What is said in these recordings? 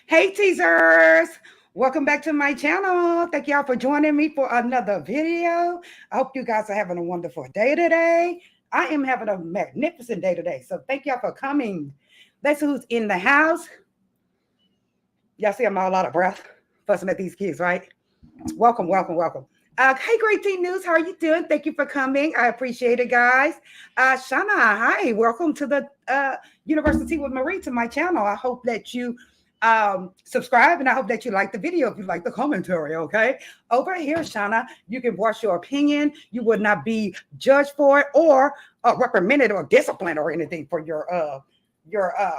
Hey teasers, welcome back to my channel. Thank y'all for joining me for another video. I hope you guys are having a wonderful day today. I am having a magnificent day today. So thank y'all for coming. That's who's in the house. Y'all see I'm all out of breath fussing at these kids, right? Welcome, welcome, welcome. Hey, Great Teen News, how are you doing? Thank you for coming. I appreciate it, guys. Shauna, hi, welcome to the University with Marie to my channel. I hope that you subscribe and I hope that you like the video if you like the commentary, okay? Over here, Shauna, you can voice your opinion. You would not be judged for it or reprimanded or disciplined or anything for your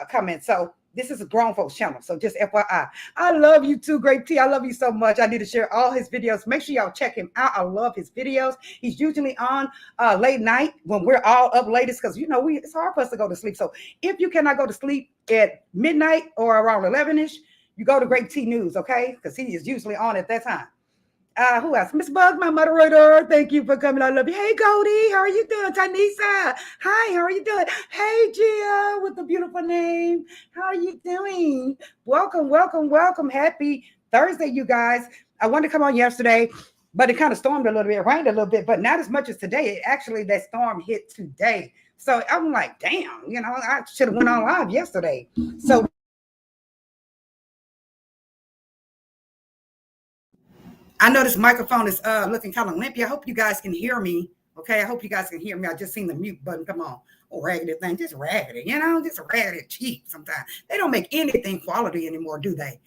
comments. So this is a grown folks channel. So just FYI, I love you too, Great T. I love you so much. I need to share all his videos. Make sure y'all check him out. I love his videos. He's usually on late night when we're all up latest because, you know, it's hard for us to go to sleep. So if you cannot go to sleep at midnight or around 11ish, you go to Great T News, okay? Because he is usually on at that time. Who else? Miss Bug, my moderator. Thank you for coming. I love you. Hey, Cody. How are you doing? Tanisa. Hi, how are you doing? Hey, Gia, with the beautiful name. How are you doing? Welcome, welcome, welcome. Happy Thursday, you guys. I wanted to come on yesterday, but it kind of stormed a little bit, rained a little bit, but not as much as today. Actually, that storm hit today. So I'm like, damn, you know, I should have went on live yesterday. So I know this microphone is looking kind of limpy. I hope you guys can hear me. Okay, I hope you guys can hear me. I just seen the mute button come on. Oh, raggedy thing, just raggedy, you know, just raggedy cheap sometimes. They don't make anything quality anymore, do they?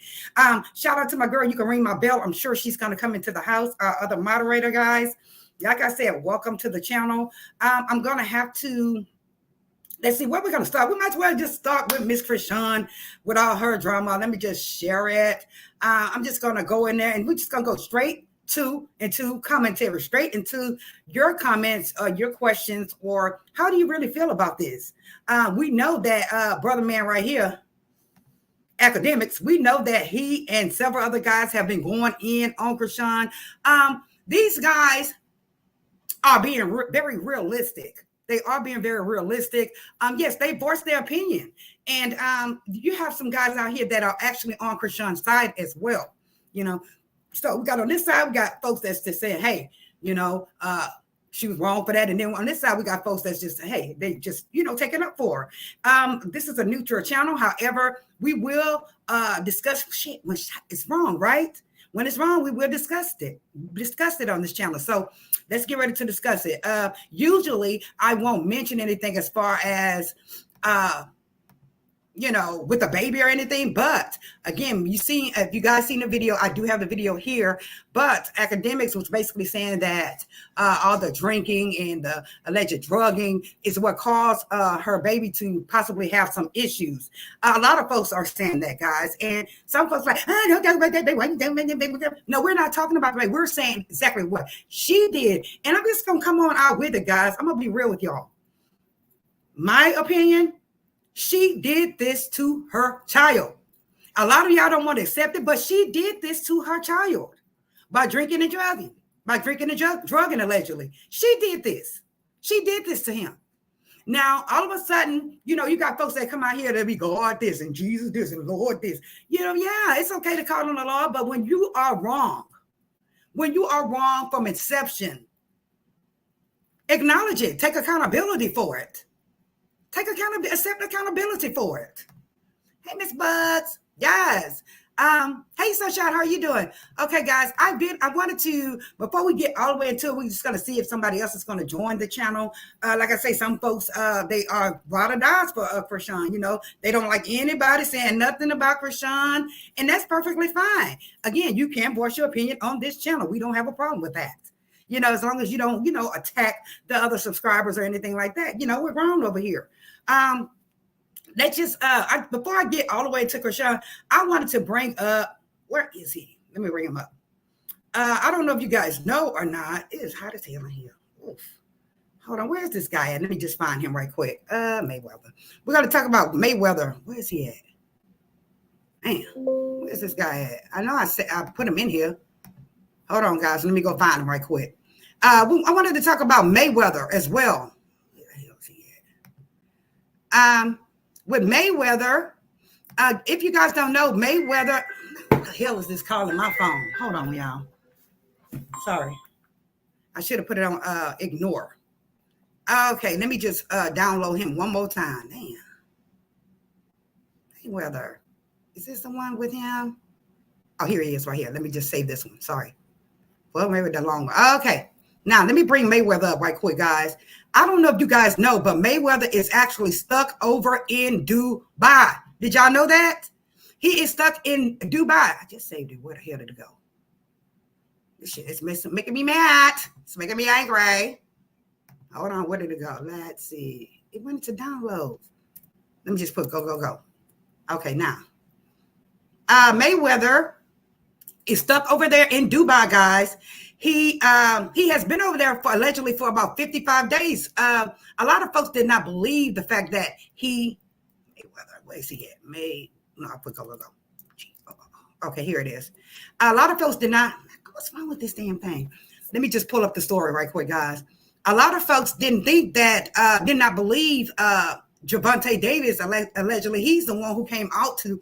Shout out to my girl. You can ring my bell. I'm sure she's going to come into the house. Other moderator guys, like I said, welcome to the channel. I'm going to have to, let's see where we're going to start. We might as well just start with Miss Chrisean with all her drama. Let me just share it. I'm just going to go in there and we're just going to go straight into commentary, straight into your comments, your questions, or how do you really feel about this? We know that brother man right here, academics, we know that he and several other guys have been going in on Chrisean. These guys are being very realistic. They are being very realistic. Yes, they voiced their opinion. And you have some guys out here that are actually on Chrisean's side as well. You know, so we got on this side, we got folks that's just saying, hey, you know, she was wrong for that. And then on this side, we got folks that's just, hey, they just, you know, taking up for her. This is a neutral channel. However, we will discuss shit when it's wrong, right? When it's wrong, we will discuss it on this channel. So let's get ready to discuss it. Usually, I won't mention anything as far as, you know, with a baby or anything. But again, if you guys seen the video, I do have the video here. But academics was basically saying that all the drinking and the alleged drugging is what caused her baby to possibly have some issues. A lot of folks are saying that, guys. And some folks are like, don't talk about that. No, we're not talking about that. We're saying exactly what she did. And I'm just going to come on out with it, guys. I'm going to be real with y'all. My opinion, she did this to her child. A lot of y'all don't want to accept it, but she did this to her child by drinking and drugging, drugging allegedly. She did this. She did this to him. Now, all of a sudden, you know, you got folks that come out here that be God this and Jesus this and Lord this. You know, yeah, it's okay to call on the Lord, but when you are wrong from inception, acknowledge it. Take accountability for it. Accept accountability for it. Hey, Miss Bugs. Yes. Hey, Sunshine, how are you doing? Okay, guys, I wanted to, before we get all the way into it, we're just going to see if somebody else is going to join the channel. Like I say, some folks, they are ride or dies for Chrisean. You know, they don't like anybody saying nothing about Chrisean, and that's perfectly fine. Again, you can voice your opinion on this channel. We don't have a problem with that. You know, as long as you don't, you know, attack the other subscribers or anything like that. You know, we're grown over here. Let's just, before I get all the way to Chrisean, I wanted to bring up, where is he? Let me bring him up. I don't know if you guys know or not. It is hot as hell in here. Oof. Hold on, where's this guy at? Let me just find him right quick. Mayweather. We're going to talk about Mayweather. Where's he at? Man, where's this guy at? I know I put him in here. Hold on, guys. Let me go find him right quick. I wanted to talk about Mayweather as well. Where the hell is he at? With Mayweather, If you guys don't know, Mayweather, what the hell is this calling my phone? Hold on, y'all. Sorry. I should have put it on ignore. Okay, let me just download him one more time. Damn. Mayweather. Is this the one with him? Oh, here he is right here. Let me just save this one. Sorry. Well, maybe the long one. Okay. Now, let me bring Mayweather up right quick, guys. I don't know if you guys know, but Mayweather is actually stuck over in Dubai. Did y'all know that? He is stuck in Dubai. I just saved it. Where the hell did it go? This shit is making me mad. It's making me angry. Hold on. Where did it go? Let's see. It went to download. Let me just put go. Okay, now. Mayweather is stuck over there in Dubai, guys. He has been over there for allegedly for about 55 days. A lot of folks did not believe the fact that Mayweather, where is he at? I put go. Okay, here it is. A lot of folks did not. What's wrong with this damn thing? Let me just pull up the story right quick, guys. A lot of folks did not believe Gervonta Davis, allegedly, he's the one who came out to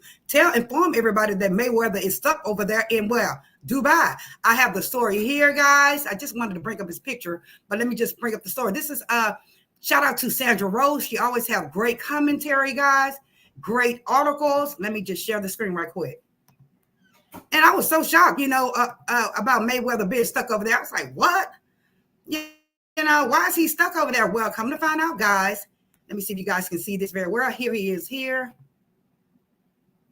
inform everybody that Mayweather is stuck over there in, Dubai. I have the story here, guys. I just wanted to bring up his picture, but let me just bring up the story. This is shout out to Sandra Rose. She always have great commentary, guys, great articles. Let me just share the screen right quick. And I was so shocked, about Mayweather being stuck over there. I was like, what? Why is he stuck over there? Well, come to find out, guys. Let me see if you guys can see this very well. Here he is here.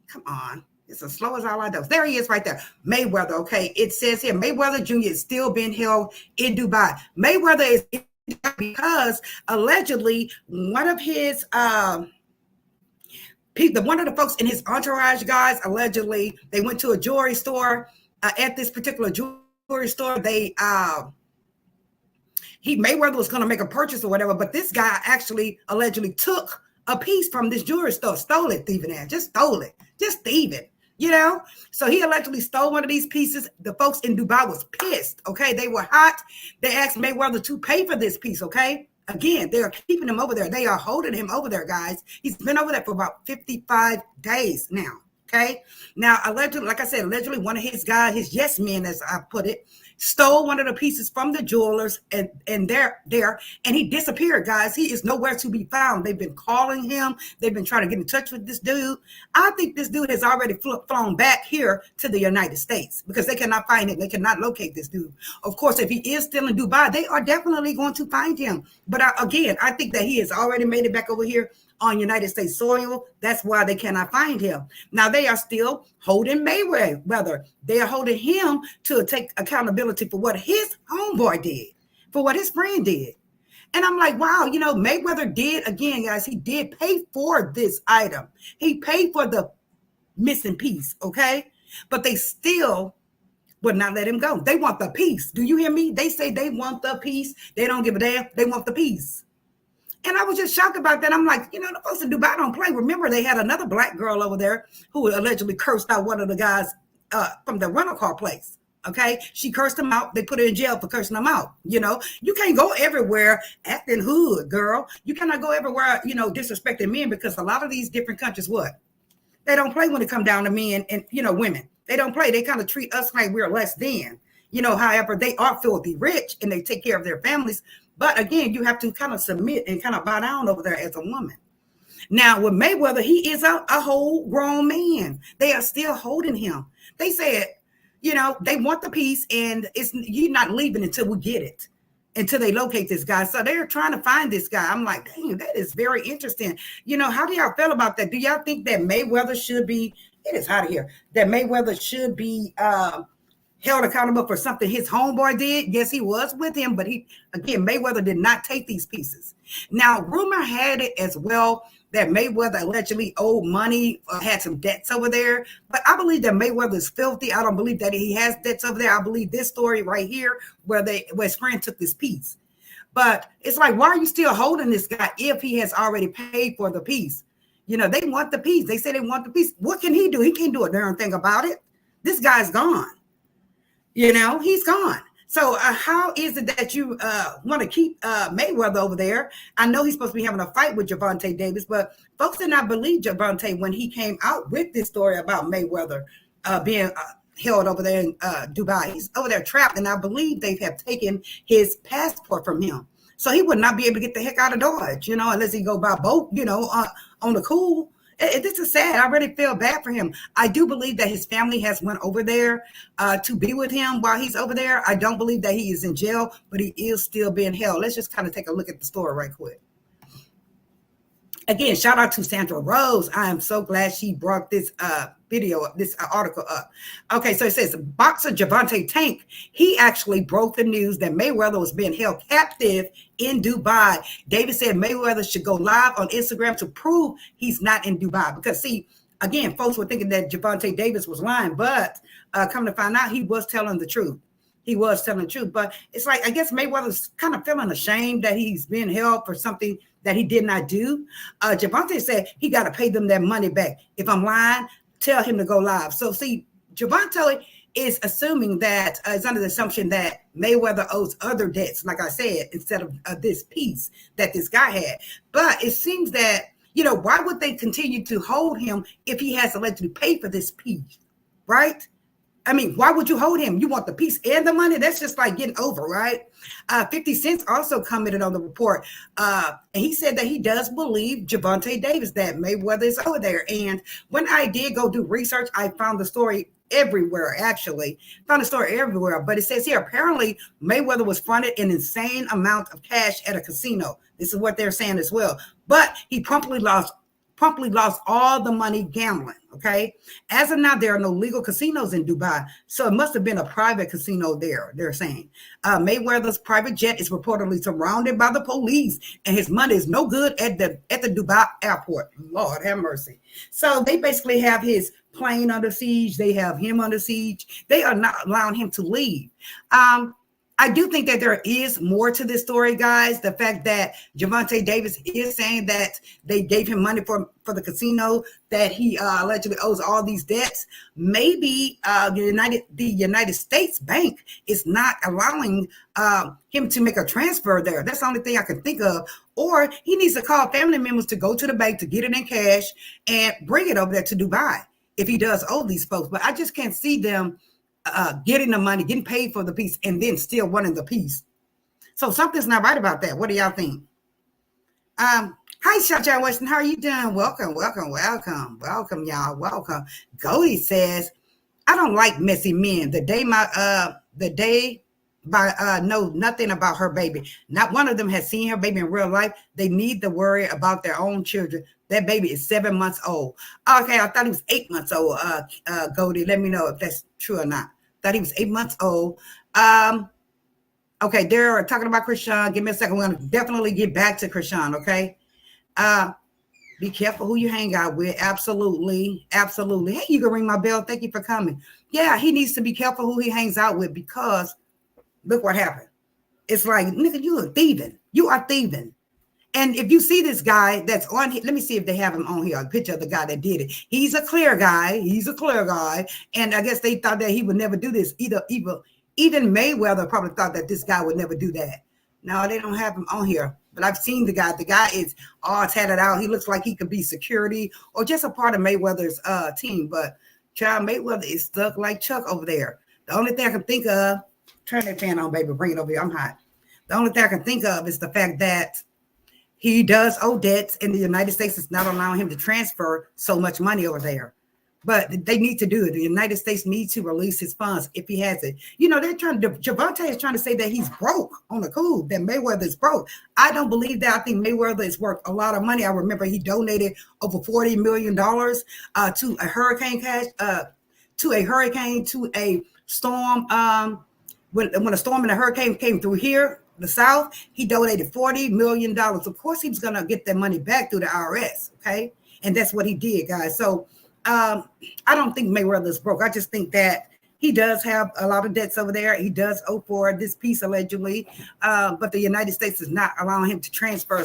Come on. It's as slow as all I do. There he is right there. Mayweather, okay. It says here, Mayweather Jr. is still being held in Dubai. Mayweather is in Dubai because allegedly one of his one of the folks in his entourage, guys, allegedly they went to a jewelry store. At this particular jewelry store, Mayweather was going to make a purchase or whatever, but this guy actually allegedly took a piece from this jewelry store, stole it, just thieving, So he allegedly stole one of these pieces. The folks in Dubai was pissed, okay? They were hot. They asked Mayweather to pay for this piece, okay? Again, they are keeping him over there. They are holding him over there, guys. He's been over there for about 55 days now, okay? Now, allegedly, like I said, one of his guys, his yes men, as I put it, stole one of the pieces from the jewelers and there, and he disappeared, guys. He is nowhere to be found. They've been calling him. They've been trying to get in touch with this dude. I think this dude has already flown back here to the United States because they cannot find him. They cannot locate this dude. Of course, if he is still in Dubai, they are definitely going to find him. But again, I think that he has already made it back over here on United States soil. That's why they cannot find him. Now they are still holding Mayweather. They are holding him to take accountability for what his homeboy did, for what his friend did. And I'm like, wow, Mayweather did, again, guys, he did pay for this item. He paid for the missing piece, okay? But they still would not let him go. They want the piece. Do you hear me? They say they want the piece. They don't give a damn. They want the piece. And I was just shocked about that. I'm like, the folks in Dubai don't play. Remember, they had another black girl over there who allegedly cursed out one of the guys from the rental car place. Okay. She cursed him out. They put her in jail for cursing him out. You can't go everywhere acting hood, girl. You cannot go everywhere, disrespecting men, because a lot of these different countries, they don't play when it come down to men and, women. They don't play. They kind of treat us like we're less than, however, they are filthy rich and they take care of their families. But again, you have to kind of submit and kind of bow down over there as a woman. Now, with Mayweather, he is a whole grown man. They are still holding him. They said, they want the piece and you're not leaving until we get it, until they locate this guy. So they're trying to find this guy. I'm like, dang, that is very interesting. How do y'all feel about that? Do y'all think that Mayweather should be, it is hot here, that Mayweather should be held accountable for something his homeboy did? Yes, he was with him, but Mayweather did not take these pieces. Now, rumor had it as well that Mayweather allegedly owed money or had some debts over there. But I believe that Mayweather is filthy. I don't believe that he has debts over there. I believe this story right here where his friend took this piece. But it's like, why are you still holding this guy if he has already paid for the piece? They want the piece. They say they want the piece. What can he do? He can't do a darn thing about it. This guy's gone. He's gone. So how is it that you want to keep Mayweather over there? I know he's supposed to be having a fight with Gervonta Davis, but folks did not believe Gervonta when he came out with this story about Mayweather being held over there in Dubai. He's over there trapped, and I believe they have taken his passport from him. So he would not be able to get the heck out of Dodge, unless he go by boat, on the cool. This is sad. I really feel bad for him. I do believe that his family has went over there to be with him while he's over there. I don't believe that he is in jail, but he is still being held. Let's just kind of take a look at the story right quick. Again, shout out to Sandra Rose. I am so glad she brought this this article up. Okay, so it says boxer Gervonta Tank, he actually broke the news that Mayweather was being held captive in Dubai. David said Mayweather should go live on Instagram to prove he's not in Dubai. Because see, again, folks were thinking that Gervonta Davis was lying, but come to find out, he was telling the truth. He was telling the truth, but it's like, I guess Mayweather's kind of feeling ashamed that he's being held for something that he did not do. Gervonta said he got to pay them their money back. If I'm lying, tell him to go live. So see, Gervonta is assuming that it's under the assumption that Mayweather owes other debts, like I said, instead of this piece that this guy had. But it seems that, why would they continue to hold him if he has allegedly paid for this piece, right? I mean, why would you hold him? You want the piece and the money? That's just like getting over, right? 50 Cent also commented on the report. And he said that he does believe Gervonta Davis, that Mayweather is over there. And when I did go do research, I found the story everywhere, actually. Found the story everywhere. But it says here, apparently Mayweather was fronted an insane amount of cash at a casino. This is what they're saying as well. But he promptly lost all the money gambling. Okay. As of now, there are no legal casinos in Dubai. So it must have been a private casino there, they're saying. Mayweather's private jet is reportedly surrounded by the police, and his money is no good at the Dubai airport. Lord have mercy. So they basically have his plane under siege. They have him under siege. They are not allowing him to leave. I do think that there is more to this story, guys. The fact that Gervonta Davis is saying that they gave him money for the casino, that he allegedly owes all these debts. Maybe the United States Bank is not allowing him to make a transfer there. That's the only thing I can think of. Or he needs to call family members to go to the bank to get it in cash and bring it over there to Dubai if he does owe these folks. But I just can't see them getting the money, getting paid for the piece, and then still wanting the piece. So something's not right about that. What do y'all think? Hi, Shoutout Weston. How are you doing? Welcome, y'all. Welcome. Goldie says, I don't like messy men. The day know nothing about her baby. Not one of them has seen her baby in real life. They need to worry about their own children. That baby is 7 months old. Okay, I thought he was 8 months old. Goldie, let me know if that's true or not. Thought he was 8 months old. Okay, they're talking about Chrisean. Give me a second. We're going to definitely get back to Chrisean, okay? Be careful who you hang out with. Absolutely. Absolutely. Hey, you can ring my bell. Thank you for coming. Yeah, he needs to be careful who he hangs out with, because look what happened. It's like, nigga, you are thieving. You are thieving. And if you see this guy that's on here, let me see if they have him on here, a picture of the guy that did it. He's a clear guy. And I guess they thought that he would never do this. Even Mayweather probably thought that this guy would never do that. No, they don't have him on here. But I've seen the guy. The guy is all tatted out. He looks like he could be security or just a part of Mayweather's team. But child, Mayweather is stuck like Chuck over there. The only thing I can think of, turn that fan on, baby. Bring it over here. I'm hot. The only thing I can think of is the fact that he does owe debts, and the United States is not allowing him to transfer so much money over there. But they need to do it. The United States needs to release his funds if he has it. They're trying to, Gervonta is trying to say that he's broke on the cool, that Mayweather is broke. I don't believe that. I think Mayweather is worth a lot of money. I remember he donated over $40 million to a hurricane to a storm. When a storm and a hurricane came through here, the South, he donated $40 million. Of course, he was going to get that money back through the IRS, okay? And that's what he did, guys. So I don't think Mayweather is broke. I just think that he does have a lot of debts over there. He does owe for this piece, allegedly. But the United States is not allowing him to transfer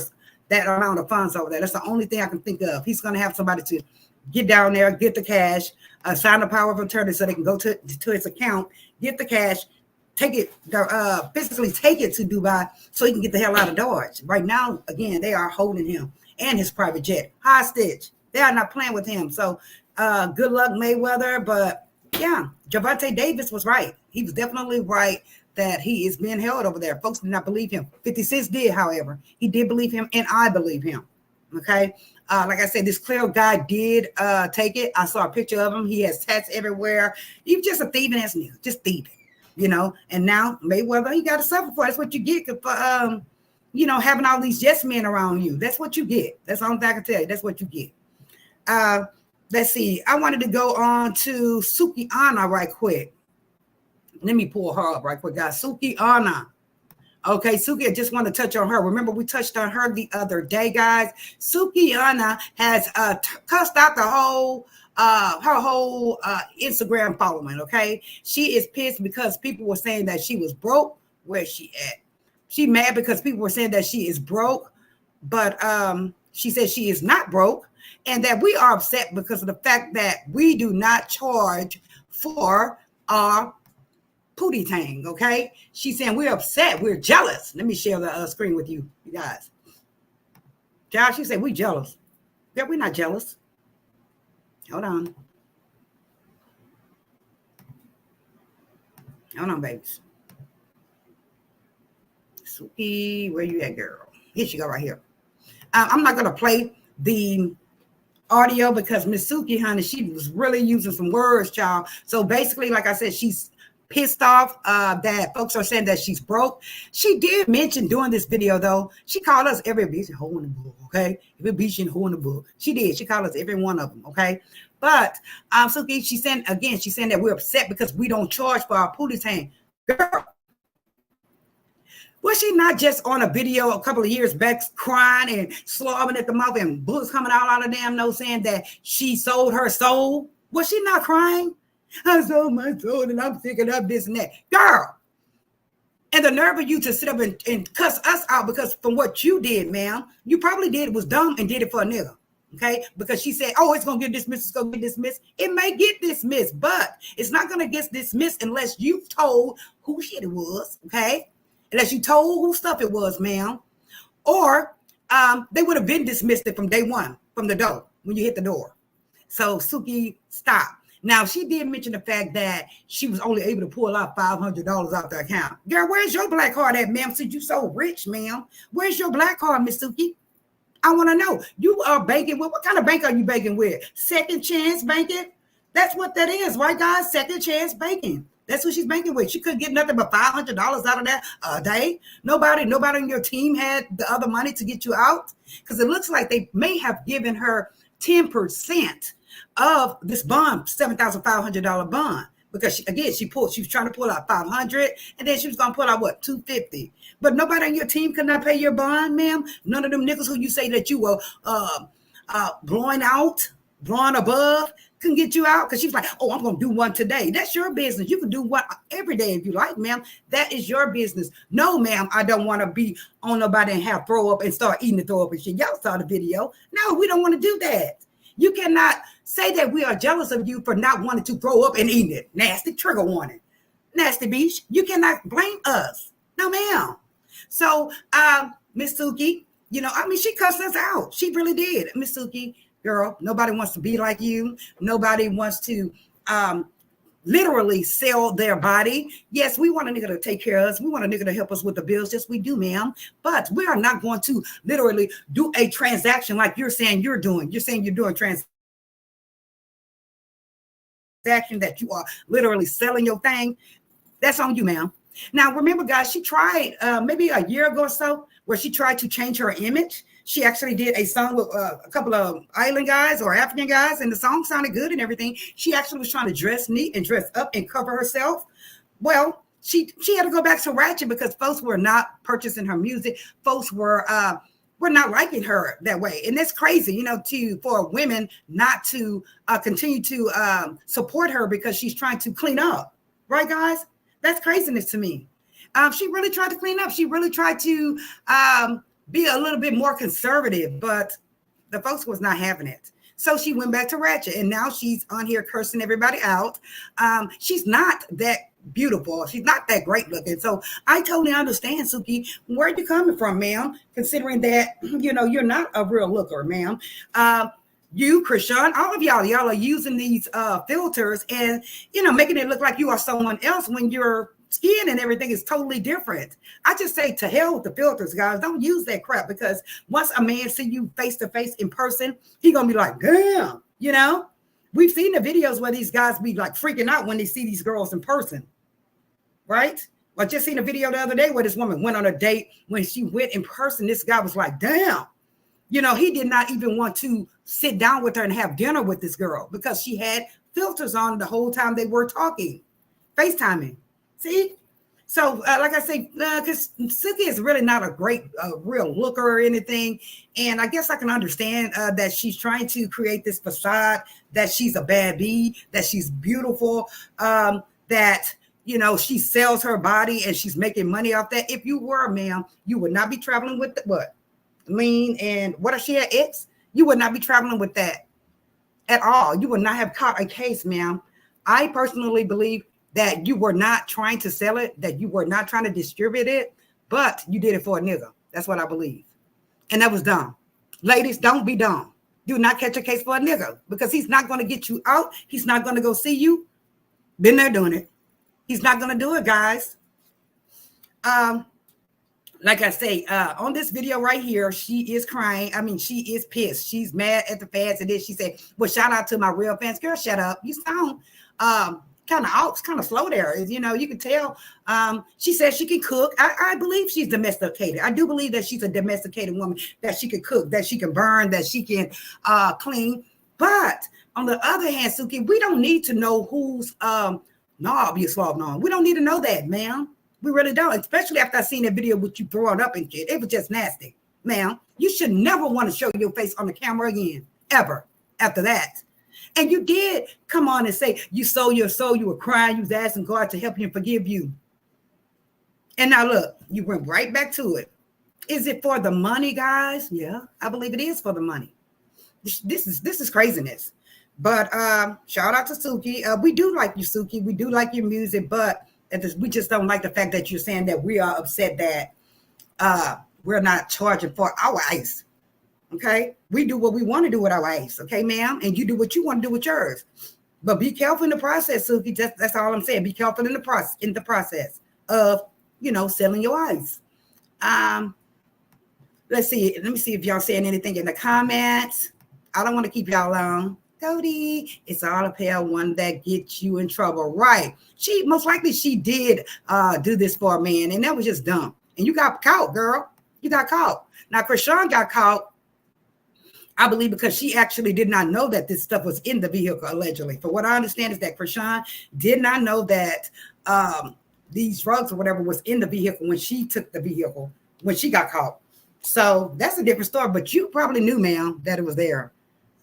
that amount of funds over there. That's the only thing I can think of. He's going to have somebody to get down there, get the cash, sign a power of attorney so they can go to his account, get the cash, physically take it to Dubai so he can get the hell out of Dodge. Right now, again, they are holding him and his private jet hostage. They are not playing with him. So good luck, Mayweather. But yeah, Gervonta Davis was right. He was definitely right that he is being held over there. Folks did not believe him. 50 Cent did, however. He did believe him, and I believe him. Okay. Like I said, this clear guy did take it. I saw a picture of him. He has tats everywhere. He was just a thieving ass nigga, just thieving. And now Mayweather, he got to suffer for it. That's what you get for, having all these yes men around you. That's what you get. That's the only thing I can tell you. That's what you get. Let's see. I wanted to go on to Sukihana right quick. Let me pull her up right quick, guys. Sukihana. Okay, Suki, I just want to touch on her. Remember, we touched on her the other day, guys. Sukihana has cussed out her whole Instagram following. Okay, she is pissed because people were saying that she was broke. Where's she at? She mad because people were saying that she is broke, but she says she is not broke, and that we are upset because of the fact that we do not charge for our pootie tang. Okay, she's saying we're upset, we're jealous. Let me share the screen with you guys. Josh, she said we jealous. Yeah, we're not jealous. Hold on, babies. Suki, where you at, girl? Here she go, right here. I'm not gonna play the audio because Miss Sukihana, she was really using some words, child. So basically, like I said, she's pissed off that folks are saying that she's broke. She did mention during this video, though, she called us every bitch and hoe in the book, okay? Every bitch and hoe in the book. She did. She called us every one of them, okay? But Suki, she's saying that we're upset because we don't charge for our pootie tang. Girl, was she not just on a video a couple of years back crying and slobbing at the mouth and bullets coming out of damn nose saying that she sold her soul? Was she not crying? I sold my soul and I'm picking up this and that. Girl, and the nerve of you to sit up and cuss us out because from what you did, ma'am, you probably was dumb and did it for a nigga. Okay, because she said, oh, it's going to get dismissed. It's going to get dismissed. It may get dismissed, but it's not going to get dismissed unless you told who shit it was. Okay, unless you told who stuff it was, ma'am. Or they would have been dismissed it from day one, from the door, when you hit the door. So Suki, stop. Now, she did mention the fact that she was only able to pull out $500 out the account. Girl, where's your black card at, ma'am? Since you so rich, ma'am. Where's your black card, Miss Suki? I want to know. You are banking with, what kind of bank are you banking with? Second chance banking? That's what that is, right, guys? Second chance banking. That's what she's banking with. She couldn't get nothing but $500 out of that a day. Nobody on your team had the other money to get you out, because it looks like they may have given her 10% of this bond, $7,500 bond, because she was trying to pull out 500, and then she was gonna pull out what, 250. But nobody on your team could not pay your bond, ma'am. None of them niggas who you say that you were blowing above couldn't get you out, because she was like, oh, I'm gonna do one today. That's your business. You can do one every day if you like, ma'am. That is your business. No, ma'am, I don't want to be on nobody and have throw up and start eating the throw up and shit. Y'all saw the video. No, we don't want to do that. You cannot say that we are jealous of you for not wanting to throw up and eat it. Nasty, trigger warning. Nasty beach. You cannot blame us. No, ma'am. So, Miss Suki, she cussed us out. She really did. Miss Suki, girl, nobody wants to be like you. Nobody wants to literally sell their body. Yes, we want a nigga to take care of us. We want a nigga to help us with the bills. Yes, we do, ma'am. But we are not going to literally do a transaction like you're saying you're doing. You're saying you're doing transaction that you are literally selling your thing. That's on you, ma'am. Now, remember, guys, she tried maybe a year ago or so where she tried to change her image. She actually did a song with a couple of island guys or African guys, and the song sounded good and everything. She actually was trying to dress neat and dress up and cover herself. Well, she had to go back to ratchet because folks were not purchasing her music. Folks were not liking her that way. And that's crazy, for women not to continue to support her because she's trying to clean up. Right, guys? That's craziness to me. She really tried to clean up. She really tried to be a little bit more conservative, but the folks was not having it. So she went back to ratchet, and now she's on here cursing everybody out. She's not that beautiful. She's not that great looking. So I totally understand, Suki, where you coming from, ma'am, considering that, you're not a real looker, ma'am. You, Chrisean, all of y'all are using these filters and, making it look like you are someone else when your skin and everything is totally different. I just say to hell with the filters, guys. Don't use that crap, because once a man see you face to face in person, he gonna be like, damn, We've seen the videos where these guys be like freaking out when they see these girls in person, right? I just seen a video the other day where this woman went on a date. When she went in person, this guy was like, damn. He did not even want to sit down with her and have dinner with this girl because she had filters on the whole time they were talking, FaceTiming. See? So, like I say, because Suki is really not a great, real looker or anything. And I guess I can understand that she's trying to create this facade that she's a bad bee, that she's beautiful, that, she sells her body and she's making money off that. If you were, ma'am, you would not be traveling with what? Lean and what is she at X? You would not be traveling with that at all. You would not have caught a case, ma'am. I personally believe that you were not trying to sell it, that you were not trying to distribute it, but you did it for a nigga. That's what I believe. And that was dumb. Ladies, don't be dumb. Do not catch a case for a nigga, because he's not going to get you out. He's not going to go see you. Been there doing it. He's not going to do it, guys. Like I say, on this video right here, she is crying. I mean, she is pissed. She's mad at the fans. And then she said, well, shout out to my real fans. Girl, shut up. You sound kind of out, kind of slow there. You can tell. She says she can cook. I believe she's domesticated. I do believe that she's a domesticated woman, that she can cook, that she can burn, that she can clean. But on the other hand, Suki, we don't need to know who's knob you slob on. We don't need to know that, ma'am. We really don't, especially after I seen that video with you throwing up and shit. It was just nasty, ma'am. You should never want to show your face on the camera again, ever, after that. And you did come on and say you sold your soul, you were crying, you was asking God to help you and forgive you. And now look, you went right back to it. Is it for the money, guys? Yeah, I believe it is for the money. This is craziness. But shout out to Suki. We do like you, Suki. We do like your music, but we just don't like the fact that you're saying that we are upset that we're not charging for our ice. Okay, we do what we want to do with our ice. Okay, ma'am, and you do what you want to do with yours. But be careful in the process, Suki. That's all I'm saying. Be careful in the process of selling your ice. Let's see. Let me see if y'all saying anything in the comments. I don't want to keep y'all long. Cody, it's all a pale one that gets you in trouble, right? She most likely she did do this for a man, and that was just dumb. And you got caught, girl. You got caught. Now Chrisean got caught, I believe, because she actually did not know that this stuff was in the vehicle, allegedly. For what I understand is that Chrisean did not know that these drugs or whatever was in the vehicle when she took the vehicle, when she got caught. So that's a different story, but you probably knew, ma'am, that it was there.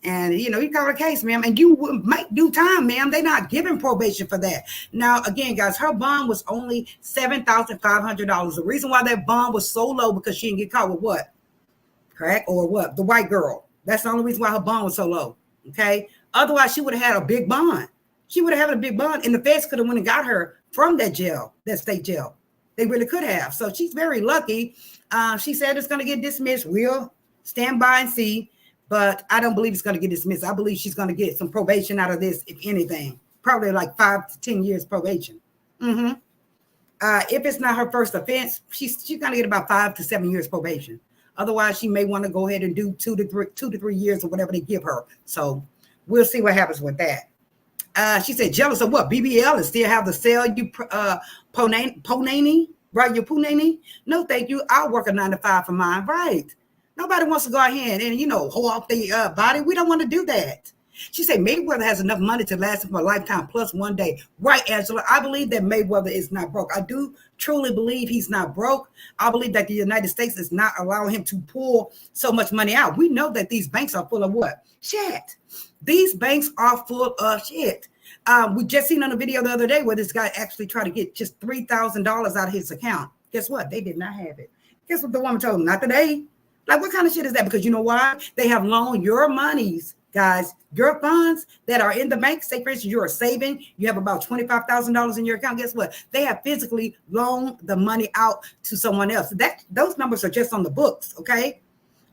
And, you caught a case, ma'am, and you might do time, ma'am. They're not giving probation for that. Now, again, guys, her bond was only $7,500. The reason why that bond was so low, because she didn't get caught with what? Crack or what? The white girl. That's the only reason why her bond was so low, okay? Otherwise, she would have had a big bond. She would have had a big bond, and the feds could have went and got her from that jail, that state jail. They really could have. So she's very lucky. She said it's going to get dismissed. We'll stand by and see. But I don't believe it's going to get dismissed. I believe she's going to get some probation out of this, if anything. Probably like 5 to 10 years probation. If it's not her first offense, she's going to get about 5 to 7 years probation. Otherwise, she may want to go ahead and do 2 to 3 years or whatever they give her. So we'll see what happens with that. She said, jealous of what? BBL and still have to sell you Ponani, right? Your Punani? No, thank you. I'll work a 9 to 5 for mine, right? Nobody wants to go ahead and, hold off their body. We don't want to do that. She said Mayweather has enough money to last him for a lifetime plus one day. Right, Angela. I believe that Mayweather is not broke. I do truly believe he's not broke. I believe that the United States is not allowing him to pull so much money out. We know that these banks are full of what? Shit. These banks are full of shit. We just seen on a video the other day where this guy actually tried to get just $3,000 out of his account. Guess what? They did not have it. Guess what the woman told him? Not today. Like, what kind of shit is that? Because you know why? They have loaned your monies Guys, your funds that are in the bank, say for instance, you're saving, you have about $25,000 in your account. Guess what? They have physically loaned the money out to someone else. Those numbers are just on the books, okay,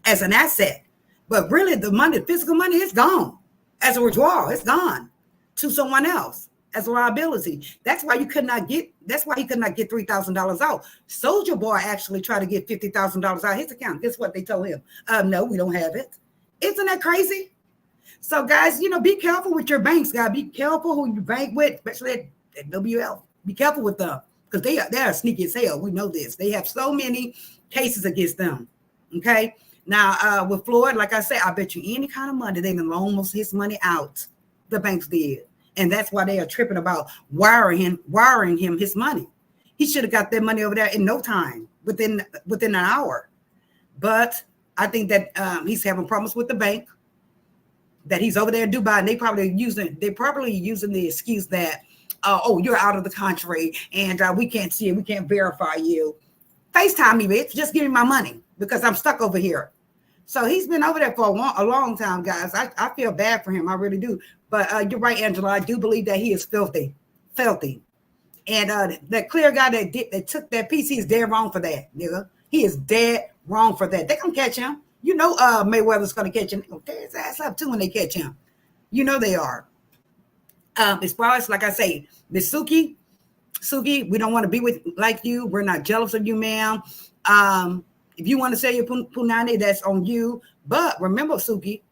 as an asset. But really, the money, physical money, is gone as a withdrawal. It's gone to someone else as a liability. That's why he could not get $3,000 out. Soldier Boy actually tried to get $50,000 out of his account. Guess what they told him? No, we don't have it. Isn't that crazy? So guys, be careful with your banks, guys. Be careful who you bank with, especially at WL. Be careful with them, because they are sneaky as hell. We know this. They have so many cases against them. Okay. Now, with Floyd, like I said, I bet you any kind of money, they done loaned most of his money out. The banks did. And that's why they are tripping about wiring him his money. He should have got that money over there in no time, within an hour. But I think that he's having problems with the bank, that he's over there in Dubai, and they're probably using the excuse that, you're out of the country and we can't see you, we can't verify you. FaceTime me, bitch. Just give me my money because I'm stuck over here. So he's been over there for a long time, guys. I feel bad for him. I really do. But you're right, Angela. I do believe that he is filthy. And that clear guy that took that piece, he is dead wrong for that, nigga. He is dead wrong for that. They're going to catch him. Mayweather's going to catch him. They're going to tear his ass up, too, when they catch him. They are. As far as, like I say, Miss Suki, we don't want to be like you. We're not jealous of you, ma'am. If you want to sell your punani, that's on you. But remember, Suki,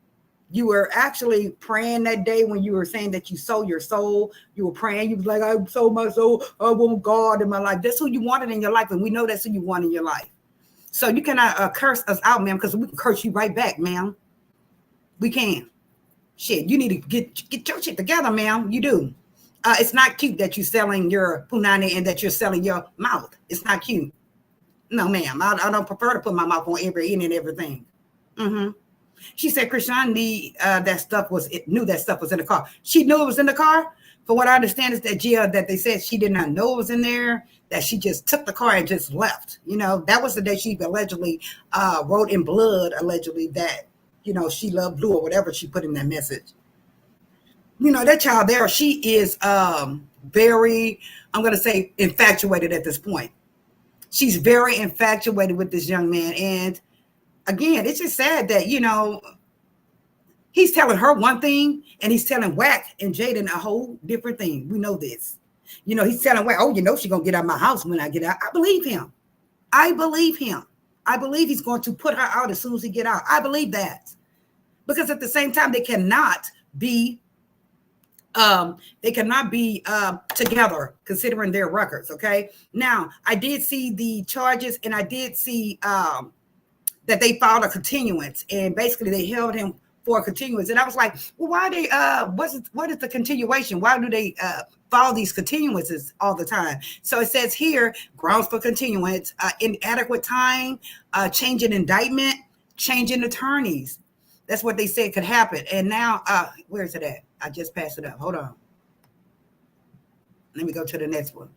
you were actually praying that day when you were saying that you sold your soul. You were praying. You was like, I sold my soul. I want God in my life. That's who you wanted in your life. And we know that's who you want in your life. So you cannot curse us out, ma'am, because we can curse you right back, ma'am. We can. Shit, you need to get your shit together, ma'am. You do. It's not cute that you're selling your punani and that you're selling your mouth. It's not cute. No, ma'am. I don't prefer to put my mouth on any and everything. Mm-hmm. She said Chrisean knew that stuff was in the car. She knew it was in the car. For what I understand is that they said she did not know it was in there, that she just took the car and just left. That was the day she allegedly wrote in blood, allegedly, that, she loved Blue or whatever she put in that message. That child there, she is very, I'm going to say, infatuated at this point. She's very infatuated with this young man. And again, it's just sad that, he's telling her one thing and he's telling Wack and Jaden a whole different thing. We know this. He's telling Wack, she's going to get out of my house when I get out. I believe him. I believe he's going to put her out as soon as he get out. I believe that. Because at the same time, they cannot be together, considering their records. Okay. Now, I did see the charges, and I did see that they filed a continuance, and basically they held him for a continuance. And I was like, well, why they what is the continuation? Why do they file these continuances all the time? So it says here, grounds for continuance, inadequate time, change in indictment, change in attorneys. That's what they said could happen. And now, where is it at? I just passed it up. Hold on. Let me go to the next one.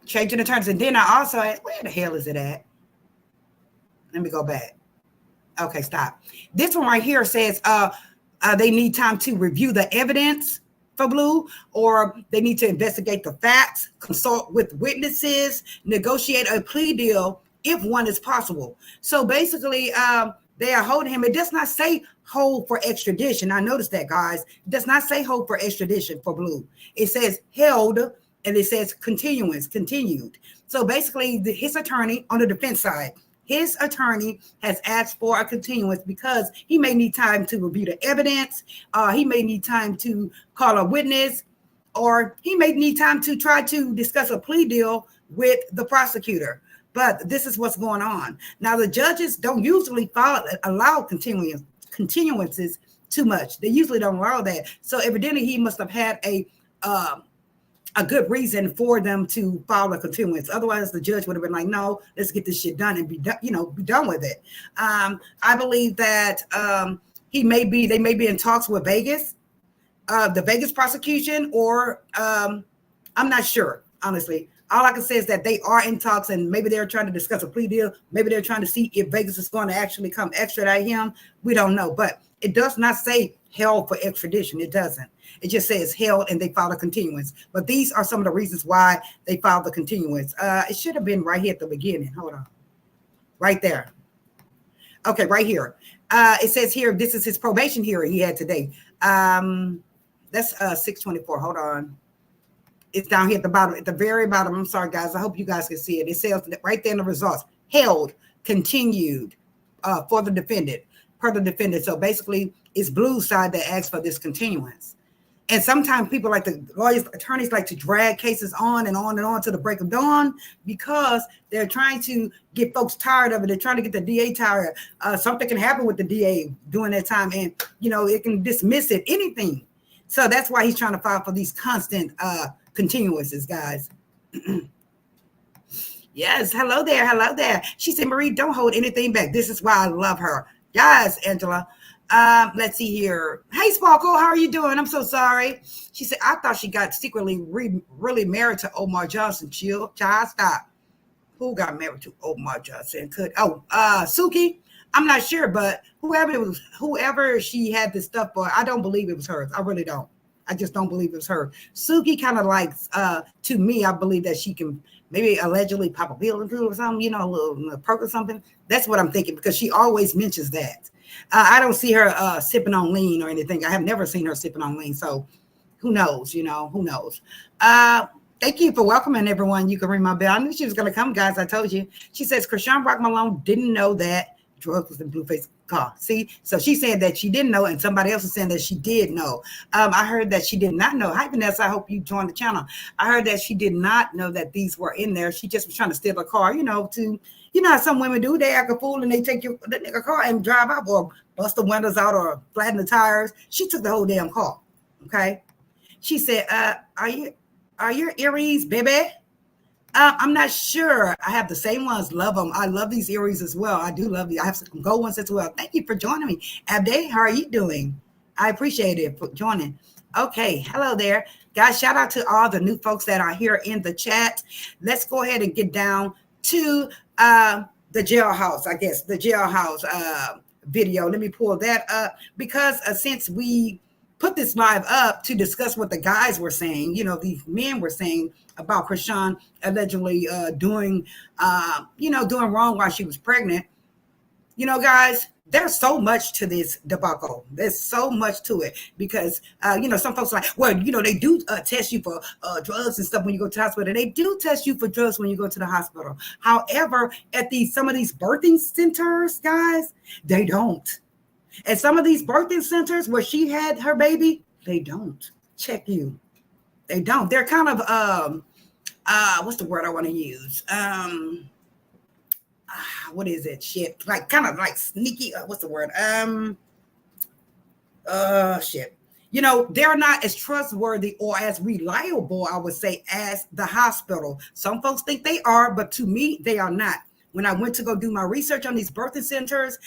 Changing the terms. And then I also asked, where the hell is it at? Let me go back. Okay, stop. This one right here says they need time to review the evidence for Blue, or they need to investigate the facts, consult with witnesses, negotiate a plea deal if one is possible. So basically, they are holding him. It does not say hold for extradition. I noticed that, guys. It does not say hold for extradition for Blue. It says held, and it says continued. So basically, his attorney on the defense side, his attorney has asked for a continuance because he may need time to review the evidence. He may need time to call a witness, or he may need time to try to discuss a plea deal with the prosecutor. But this is what's going on. Now, the judges don't usually allow continuances too much. They usually don't allow that. So evidently he must have had a good reason for them to file a continuance. Otherwise, the judge would have been like, no, let's get this shit done and be done with it. I believe that they may be in talks with Vegas, the Vegas prosecution, or I'm not sure, honestly. All I can say is that they are in talks, and maybe they're trying to discuss a plea deal. Maybe they're trying to see if Vegas is going to actually come extradite him. We don't know, but it does not say held for extradition. It doesn't. It just says held, and they filed a continuance. But these are some of the reasons why they filed the continuance. It should have been right here at the beginning. Hold on. Right there. Okay, right here. It says here, this is his probation hearing he had today. That's 624. Hold on. It's down here at the bottom, at the very bottom. I'm sorry, guys. I hope you guys can see it. It says right there in the results, held, continued for the defendant, per the defendant. So basically, it's Blue's side that asks for this continuance. And sometimes people like to, lawyers, attorneys like to drag cases on and on and on to the break of dawn because they're trying to get folks tired of it. They're trying to get the DA tired. Something can happen with the DA during that time, and it can dismiss it, anything. So that's why he's trying to file for these constant continuances, guys. Yes, hello there, hello there. She said, Marie, don't hold anything back. This is why I love her. Yes, Angela. Let's see here. Hey, Sparkle, how are you doing? I'm so sorry. She said, I thought she got secretly really married to Omar Johnson. Child, stop. Who got married to Omar Johnson? Suki? I'm not sure, but whoever she had this stuff for, I don't believe it was hers. I really don't. I just don't believe it was her. Suki kind of likes, to me, I believe that she can maybe allegedly pop a pill into or something, a little perk or something. That's what I'm thinking, because she always mentions that. I don't see her sipping on lean or anything. I have never seen her sipping on lean. So who knows, who knows? Thank you for welcoming everyone. You can ring my bell. I knew she was going to come, guys. I told you. She says, Chrisean Rock Malone didn't know that drugs was in Blueface car. See, so she said that she didn't know, and somebody else is saying that she did know. I heard that she did not know. Hi, Vanessa. I hope you joined the channel. I heard that she did not know that these were in there. She just was trying to steal a car, how some women do. They act a fool and they take the nigga car and drive up or bust the windows out or flatten the tires. She took the whole damn car. Okay. She said, are your earrings, baby? I'm not sure. I have the same ones. Love them. I love these earrings as well. I do love these. I have some gold ones as well. Thank you for joining me. Abde, how are you doing? I appreciate it for joining. Okay. Hello there. Guys, shout out to all the new folks that are here in the chat. Let's go ahead and get down to the jailhouse, I guess, the jailhouse video. Let me pull that up because since we put this live up to discuss what the guys were saying, these men were saying about Chrisean allegedly doing wrong while she was pregnant. Guys, there's so much to this debacle. There's so much to it because, some folks are like, well, they do test you for drugs and stuff when you go to the hospital. They do test you for drugs when you go to the hospital. However, at some of these birthing centers, guys, they don't. At some of these birthing centers where she had her baby, they don't check you. They don't. They're kind of, what's the word I want to use? What is it? Shit. Like kind of like sneaky. What's the word? Shit. They're not as trustworthy or as reliable, I would say, as the hospital. Some folks think they are, but to me, they are not. When I went to go do my research on these birthing centers,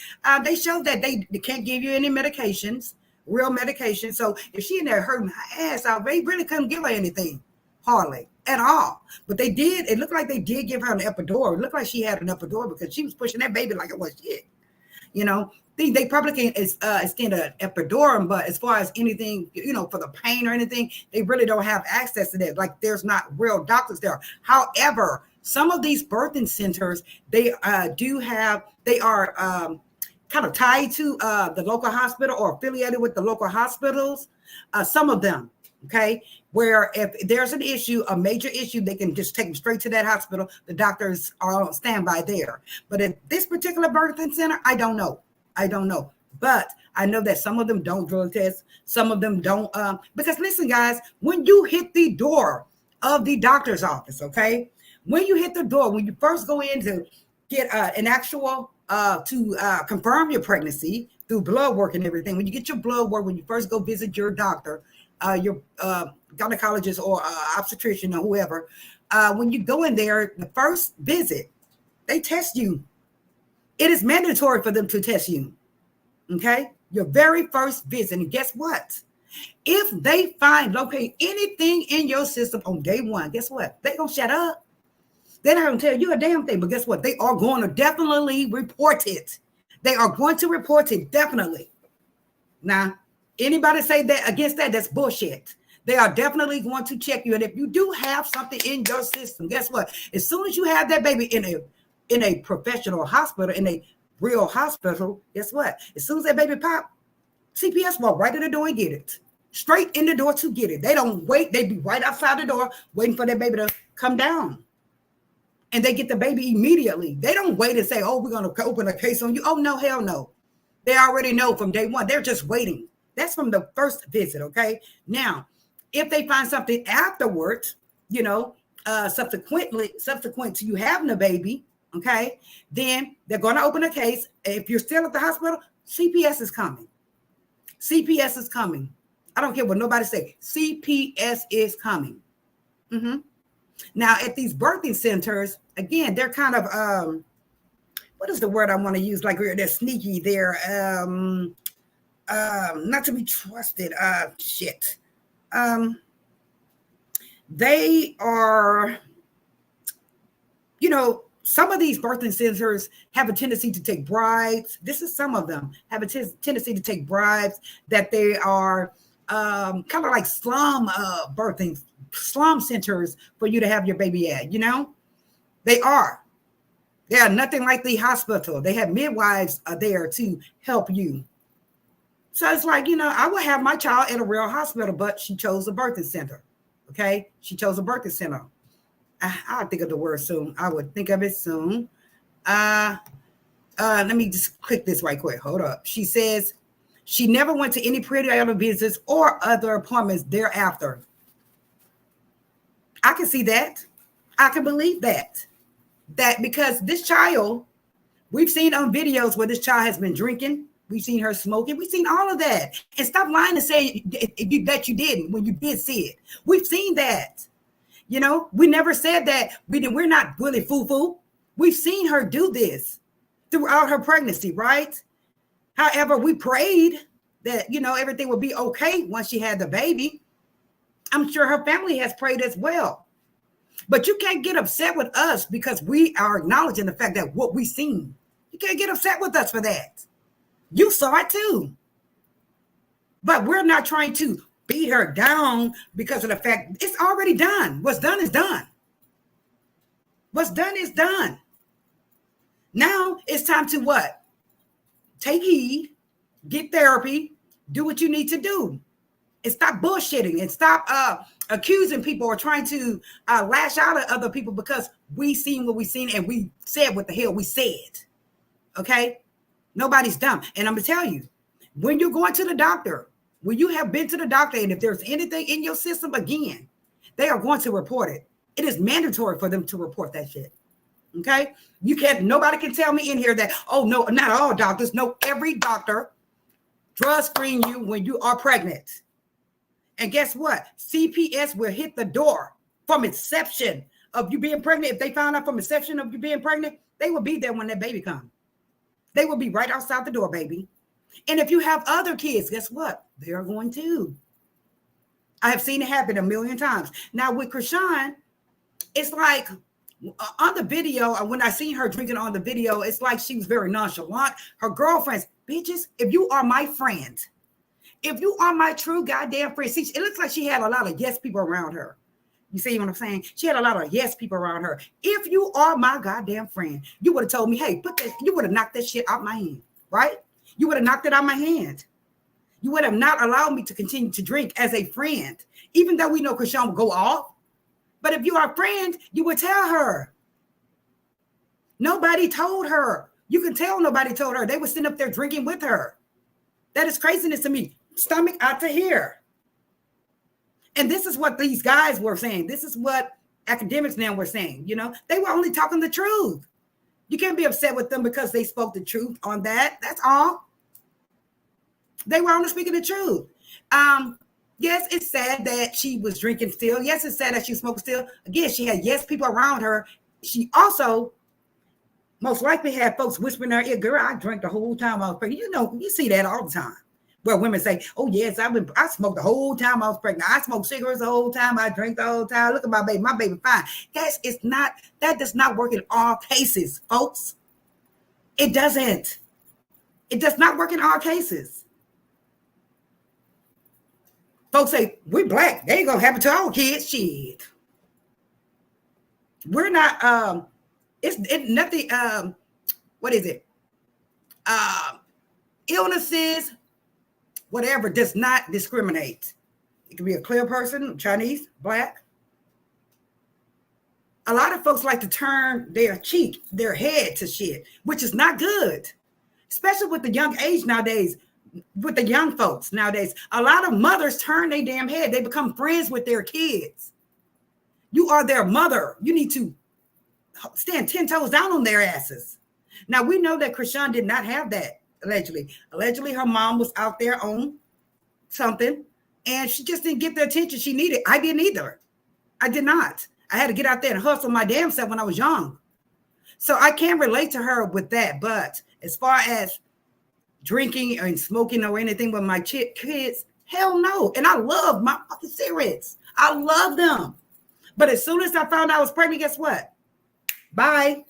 they showed that they can't give you any medications, real medication. So if she in there hurting her ass out, they really couldn't give her anything, hardly at all. But they did. It looked like they did give her an epidural. It looked like she had an epidural because she was pushing that baby like it was shit. They probably can't extend an epidural, but as far as anything, for the pain or anything, they really don't have access to that. Like there's not real doctors there. However, some of these birthing centers, they are kind of tied to the local hospital or affiliated with the local hospitals. Some of them, okay, where if there's an issue, a major issue, they can just take them straight to that hospital. The doctors are on standby there. But at this particular birthing center, I don't know. But I know that some of them don't drug test. Some of them don't. Because listen, guys, when you hit the door of the doctor's office, okay, when you hit the door, when you first go in to get an actual to confirm your pregnancy through blood work and everything, when you get your blood work, when you first go visit your doctor, your gynecologist or obstetrician or whoever, when you go in there, the first visit, they test you. It is mandatory for them to test you. Okay? Your very first visit. And guess what? If they locate anything in your system on day one, guess what? They're going to shut up. They're not going to tell you a damn thing. But guess what? They are going to definitely report it. They are going to report it, definitely. Now, anybody say that against that, that's bullshit. They are definitely going to check you. And if you do have something in your system, guess what? As soon as you have that baby in a professional hospital, in a real hospital, guess what? As soon as that baby pop, CPS walk right in the door and get it. Straight in the door to get it. They don't wait. They be right outside the door waiting for that baby to come down. And they get the baby immediately. They don't wait and say, oh, we're going to open a case on you. Oh, no, hell no. They already know from day one. They're just waiting. That's from the first visit, okay? Now, if they find something afterwards, subsequent to you having a baby, okay, then they're going to open a case. If you're still at the hospital, CPS is coming. CPS is coming. I don't care what nobody say. CPS is coming. Mm-hmm. Now, at these birthing centers, again, they're kind of, what is the word I want to use? Like they're sneaky. They're not to be trusted. They are, some of these birthing centers have a tendency to take bribes. This is some of them have a tendency to take bribes, that they are kind of like slum centers for you to have your baby at, They are. They are nothing like the hospital. They have midwives there to help you. So it's like, I would have my child at a real hospital, but she chose a birthing center. Okay? She chose a birthing center. I'll think of the word soon. I would think of it soon. Let me just click this right quick. Hold up. She says she never went to any prenatal visits or other appointments thereafter. I can see that. I can believe that. That because this child, we've seen on videos where this child has been drinking. We've seen her smoking. We've seen all of that. And stop lying and say that you didn't when you did see it. We've seen that. We never said that. We're not really foo-foo. We've seen her do this throughout her pregnancy, right? However, we prayed that, everything would be okay once she had the baby. I'm sure her family has prayed as well. But you can't get upset with us because we are acknowledging the fact that what we've seen. You can't get upset with us for that. You saw it too. But we're not trying to beat her down because of the fact it's already done. What's done is done. What's done is done. Now it's time to what? Take heed, get therapy, do what you need to do. And stop bullshitting and stop accusing people or trying to lash out at other people because we seen what we seen and we said what the hell we said. Okay? Nobody's dumb. And I'm going to tell you, when you're going to the doctor, when you have been to the doctor, and if there's anything in your system, again, they are going to report it. It is mandatory for them to report that shit. Okay? Nobody can tell me in here that, oh, no, not all doctors. No, every doctor drug screen you when you are pregnant. And guess what? CPS will hit the door from inception of you being pregnant. If they found out from inception of you being pregnant, they will be there when that baby comes. They will be right outside the door, baby. And if you have other kids, guess what? They are going to. I have seen it happen a million times. Now with Chrisean, it's like on the video, when I seen her drinking on the video, it's like she was very nonchalant. Her girlfriends, bitches, if you are my friend, if you are my true goddamn friend, see, it looks like she had a lot of yes people around her. You see what I'm saying? She had a lot of yes people around her. If you are my goddamn friend, you would have told me, hey, you would have knocked that shit out my hand, right? You would have knocked it out my hand. You would have not allowed me to continue to drink as a friend, even though we know Chrisean will go off. But if you are a friend, you would tell her. Nobody told her. You can tell nobody told her. They were sitting up there drinking with her. That is craziness to me. Stomach out to here. And this is what these guys were saying. This is what academics now were saying. They were only talking the truth. You can't be upset with them because they spoke the truth on that. That's all. They were only speaking the truth. Yes, it's sad that she was drinking still. Yes, it's sad that she smoked still. Again, she had yes people around her. She also most likely had folks whispering in her ear, girl, I drank the whole time I was pregnant. You see that all the time. Well, women say, "Oh yes, I smoked the whole time I was pregnant. I smoked cigarettes the whole time. I drank the whole time. Look at my baby. My baby fine." That does not work in all cases, folks. It doesn't. It does not work in all cases. Folks say, "We're black. They ain't gonna happen to our kids." Shit. We're not. It's nothing. What is it? Illnesses, whatever, does not discriminate. It can be a clear person, Chinese, black. A lot of folks like to turn their head to shit, which is not good, especially with the young age nowadays, with the young folks nowadays. A lot of mothers turn their damn head. They become friends with their kids. You are their mother. You need to stand 10 toes down on their asses. Now, we know that Chrisean did not have that, allegedly. Allegedly, her mom was out there on something, and she just didn't get the attention she needed. I didn't either. I did not. I had to get out there and hustle my damn self when I was young. So I can't relate to her with that. But as far as drinking and smoking or anything with my kids, hell no. And I love my fucking cigarettes. I love them. But as soon as I found out I was pregnant, guess what? Bye.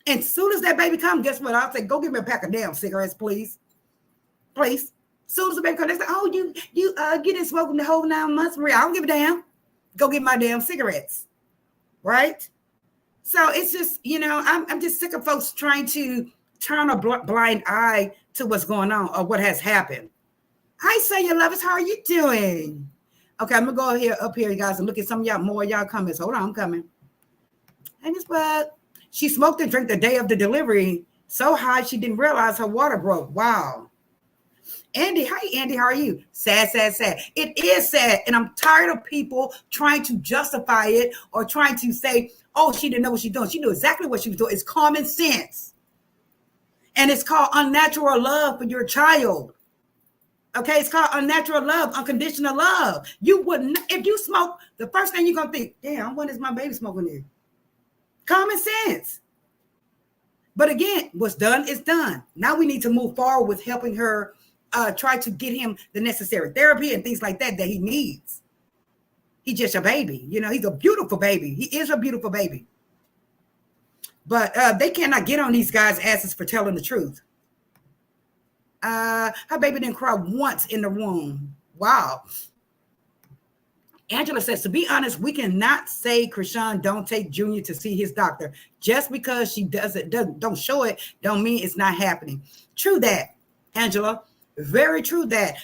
And as soon as that baby comes, guess what? I'll say, "Go give me a pack of damn cigarettes, please. Please." As soon as the baby comes, they say, "Oh, you didn't smoke the whole 9 months, Maria." I don't give a damn. Go get my damn cigarettes. Right? So it's just, I'm just sick of folks trying to turn a blind eye to what's going on or what has happened. Hi, Sonia Lovers. How are you doing? Okay, I'm going to go up here, you guys, and look at some of y'all comments. Hold on, I'm coming. And it's what? She smoked and drank the day of the delivery so high she didn't realize her water broke. Wow. Andy, hi, Andy, how are you? Sad, sad, sad. It is sad, and I'm tired of people trying to justify it or trying to say, "Oh, she didn't know what she's doing." She knew exactly what she was doing. It's common sense. And it's called unnatural love for your child. Okay, it's called unnatural love, unconditional love. You wouldn't, if you smoke, the first thing you're going to think, "Damn, when is my baby smoking here?" Common sense. But again, what's done is done. Now we need to move forward with helping her try to get him the necessary therapy and things like that he needs. He's just a baby. He's a beautiful baby. He is a beautiful baby. But they cannot get on these guys' asses for telling the truth. Her baby didn't cry once in the womb. Wow. Angela says, "To be honest, we cannot say Chrisean don't take Junior to see his doctor. Just because she don't show it, don't mean it's not happening." True that, Angela. Very true that.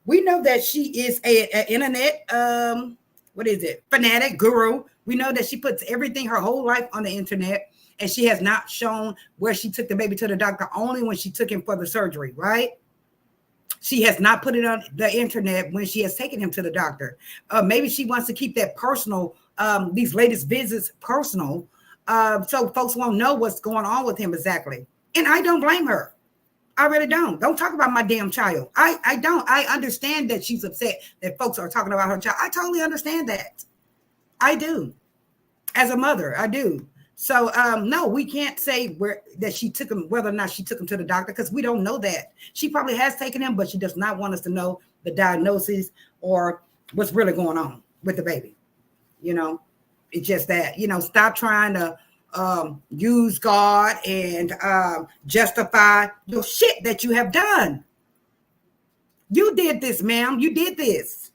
We know that she is an internet, fanatic guru. We know that she puts everything, her whole life, on the internet, and she has not shown where she took the baby to the doctor, only when she took him for the surgery, right? She has not put it on the internet when she has taken him to the doctor. Maybe she wants to keep that personal, these latest visits personal, so folks won't know what's going on with him exactly. And I don't blame her. I really don't. Don't talk about my damn child. I don't. I understand that she's upset that folks are talking about her child. I totally understand that. I do. As a mother, I do. So no, we can't say that she took him, whether or not she took him to the doctor, because we don't know that. She probably has taken him, but she does not want us to know the diagnosis or what's really going on with the baby. It's just that, stop trying to use God and justify your shit that you have done. You did this, ma'am. You did this.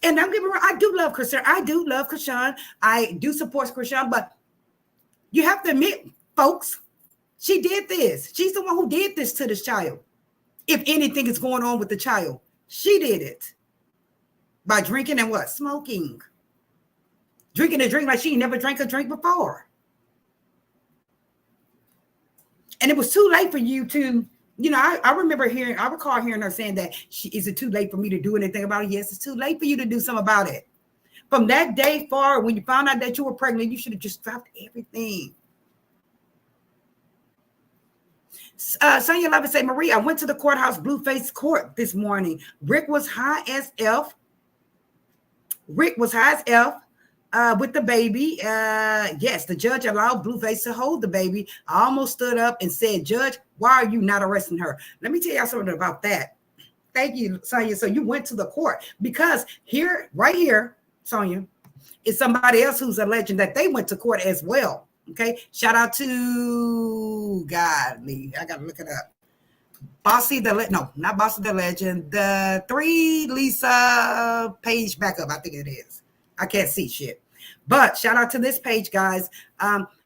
And don't get me wrong, I do love Chrisean. I do love Chrisean. I do support Chrisean, but you have to admit, folks, she did this. She's the one who did this to this child. If anything is going on with the child, she did it by drinking and what? Smoking. Drinking a drink like she never drank a drink before. And it was too late for you to, I recall hearing her saying that, "Is it too late for me to do anything about it?" Yes, it's too late for you to do something about it. From that day forward, when you found out that you were pregnant, you should have just dropped everything. Sonia Love say, "Marie, I went to the courthouse Blueface court this morning. Rick was high as F. With the baby. Yes, the judge allowed Blueface to hold the baby. I almost stood up and said, 'Judge, why are you not arresting her?'" Let me tell y'all something about that. Thank you, Sonia. So you went to the court because here, right here, Sonia, is somebody else who's alleging that they went to court as well. Okay. Shout out to Godly. I gotta look it up. Bossy no, not Bossy the Legend. The 3 Lisa page backup. I think it is. I can't see shit. But shout out to this page, guys.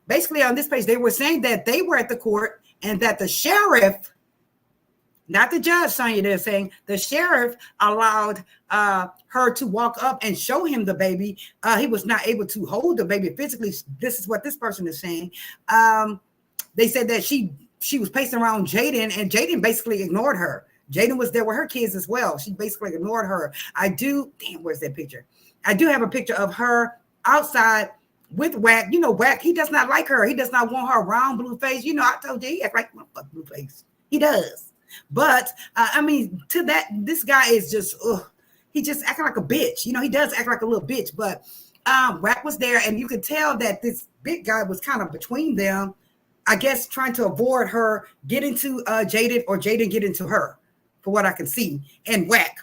Basically on this page, they were saying that they were at the court and that the sheriff, not the judge, Sonia, they're saying the sheriff allowed her to walk up and show him the baby. He was not able to hold the baby physically. This is what this person is saying. They said that she was pacing around Jaden, and Jaden basically ignored her. Jaden was there with her kids as well. She basically ignored her. Where's that picture? I do have a picture of her outside with Wack. You know, Wack, he does not like her. He does not want her around Blueface. You know, I told you, he act like Blueface. He does. But, I mean, to that, this guy is just, he just acting like a bitch. You know, he does act like a little bitch. But Wack was there, and you could tell that this big guy was kind of between them, I guess, trying to avoid her getting to Jaden or Jaden getting to her, for what I can see. And Wack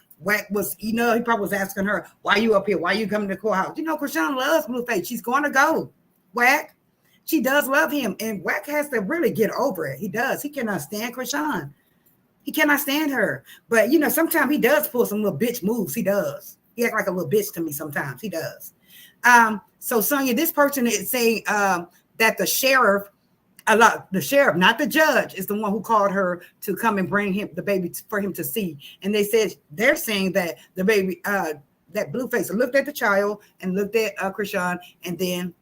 was, you know, he probably was asking her, why are you up here? Why are you coming to the courthouse? You know, Chrisean loves Blueface. She's going to go. Wack, she does love him. And Wack has to really get over it. He does. He cannot stand Chrisean. He cannot stand her. But, you know, sometimes he does pull some little bitch moves. He does. He acts like a little bitch to me sometimes. He does. So, Sonia, this person is saying that the sheriff, the sheriff, not the judge, is the one who called her to come and bring him the baby for him to see. And they're saying that the baby, that Blueface looked at the child and looked at Chrisean and then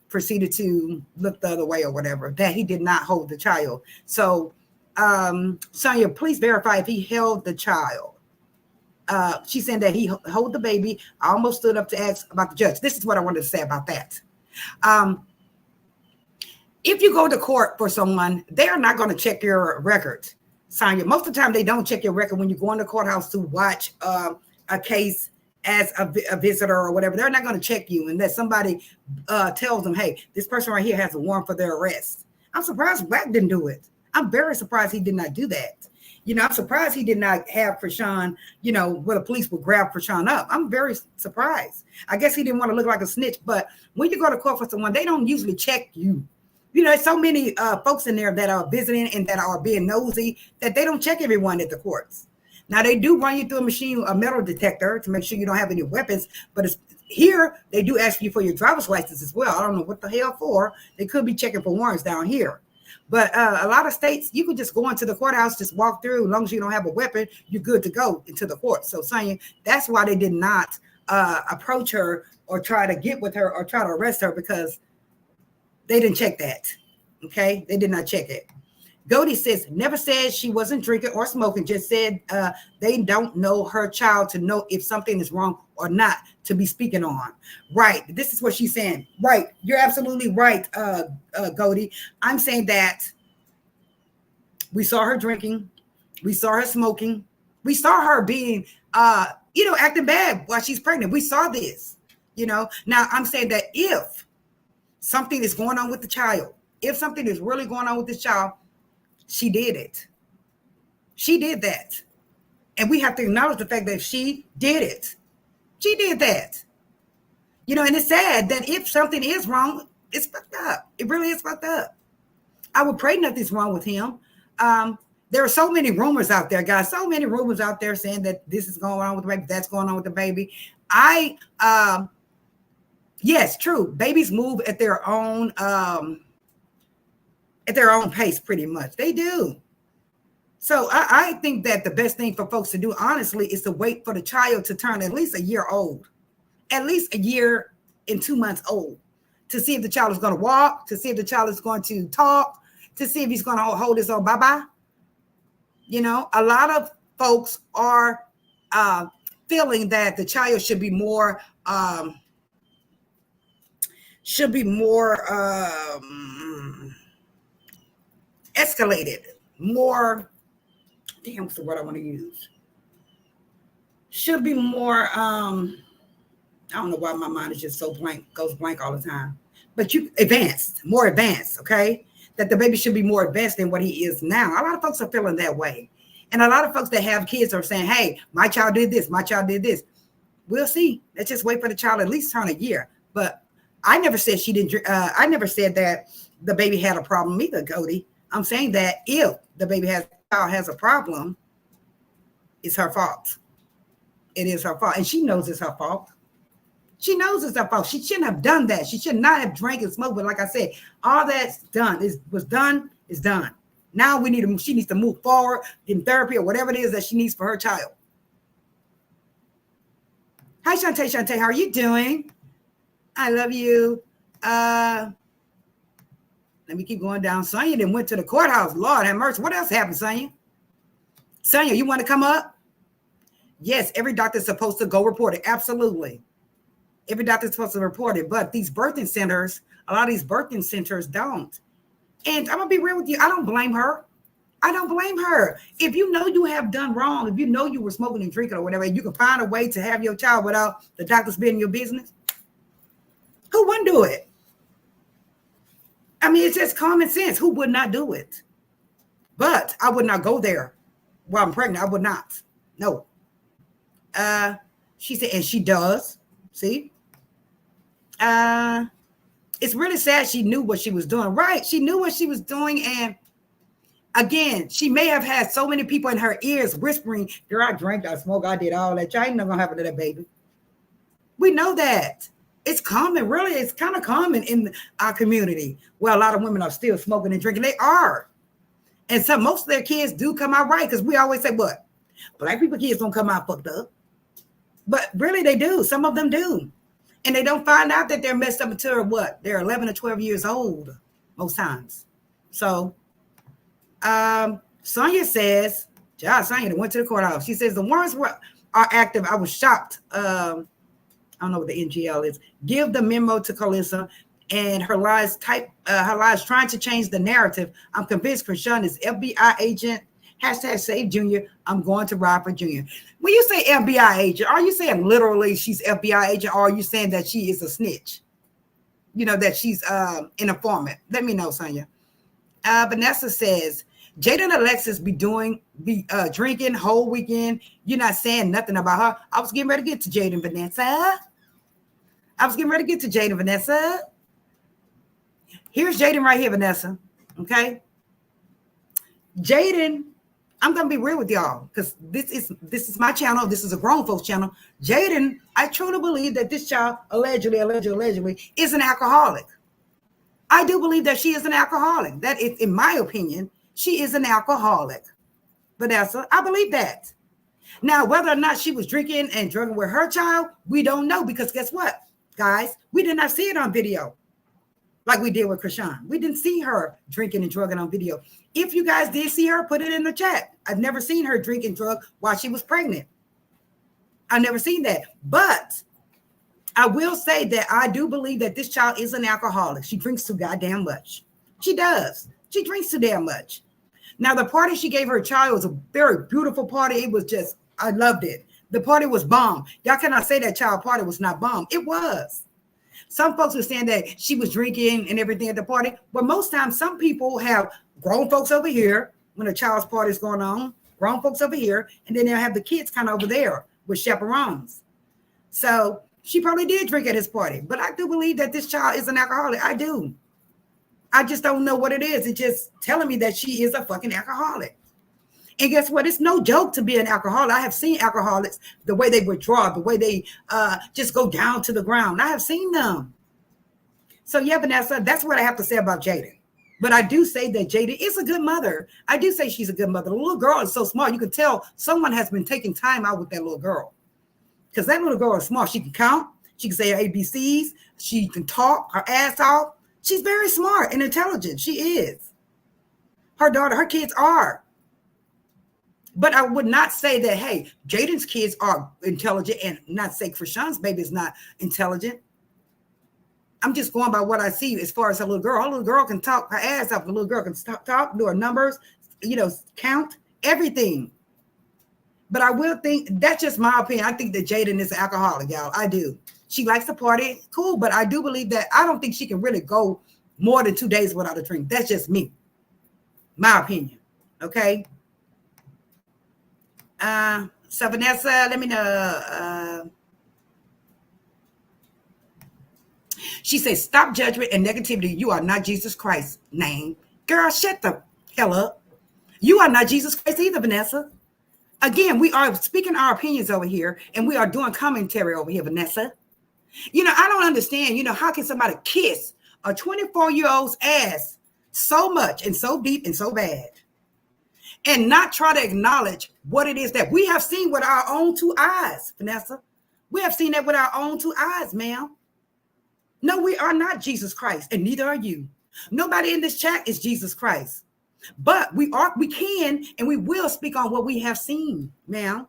proceeded to look the other way or whatever, that he did not hold the child. So, Sonia, please verify if he held the child. She said that he held the baby. I almost stood up to ask about the judge. This is what I wanted to say about that. If you go to court for someone, they're not going to check your record, Sonia. Most of the time, they don't check your record when you go in the courthouse to watch a case as a visitor or whatever. They're not going to check you unless somebody tells them, hey, this person right here has a warrant for their arrest. I'm surprised Wack didn't do it. I'm very surprised he did not do that. You know, I'm surprised he did not have Chrisean, you know, where the police would grab Chrisean up. I'm very surprised. I guess he didn't want to look like a snitch. But when you go to court for someone, they don't usually check you. You know, there's so many folks in there that are visiting and that are being nosy that they don't check everyone at the courts. Now, they do run you through a metal detector to make sure you don't have any weapons. But here, they do ask you for your driver's license as well. I don't know what the hell for. They could be checking for warrants down here. But a lot of states, you could just go into the courthouse, just walk through. As long as you don't have a weapon, you're good to go into the court. So, Sonia, that's why they did not approach her or try to get with her or try to arrest her, because they didn't check that. Okay, they did not check it. Goldie says, never said she wasn't drinking or smoking, just said they don't know her child to know if something is wrong or not to be speaking on. Right. This is what she's saying. Right. You're absolutely right, Goldie. I'm saying that we saw her drinking. We saw her smoking. We saw her being, acting bad while she's pregnant. We saw this, Now, I'm saying that if something is going on with the child, if something is really going on with this child, she did it. She did that. And we have to acknowledge the fact that she did it. She did that. And it's sad that if something is wrong, it's fucked up. It really is fucked up. I would pray nothing's wrong with him. There are so many rumors out there, guys. So many rumors out there saying that this is going on with the baby, that's going on with the baby. Yes, true. Babies move at their own pace, pretty much. They do. So I think that the best thing for folks to do, honestly, is to wait for the child to turn at least a year old, at least a year and 2 months old, to see if the child is going to walk, to see if the child is going to talk, to see if he's going to hold his own bye-bye. A lot of folks are feeling that the child should be more escalated, more, what's the word I want to use? Should be more, I don't know why my mind is just so blank, goes blank all the time. But more advanced, okay? That the baby should be more advanced than what he is now. A lot of folks are feeling that way. And a lot of folks that have kids are saying, hey, my child did this, my child did this. We'll see. Let's just wait for the child at least turn a year. But I never said she didn't. I never said that the baby had a problem either, Cody. I'm saying that if the child has a problem, it's her fault. It is her fault. And she knows it's her fault. She knows it's her fault. She shouldn't have done that. She should not have drank and smoked. But like I said, all that's done is done. Now she needs to move forward in therapy or whatever it is that she needs for her child. Hi, Shantae. How are you doing? I love you. Let me keep going down. Sonia then went to the courthouse. Lord have mercy. What else happened, Sonia? Sonia, you want to come up? Yes, every doctor's supposed to go report it. Absolutely. Every doctor's supposed to report it. But these birthing centers, a lot of these birthing centers don't. And I'm going to be real with you. I don't blame her. If you know you have done wrong, if you know you were smoking and drinking or whatever, you can find a way to have your child without the doctors being in your business, who wouldn't do it? I mean, it's just common sense. Who would not do it? But I would not go there while I'm pregnant. I would not. No. She said, and she does. See? It's really sad she knew what she was doing. Right. She knew what she was doing. And again, she may have had so many people in her ears whispering, girl, I drank, I smoked, I did all that. Y'all ain't never gonna happen to that baby. We know that. It's common, really. It's kind of common in our community where a lot of women are still smoking and drinking. They are. And most of their kids do come out right, because we always say, what? Black people kids don't come out fucked up. But really, they do. Some of them do. And they don't find out that they're messed up until what? They're 11 or 12 years old most times. So Sonia says, Sonia went to the courthouse. She says the warrants are active. I was shocked. I don't know what the NGL is. Give the memo to Carissa and her lies trying to change the narrative. I'm convinced Chrisean is FBI agent. Hashtag save Junior. I'm going to ride for Junior. When you say FBI agent, are you saying literally she's FBI agent, or are you saying that she is a snitch? You know, that she's an informant? Let me know, Sonia. Vanessa says, Jaden Alexis be drinking whole weekend. You're not saying nothing about her. I was getting ready to get to Jaden, Vanessa. Here's Jaden right here, Vanessa. Okay. Jaden, I'm gonna be real with y'all, because this is my channel. This is a grown folks channel. Jaden, I truly believe that this child allegedly is an alcoholic. I do believe that she is an alcoholic. That is, in my opinion, she is an alcoholic. Vanessa, I believe that. Now, whether or not she was drinking and drugging with her child, we don't know, because guess what, guys? We did not see it on video like we did with Chrisean. We didn't see her drinking and drugging on video. If you guys did see her, put it in the chat. I've never seen her drink and drug while she was pregnant. I've never seen that. But I will say that I do believe that this child is an alcoholic. She drinks too goddamn much. She does. She drinks too damn much. Now, the party she gave her child was a very beautiful party. It was just, I loved it. The party was bomb. Y'all cannot say that child party was not bomb. It was. Some folks were saying that she was drinking and everything at the party. But most times, some people have grown folks over here when a child's party is going on, grown folks over here, and then they'll have the kids kind of over there with chaperones. So she probably did drink at his party. But I do believe that this child is an alcoholic. I do. I just don't know what it is. It's just telling me that she is a fucking alcoholic. And guess what? It's no joke to be an alcoholic. I have seen alcoholics, the way they withdraw, the way they just go down to the ground. I have seen them. So yeah, Vanessa, that's what I have to say about Jaden. But I do say that Jaden is a good mother. I do say she's a good mother. The little girl is so smart. You can tell someone has been taking time out with that little girl. Because that little girl is smart. She can count. She can say her ABCs. She can talk her ass off. She's very smart and intelligent. She is. Her daughter, her kids are. But I would not say that, hey, Jaden's kids are intelligent, and not say Chrisean's baby is not intelligent. I'm just going by what I see as far as her little girl. Her little girl can talk her ass off. The little girl can talk, do her numbers, count, everything. But I will think, that's just my opinion. I think that Jaden is an alcoholic, y'all. I do. She likes to party. Cool. But I do believe that I don't think she can really go more than 2 days without a drink. That's just me. My opinion. Okay. So Vanessa, let me know. She says, stop judgment and negativity. You are not Jesus Christ's name. Girl, shut the hell up. You are not Jesus Christ either, Vanessa. Again, we are speaking our opinions over here, and we are doing commentary over here, Vanessa. I don't understand, how can somebody kiss a 24-year-old's ass so much and so deep and so bad and not try to acknowledge what it is that we have seen with our own two eyes, Vanessa. We have seen that with our own two eyes, ma'am. No, we are not Jesus Christ, and neither are you. Nobody in this chat is Jesus Christ. But we can, and we will speak on what we have seen, ma'am.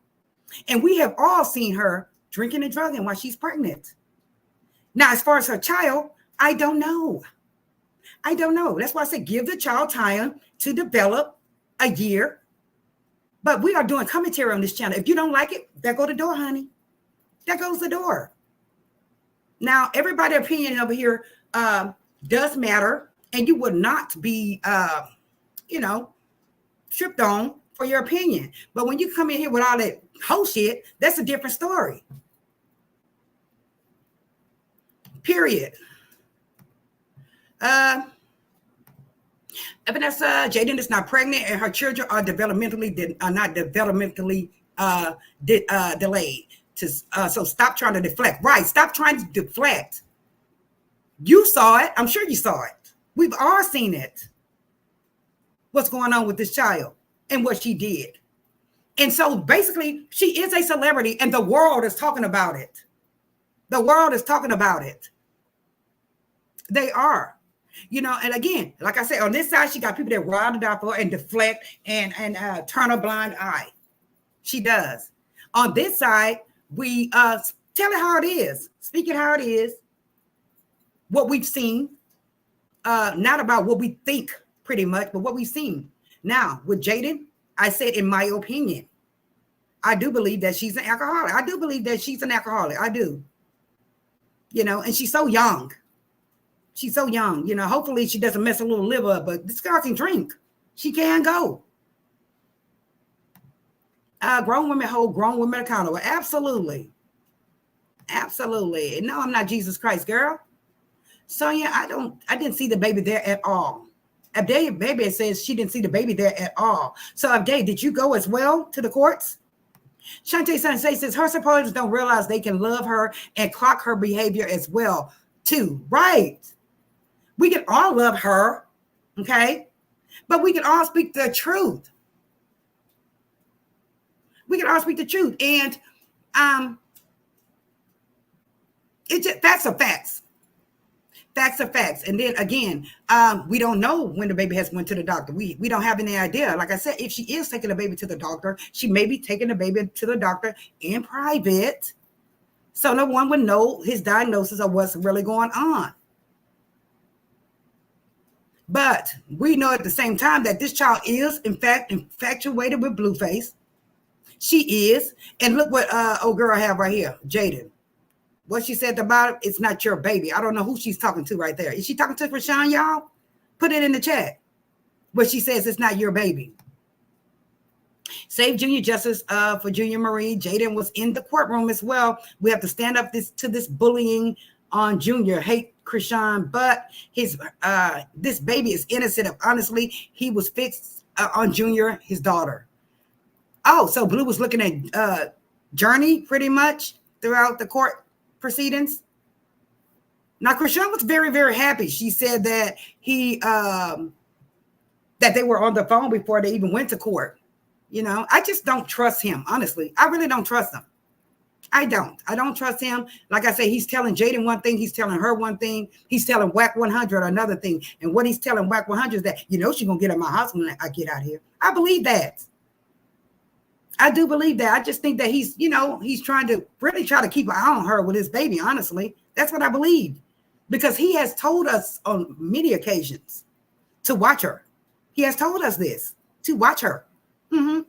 And we have all seen her drinking and drugging while she's pregnant. Now, as far as her child, I don't know. That's why I said give the child time to develop a year. But we are doing commentary on this channel. If you don't like it, there go the door, honey. There goes the door. Now, everybody's opinion over here does matter, and you would not be, tripped on for your opinion. But when you come in here with all that whole shit, that's a different story. Period. Vanessa, Jaden is not pregnant, and her children are not developmentally delayed. So stop trying to deflect. Right? Stop trying to deflect. You saw it. I'm sure you saw it. We've all seen it. What's going on with this child and what she did. And so basically, she is a celebrity, and the world is talking about it. The world is talking about it. They are, and again, like I said, on this side, she got people that round it up and deflect and turn a blind eye. She does. On this side, we tell it how it is, speak it how it is, what we've seen, not about what we think pretty much, but what we've seen. Now, with Jaden, I said, in my opinion, I do believe that she's an alcoholic. I do. And she's so young. Hopefully she doesn't mess a little liver up, but this girl can drink. She can go. Grown women hold grown women accountable. Absolutely. No, I'm not Jesus Christ, girl. Sonia, I didn't see the baby there at all. Abday, baby, says she didn't see the baby there at all. So Abday, did you go as well to the courts? Shantae Sensei says her supporters don't realize they can love her and clock her behavior as well, too. Right. We can all love her, okay? But we can all speak the truth. And facts are facts. Facts are facts. And then again, we don't know when the baby has went to the doctor. We don't have any idea. Like I said, if she is taking the baby to the doctor, she may be taking the baby to the doctor in private. So no one would know his diagnosis or what's really going on. But we know at the same time that this child is, in fact, infatuated with Blueface. She is. And look what old girl have right here, Jaden. What she said about it, it's not your baby. I don't know who she's talking to right there. Is she talking to Chrisean, y'all? Put it in the chat. What she says, it's not your baby. Save Junior Justice for Junior Marie. Jaden was in the courtroom as well. We have to stand up to this bullying on Junior. Hate Chrisean, but this baby is innocent. Honestly, he was fixed on Junior, his daughter. Oh, so Blue was looking at Journey pretty much throughout the court proceedings. Now, Chrisean was very, very happy. She said that that they were on the phone before they even went to court. I just don't trust him. Honestly, I really don't trust him. I don't trust him. Like I say, he's telling Jaden one thing. He's telling her one thing. He's telling Whack 100 another thing. And what he's telling Whack 100 is that, she's going to get at my house when I get out here. I believe that. I do believe that. I just think that he's trying to really try to keep an eye on her with his baby, honestly. That's what I believe. Because he has told us on many occasions to watch her. He has told us this, to watch her. Mm-hmm.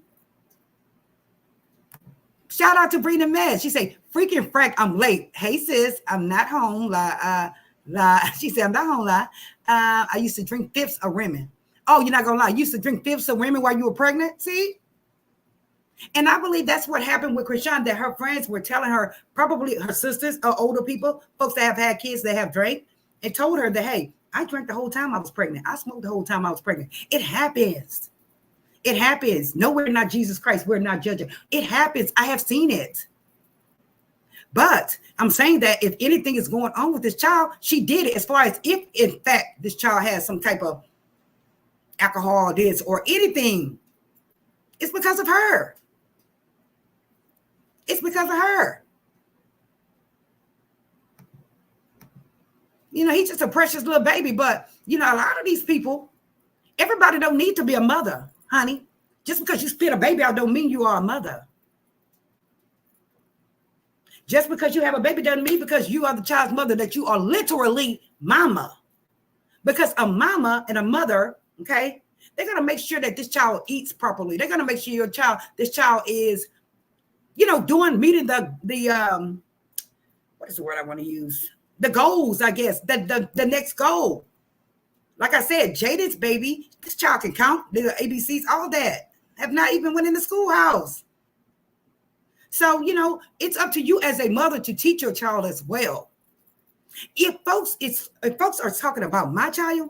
Shout out to Brina Med. She say, freaking frack, I'm late. Hey, sis, I'm not home. She said, I'm not home. I used to drink fifths of Remy. Oh, you're not going to lie. You used to drink fifths of Remy while you were pregnant? See? And I believe that's what happened with Chrisean, that her friends were telling her, probably her sisters or older people, folks that have had kids that have drank, and told her that, hey, I drank the whole time I was pregnant. I smoked the whole time I was pregnant. It happens. It happens. No, we're not Jesus Christ. We're not judging. It happens. I have seen it. But I'm saying that if anything is going on with this child, she did it. As far as if, in fact, this child has some type of alcohol, this or anything, it's because of her. It's because of her. You know, he's just a precious little baby. But, you know, a lot of these people, everybody don't need to be a mother, honey. Just because you spit a baby out don't mean you are a mother. Just because you have a baby doesn't mean because you are the child's mother that you are literally mama. Because a mama and a mother, okay, they're going to make sure that this child eats properly. They're going to make sure this child is, you know, meeting the what is the word I want to use? The goals, I guess, the next goal. Like I said, Jaden's baby, this child can count, the ABCs, all that. Have not even went in the schoolhouse. So, you know, it's up to you as a mother to teach your child as well. If folks are talking about my child,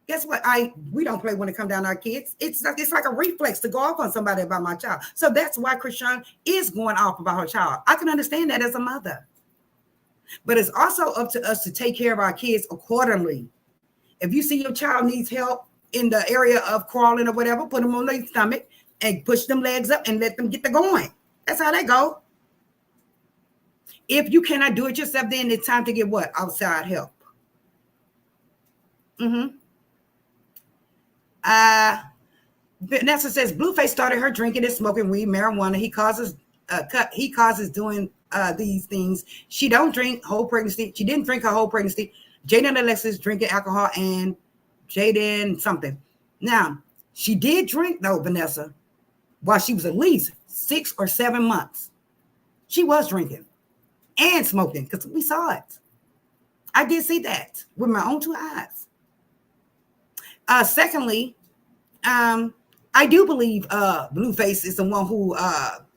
guess what? We don't play when it comes down to our kids. It's like a reflex to go off on somebody about my child. So that's why Chrisean is going off about her child. I can understand that as a mother. But it's also up to us to take care of our kids accordingly. If you see your child needs help in the area of crawling or whatever, put them on their stomach and push them legs up and let them get the going. That's how they go. If you cannot do it yourself, then it's time to get what? Outside help. Vanessa says Blueface started her drinking and smoking weed, marijuana. He causes doing these things. She don't drink whole pregnancy. She didn't drink her whole pregnancy. Jaden Alexis drinking alcohol and Jaden something. Now, she did drink though, Vanessa, while she was at least 6 or 7 months. She was drinking and smoking because we saw it. I did see that with my own 2 eyes. Secondly, I do believe Blueface is the one who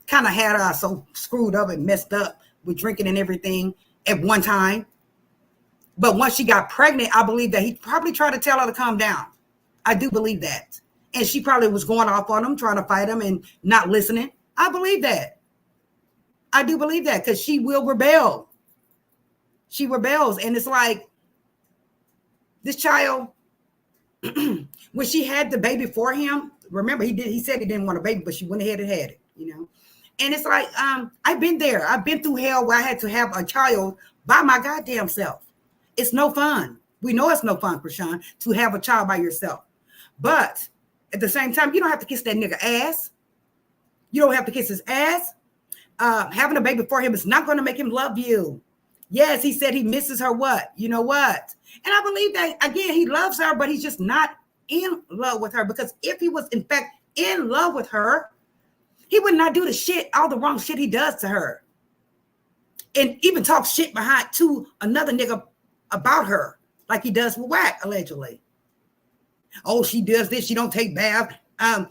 kind of had her so screwed up and messed up with drinking and everything at one time. But once she got pregnant, I believe that he probably tried to tell her to calm down. I do believe that. And she probably was going off on him, trying to fight him and not listening. I believe that. I do believe that because she will rebel. She rebels. And it's like this child, when she had the baby for him, remember he said he didn't want a baby, but she went ahead and had it, you know. And it's like, I've been there. I've been through hell where I had to have a child by my goddamn self. It's no fun. We know it's no fun, Chrisean, to have a child by yourself. But at the same time, you don't have to kiss that nigga ass. You don't have to kiss his ass. Having a baby for him is not going to make him love you. Yes, he said he misses her what? You know what? And I believe that, again, he loves her, but he's just not in love with her. Because if he was, in fact, in love with her, he would not do all the wrong shit he does to her. And even talk shit behind to another nigga about her, like he does with Whack, allegedly. Oh, she does this. She don't take bath.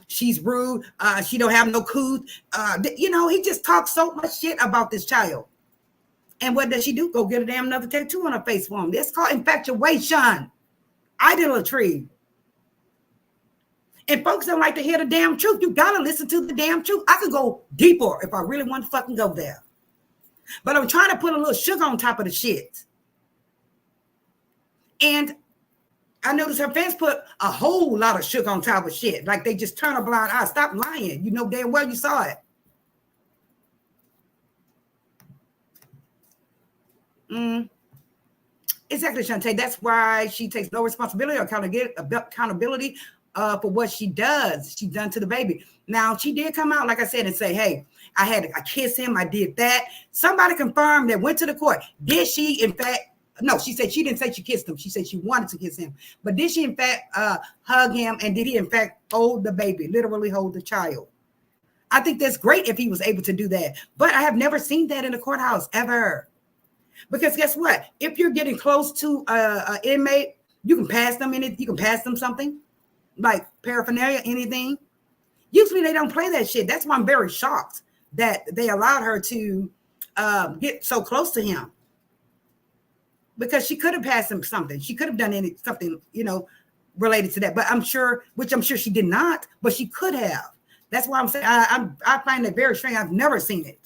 She's rude. She don't have no cooth. You know, he just talks so much shit about this child. And what does she do? Go get a damn another tattoo on her face for him. That's called infatuation, idolatry. And folks don't like to hear the damn truth. You gotta listen to the damn truth. I could go deeper if I really want to fucking go there. But I'm trying to put a little sugar on top of the shit. And I noticed her fans put a whole lot of sugar on top of shit. Like they just turn a blind eye. Stop lying. You know damn well you saw it. Exactly, Shantae. That's why she takes no responsibility or accountability for what she does. She's done to the baby. Now, she did come out, like I said, and say, hey, I kissed him. I did that. Somebody confirmed that went to the court. Did she, in fact, no, she said she didn't say she kissed him. She said she wanted to kiss him. But did she, in fact, hug him? And did he, in fact, hold the baby, literally hold the child? I think that's great if he was able to do that. But I have never seen that in the courthouse, ever. Because guess what? If you're getting close to an inmate, you can pass them anything. You can pass them something like paraphernalia, anything. Usually they don't play that shit. That's why I'm very shocked that they allowed her to get so close to him, because she could have passed him something. She could have done something, related to that. But I'm sure she did not, but she could have. That's why I'm saying I find it very strange. I've never seen it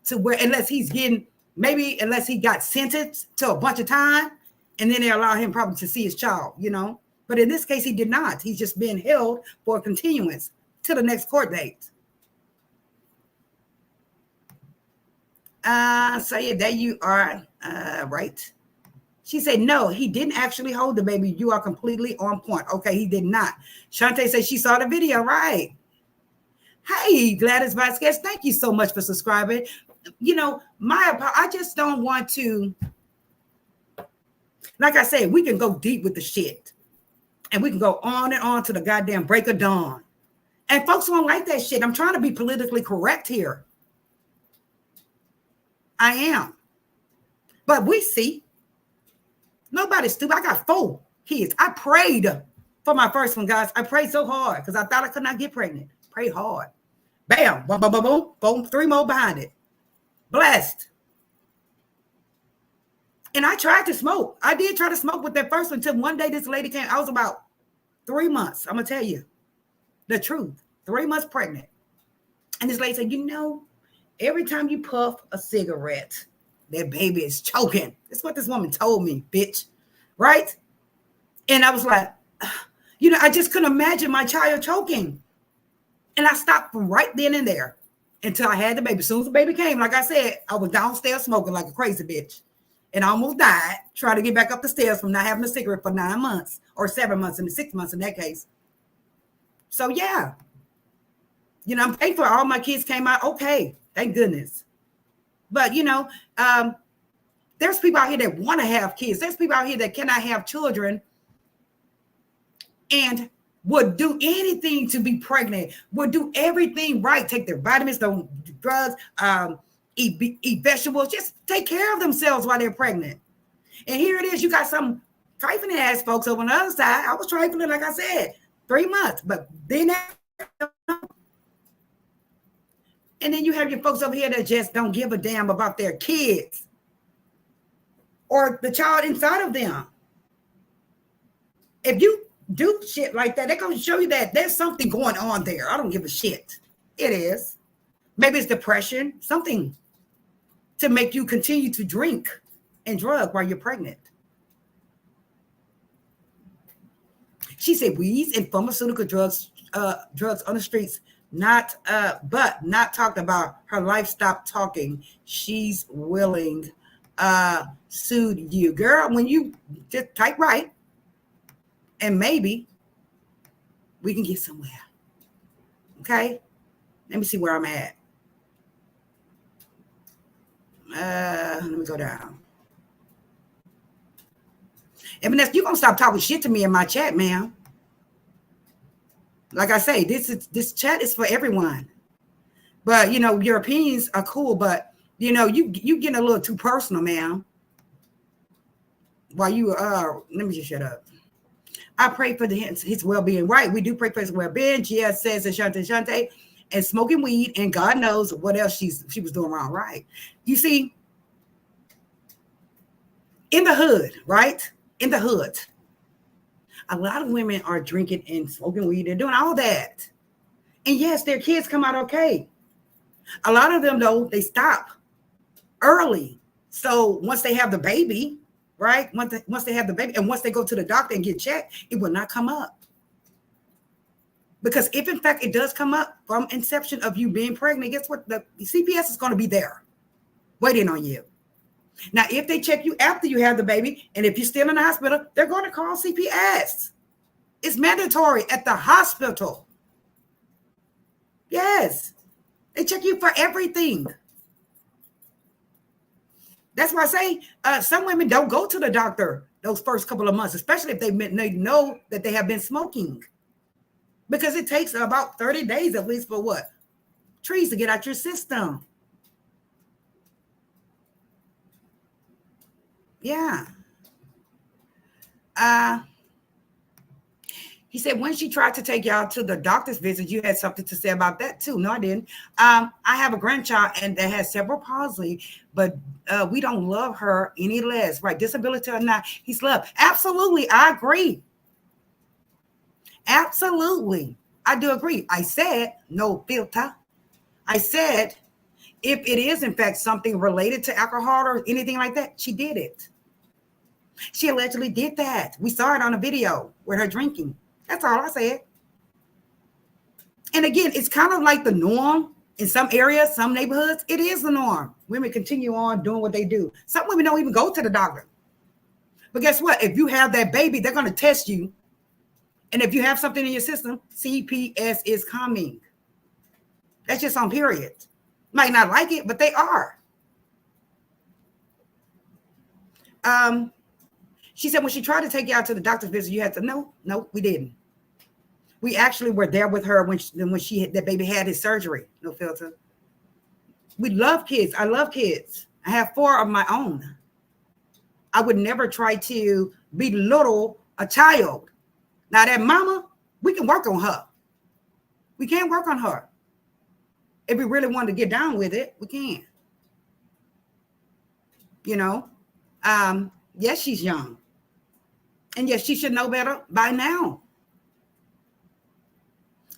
to where, unless he got sentenced to a bunch of time, and then they allow him probably to see his child, But in this case, he did not. He's just being held for a continuance to the next court date. So yeah, there you are. Right. She said, no, he didn't actually hold the baby. You are completely on point. Okay, he did not. Shantae said she saw the video, right? Hey, Gladys Vasquez, thank you so much for subscribing. I just don't want to, like I said, we can go deep with the shit. And we can go on and on to the goddamn break of dawn. And folks don't like that shit. I'm trying to be politically correct here. I am. But we see. Nobody's stupid. I got 4 kids. I prayed for my first one, guys. I prayed so hard because I thought I could not get pregnant. Prayed hard. Bam. Boom, boom, boom, boom. Boom. 3 more behind it. Blessed. And I tried to smoke. I did try to smoke with that first one until one day this lady came. I was about 3 months. I'm going to tell you the truth. 3 months pregnant. And this lady said, every time you puff a cigarette, that baby is choking. That's what this woman told me, bitch. Right? And I was like, I just couldn't imagine my child choking. And I stopped from right then and there until I had the baby. As soon as the baby came, like I said, I was downstairs smoking like a crazy bitch. And I almost died trying to get back up the stairs from not having a cigarette for 9 months or 7 months and 6 months in that case. So, yeah. I'm thankful all my kids came out okay. Thank goodness. But, there's people out here that want to have kids. There's people out here that cannot have children and would do anything to be pregnant, would do everything right, take their vitamins, don't do drugs, eat vegetables, just take care of themselves while they're pregnant. And here it is, you got some trifling ass folks over on the other side. I was trifling, like I said, 3 months, but then and then you have your folks over here that just don't give a damn about their kids or the child inside of them. If you do shit like that, they're going to show you that there's something going on there. I don't give a shit. It is. Maybe it's depression, something to make you continue to drink and drug while you're pregnant. She said weeds and pharmaceutical drugs on the streets, but not talked about. Her life stopped talking. She's willing. Sued you, girl. When you just type right, and maybe we can get somewhere. Okay, let me see where I'm at. Let me go down. And Vanessa, you're gonna stop talking shit to me in my chat, ma'am. Like I say, this chat is for everyone. But your opinions are cool, but you getting a little too personal, ma'am. While you let me just shut up. I pray for his well-being. Right, we do pray for his well-being. Gia says Shante, and smoking weed, and God knows what else she was doing wrong. Right, you see, in the hood, right? In the hood, a lot of women are drinking and smoking weed and doing all that. And yes, their kids come out okay. A lot of them, though, they stop early. So once they have the baby, right? Once they have the baby and once they go to the doctor and get checked, it will not come up. Because if, in fact, it does come up from inception of you being pregnant, guess what? The CPS is going to be there waiting on you. Now, if they check you after you have the baby, and if you're still in the hospital, they're going to call CPS. It's mandatory at the hospital. Yes. They check you for everything. That's why I say some women don't go to the doctor those first couple of months, especially if they know that they have been smoking. Because it takes about 30 days at least for what? Trees to get out your system. Yeah. He said, when she tried to take y'all to the doctor's visit, you had something to say about that too. No, I didn't. I have a grandchild and that has cerebral palsy, but we don't love her any less, right? Disability or not, he's loved. Absolutely, I agree. Absolutely, I do agree. I said, no filter. I said, if it is in fact something related to alcohol or anything like that, she did it. She allegedly did that. We saw it on a video with her drinking. That's all I said. And again, it's kind of like the norm in some areas, some neighborhoods. It is the norm. Women continue on doing what they do. Some women don't even go to the doctor. But guess what? If you have that baby, they're going to test you. And if you have something in your system, CPS is coming. That's just on period. Might not like it, but they are. She said when she tried to take you out to the doctor's visit, you had to, no, we didn't. We actually were there with her when that baby had his surgery. No filter. We love kids. I love kids. I have 4 of my own. I would never try to belittle a child. Now that mama, we can work on her. We can work on her. If we really want to get down with it, we can. You know, yes, she's young. And yes, she should know better by now.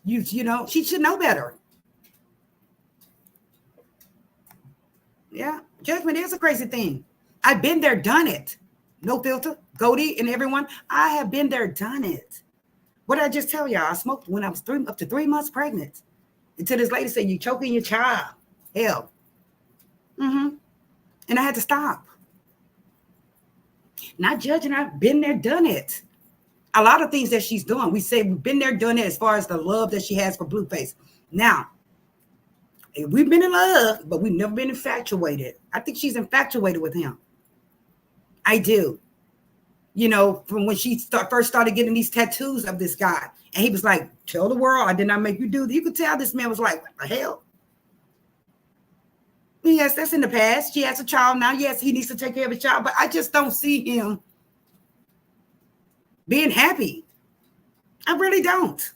You know, she should know better. Yeah, judgment is a crazy thing. I've been there, done it. No filter, Goldie and everyone. I have been there, done it. What did I just tell y'all? I smoked when I was up to 3 months pregnant. Until this lady said, you choking your child. Hell. And I had to stop. Not judging, I've been there, done it. A lot of things that she's doing, we say we've been there, done it as far as the love that she has for Blueface. Now, we've been in love, but we've never been infatuated. I think she's infatuated with him. I do. You know, from when she first started getting these tattoos of this guy. And he was like, tell the world, I did not make you do that. You could tell this man was like, what the hell? Yes, that's in the past. She has a child now. Yes, he needs to take care of his child. But I just don't see him being happy. I really don't.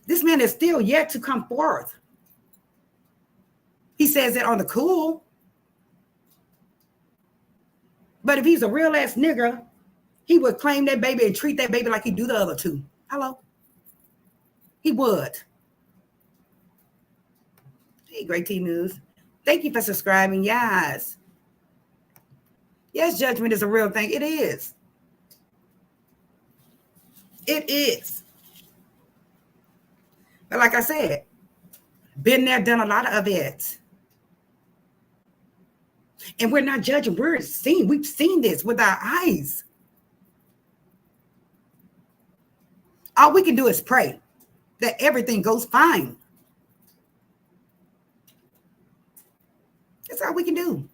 This man is still yet to come forth. He says it on the cool. But if he's a real ass nigger, he would claim that baby and treat that baby like he do the other two. Hello? He would. Hey, Great T News. Thank you for subscribing. Yes. Yes, judgment is a real thing. It is. It is. But like I said, been there, done a lot of it. And we're not judging. We've seen this with our eyes. All we can do is pray that everything goes fine. That's all we can do.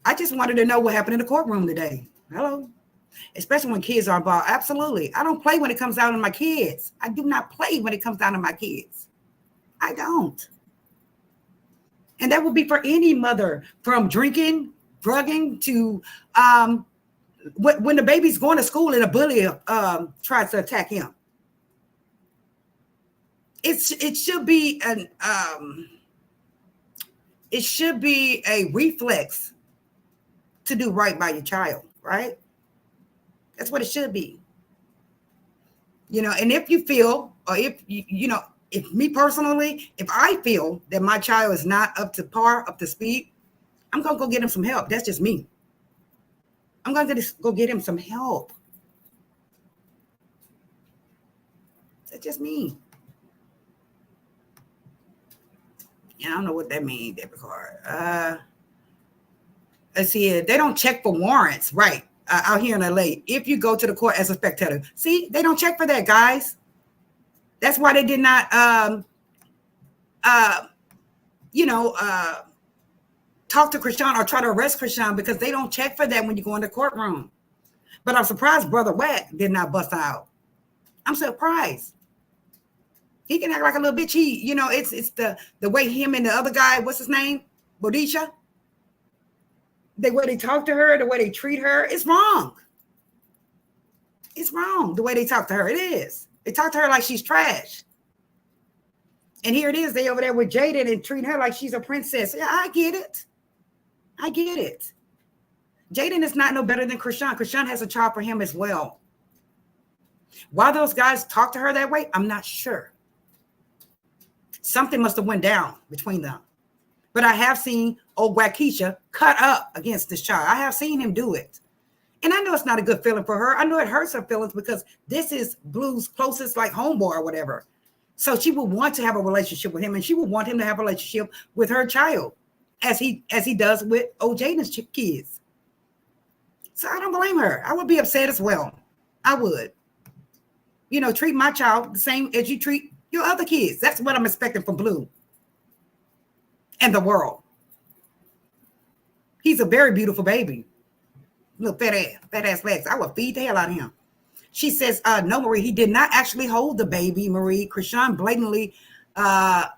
I just wanted to know what happened in the courtroom today. Hello. Especially when kids are involved. Absolutely. I don't play when it comes down to my kids. I do not play when it comes down to my kids. I don't. And that would be for any mother, from drinking, drugging, to when the baby's going to school and a bully tries to attack him. It should be a reflex to do right by your child, right? That's what it should be. You know, and if you feel, or if if me personally, if I feel that my child is not up to par, up to speed, I'm going to go get him some help. That's just me. I'm going to go get him some help. That's just me. Yeah, I don't know what that means, Deborah Card. Let's see. They don't check for warrants, right? Out here in LA, if you go to the court as a spectator. See, they don't check for that, guys. That's why they did not, talk to Chrisean or try to arrest Chrisean, because they don't check for that when you go in the courtroom. But I'm surprised Brother Wack did not bust out. I'm surprised. He can act like a little bitch. It's the way him and the other guy, what's his name? Bodisha. The way they talk to her, the way they treat her, it's wrong. It's wrong the way they talk to her. It is. They talk to her like she's trash. And here it is. They over there with Jaden and treating her like she's a princess. Yeah, I get it. I get it. Jaden is not no better than Chrisean. Chrisean has a child for him as well. Why those guys talk to her that way, I'm not sure. Something must have went down between them. But I have seen old Waukesha cut up against this child. I have seen him do it. And I know it's not a good feeling for her. I know it hurts her feelings because this is Blue's closest like homeboy or whatever. So she would want to have a relationship with him, and she would want him to have a relationship with her child as he does with old Jaden's kids. So I don't blame her. I would be upset as well. I would. You know, treat my child the same as you treat your other kids. That's what I'm expecting from Blue and the world. He's a very beautiful baby. Look, fat ass legs. I would feed the hell out of him. She says, no, Marie, he did not actually hold the baby, Marie. Chrisean blatantly, I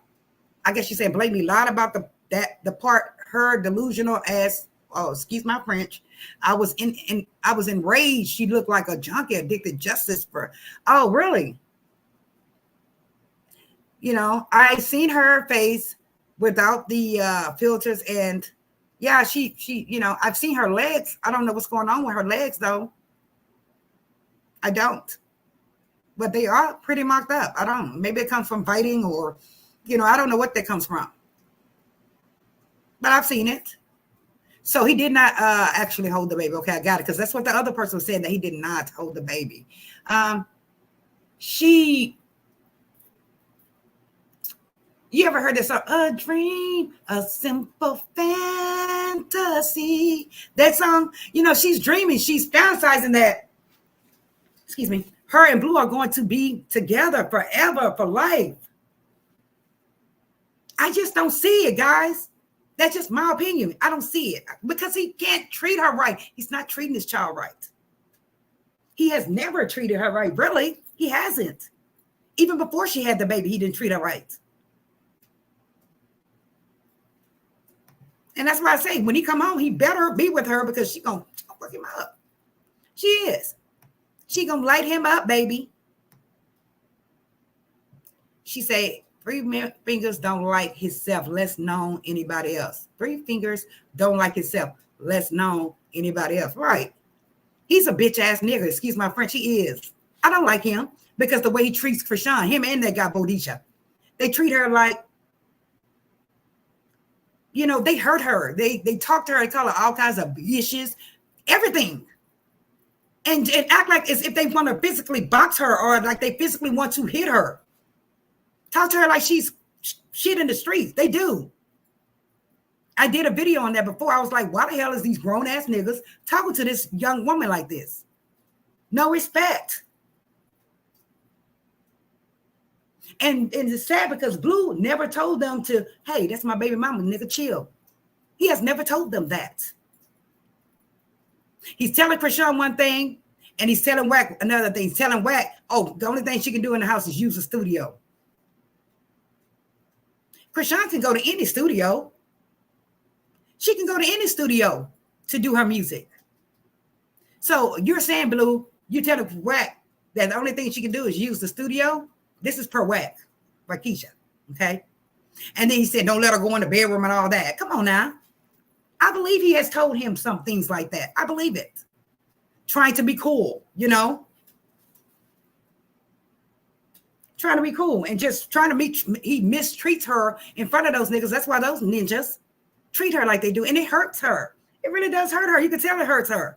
guess she said blatantly lied about the part her delusional ass, oh, excuse my French. I was enraged. She looked like a junkie addicted justice for, oh, really? You know, I seen her face without the filters, and yeah, she, you know, I've seen her legs. I don't know what's going on with her legs though. I don't, but they are pretty marked up. I don't know. Maybe it comes from fighting or, you know, I don't know what that comes from, but I've seen it. So he did not actually hold the baby. Okay, I got it. Because that's what the other person was saying, that he did not hold the baby. You ever heard this song? A dream, a simple fantasy. That song, you know, she's dreaming. She's fantasizing that, excuse me, her and Blue are going to be together forever, for life. I just don't see it, guys. That's just my opinion. I don't see it because he can't treat her right. He's not treating his child right. He has never treated her right. Really, he hasn't. Even before she had the baby, he didn't treat her right. And that's why I say when he come home, he better be with her because she's going to work him up. She is. She going to light him up, baby. She say, 3 fingers don't like himself, less known anybody else. 3 fingers don't like himself, less known anybody else. Right. He's a bitch ass nigga. Excuse my French. He is. I don't like him because the way he treats Chrisean, him and that guy Bodisha, they treat her like, you know, they hurt her. They talk to her, they call her all kinds of bitches, everything. And act like as if they want to physically box her or like they physically want to hit her. Talk to her like she's shit in the streets. They do. I did a video on that before. I was like, why the hell is these grown ass niggas talking to this young woman like this? No respect. And it's sad because Blue never told them to, hey, that's my baby mama, nigga, chill. He has never told them that. He's telling Chrisean one thing and he's telling Wack another thing. He's telling Wack, oh, the only thing she can do in the house is use a studio. Chrisean can go to any studio. She can go to any studio to do her music. So you're saying, Blue, you're telling Wack that the only thing she can do is use the studio? This is per Wack, Waukesha, okay? And then he said, don't let her go in the bedroom and all that. Come on now. I believe he has told him some things like that. I believe it. Trying to be cool, you know? Trying to be cool and just trying to he mistreats her in front of those niggas. That's why those ninjas treat her like they do. And it hurts her. It really does hurt her. You can tell it hurts her.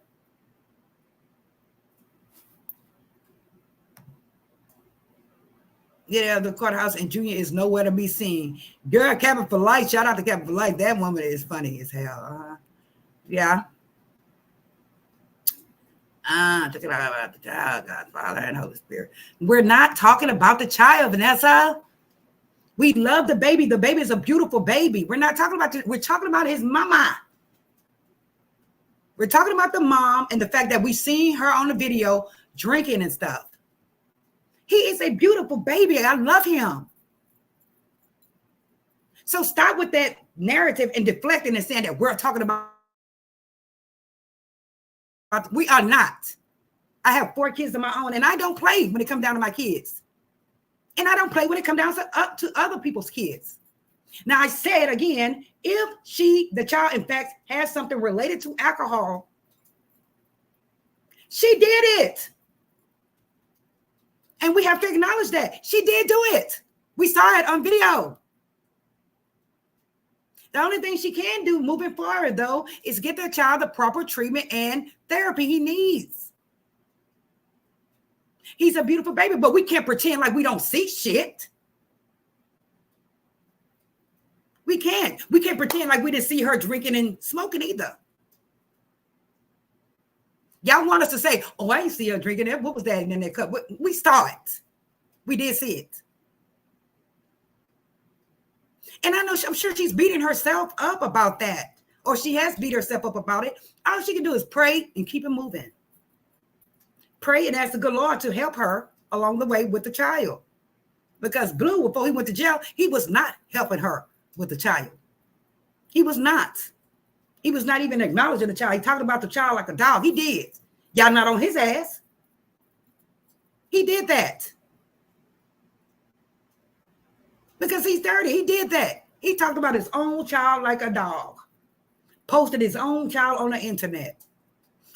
Yeah, the Courthouse and Junior is nowhere to be seen. Girl, Cabin for Life. Shout out to Cabin for Life. That woman is funny as hell. Yeah. Talking about the child, God, Father, and Holy Spirit. We're not talking about the child, Vanessa. We love the baby. The baby is a beautiful baby. We're not talking about we're talking about his mama. We're talking about the mom and the fact that we seen her on the video drinking and stuff. He is a beautiful baby. I love him. So stop with that narrative and deflecting and saying that we're talking about. We are not. I have 4 kids of my own, and I don't play when it comes down to my kids. And I don't play when it comes down to other people's kids. Now, I said again, if the child, in fact, has something related to alcohol, she did it. And we have to acknowledge that. She did do it. We saw it on video. The only thing she can do moving forward, though, is get the child the proper treatment and therapy he needs. He's a beautiful baby, but we can't pretend like we don't see shit. We can't. We can't pretend like we didn't see her drinking and smoking either. Y'all want us to say, oh, I didn't see her drinking that. What was that in that cup? We saw it. We did see it. And I'm sure she's beating herself up about that. Or she has beat herself up about it. All she can do is pray and keep it moving. Pray and ask the good Lord to help her along the way with the child. Because Blue, before he went to jail, he was not helping her with the child. He was not. He was not even acknowledging the child. He talked about the child like a dog. He did. Y'all not on his ass. He did that. Because he's dirty. He did that. He talked about his own child like a dog. Posted his own child on the internet.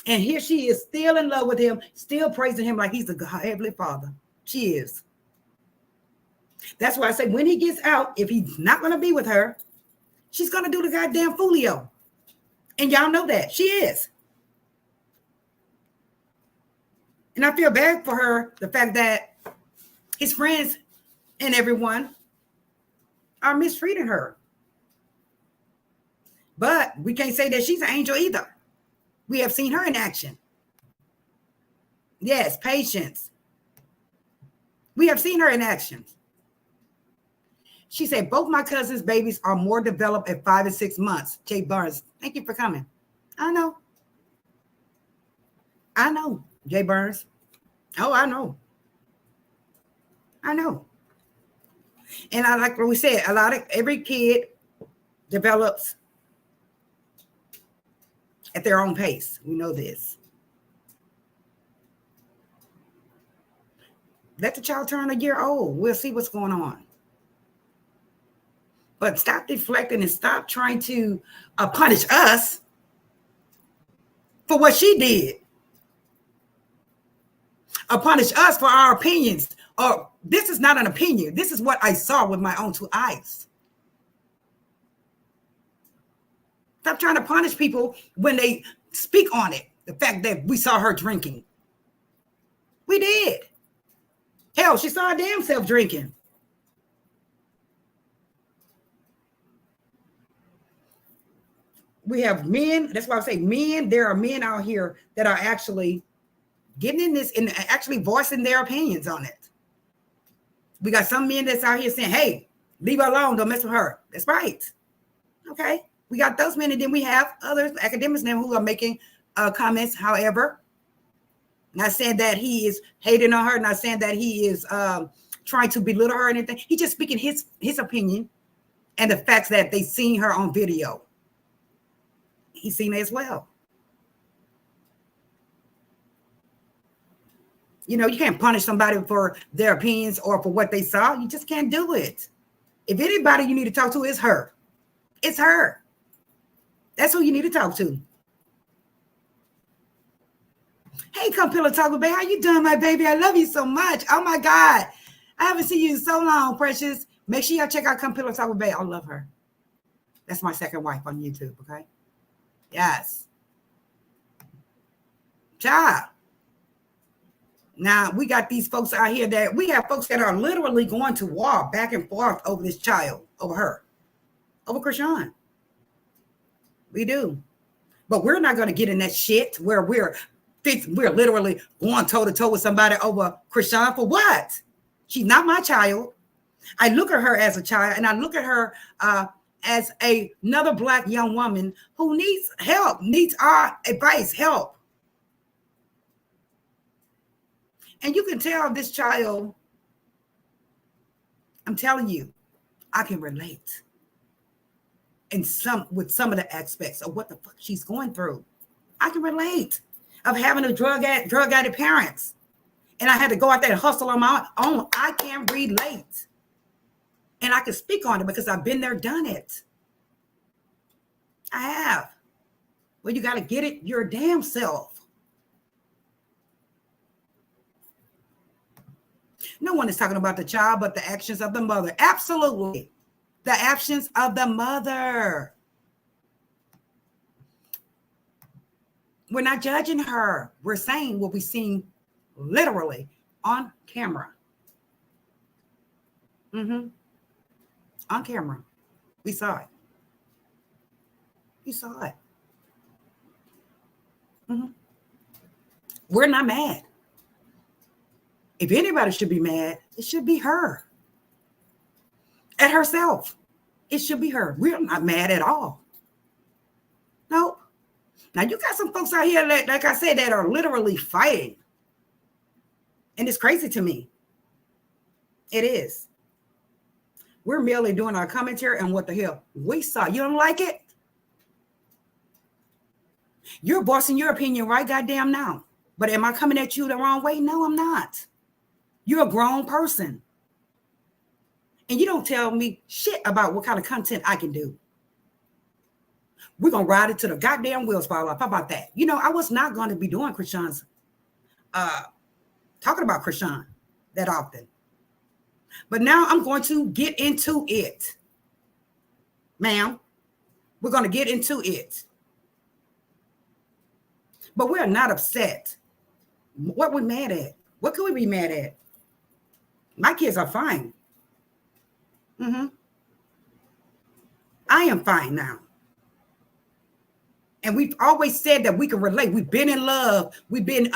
And here she is still in love with him, still praising him like he's a heavenly father. She is. That's why I say when he gets out, if he's not going to be with her, she's going to do the goddamn folio. And y'all know that. She is. And I feel bad for her, the fact that his friends and everyone are mistreating her. But we can't say that she's an angel either. We have seen her in action. Yes, patience. We have seen her in action. She said, both my cousins' babies are more developed at 5 and 6 months. Jay Burns, thank you for coming. I know. I know, Jay Burns. Oh, I know. I know. And I like what we said, every kid develops at their own pace. We know this. Let the child turn a year old. We'll see what's going on. But stop deflecting and stop trying to punish us for what she did. Or punish us for our opinions. Or this is not an opinion. This is what I saw with my own 2 eyes. Stop trying to punish people when they speak on it. The fact that we saw her drinking. We did. Hell, she saw her damn self drinking. We have men. That's why I say men. There are men out here that are actually getting in this and actually voicing their opinions on it. We got some men that's out here saying, hey, leave her alone. Don't mess with her. That's right. Okay. We got those men. And then we have others, academics now, who are making comments. However, not saying that he is hating on her. Not saying that he is trying to belittle her or anything. He's just speaking his opinion and the facts that they seen her on video. He's seen it as well. You know, you can't punish somebody for their opinions or for what they saw. You just can't do it. If anybody you need to talk to is her. It's her. That's who you need to talk to. Hey, come Pillow Taco Bay. How you doing, my baby? I love you so much. Oh, my God. I haven't seen you in so long, precious. Make sure y'all check out Come Pillow Taco Bay. I love her. That's my second wife on YouTube, okay? Yes. Child. Now, we got these folks out here that we have folks that are literally going to war back and forth over this child, over her, over Chrisean. We do. But we're not going to get in that shit where we're literally going toe-to-toe with somebody over Chrisean for what? She's not my child. I look at her as a child, and I look at her as another Black young woman who needs help, needs our advice, help. And you can tell this child, I'm telling you, I can relate with some of the aspects of what the fuck she's going through. I can relate. of having a drug addicted parents. And I had to go out there and hustle on my own. I can relate. And I can speak on it because I've been there, done it. I have. Well, you got to get it your damn self. No one is talking about the child, but the actions of the mother. Absolutely. The actions of the mother. We're not judging her. We're saying what we've seen literally on camera. On camera. We saw it. You saw it. We're not mad. If anybody should be mad, it should be her. At herself. It should be her. We're not mad at all. No. Now, you got some folks out here, that, like I said, that are literally fighting. And it's crazy to me. It is. We're merely doing our commentary on what the hell we saw. You don't like it? You're voicing your opinion right goddamn now. But am I coming at you the wrong way? No, I'm not. You're a grown person. And you don't tell me shit about what kind of content I can do. We're going to ride it to the goddamn wheels fall off. How about that? You know, I was not going to be doing Chrisean's, talking about Chrisean that often. But now I'm going to get into it. Ma'am, we're going to get into it. But we're not upset. What we mad at? What could we be mad at? My kids are fine. I am fine now. And we've always said that we can relate. We've been in love. We've been,